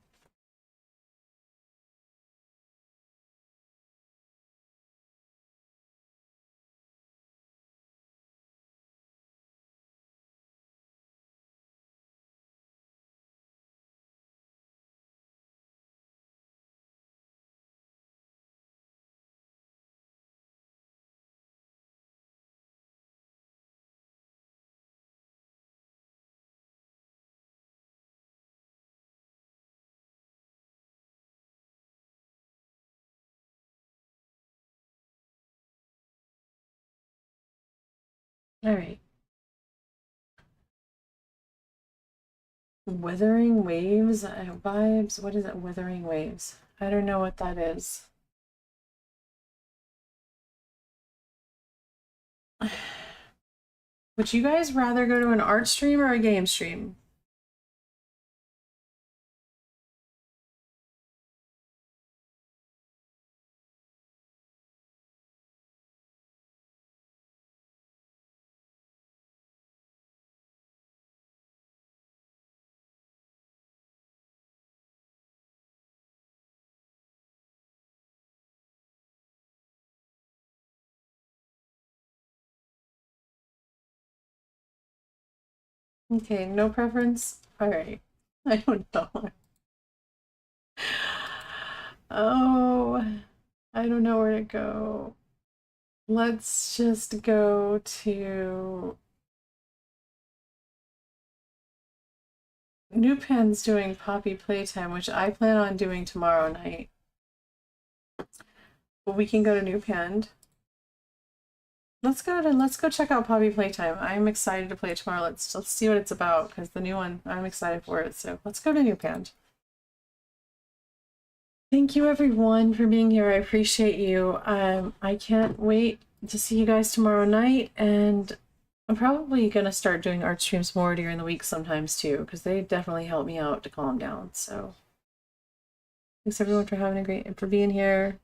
All right. Weathering Waves vibes. What is it? Weathering Waves. I don't know what that is. Would you guys rather go to an art stream or a game stream? Okay, no preference? All right. I don't know. Oh, I don't know where to go. Let's just go to New Pen's doing Poppy Playtime, which I plan on doing tomorrow night. But we can go to New Pen. Let's go check out Poppy Playtime. I'm excited to play it tomorrow. Let's see what it's about, because the new one, I'm excited for it. So let's go to New Pen. Thank you everyone for being here. I appreciate you. I can't wait to see you guys tomorrow night, and I'm probably gonna start doing art streams more during the week sometimes too, because they definitely help me out to calm down. So thanks everyone for for being here.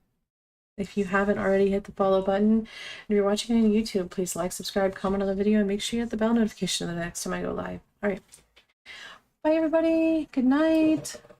If you haven't already, hit the follow button. If you're watching on YouTube, please like, subscribe, comment on the video, and make sure you hit the bell notification the next time I go live. All right. Bye, everybody. Good night.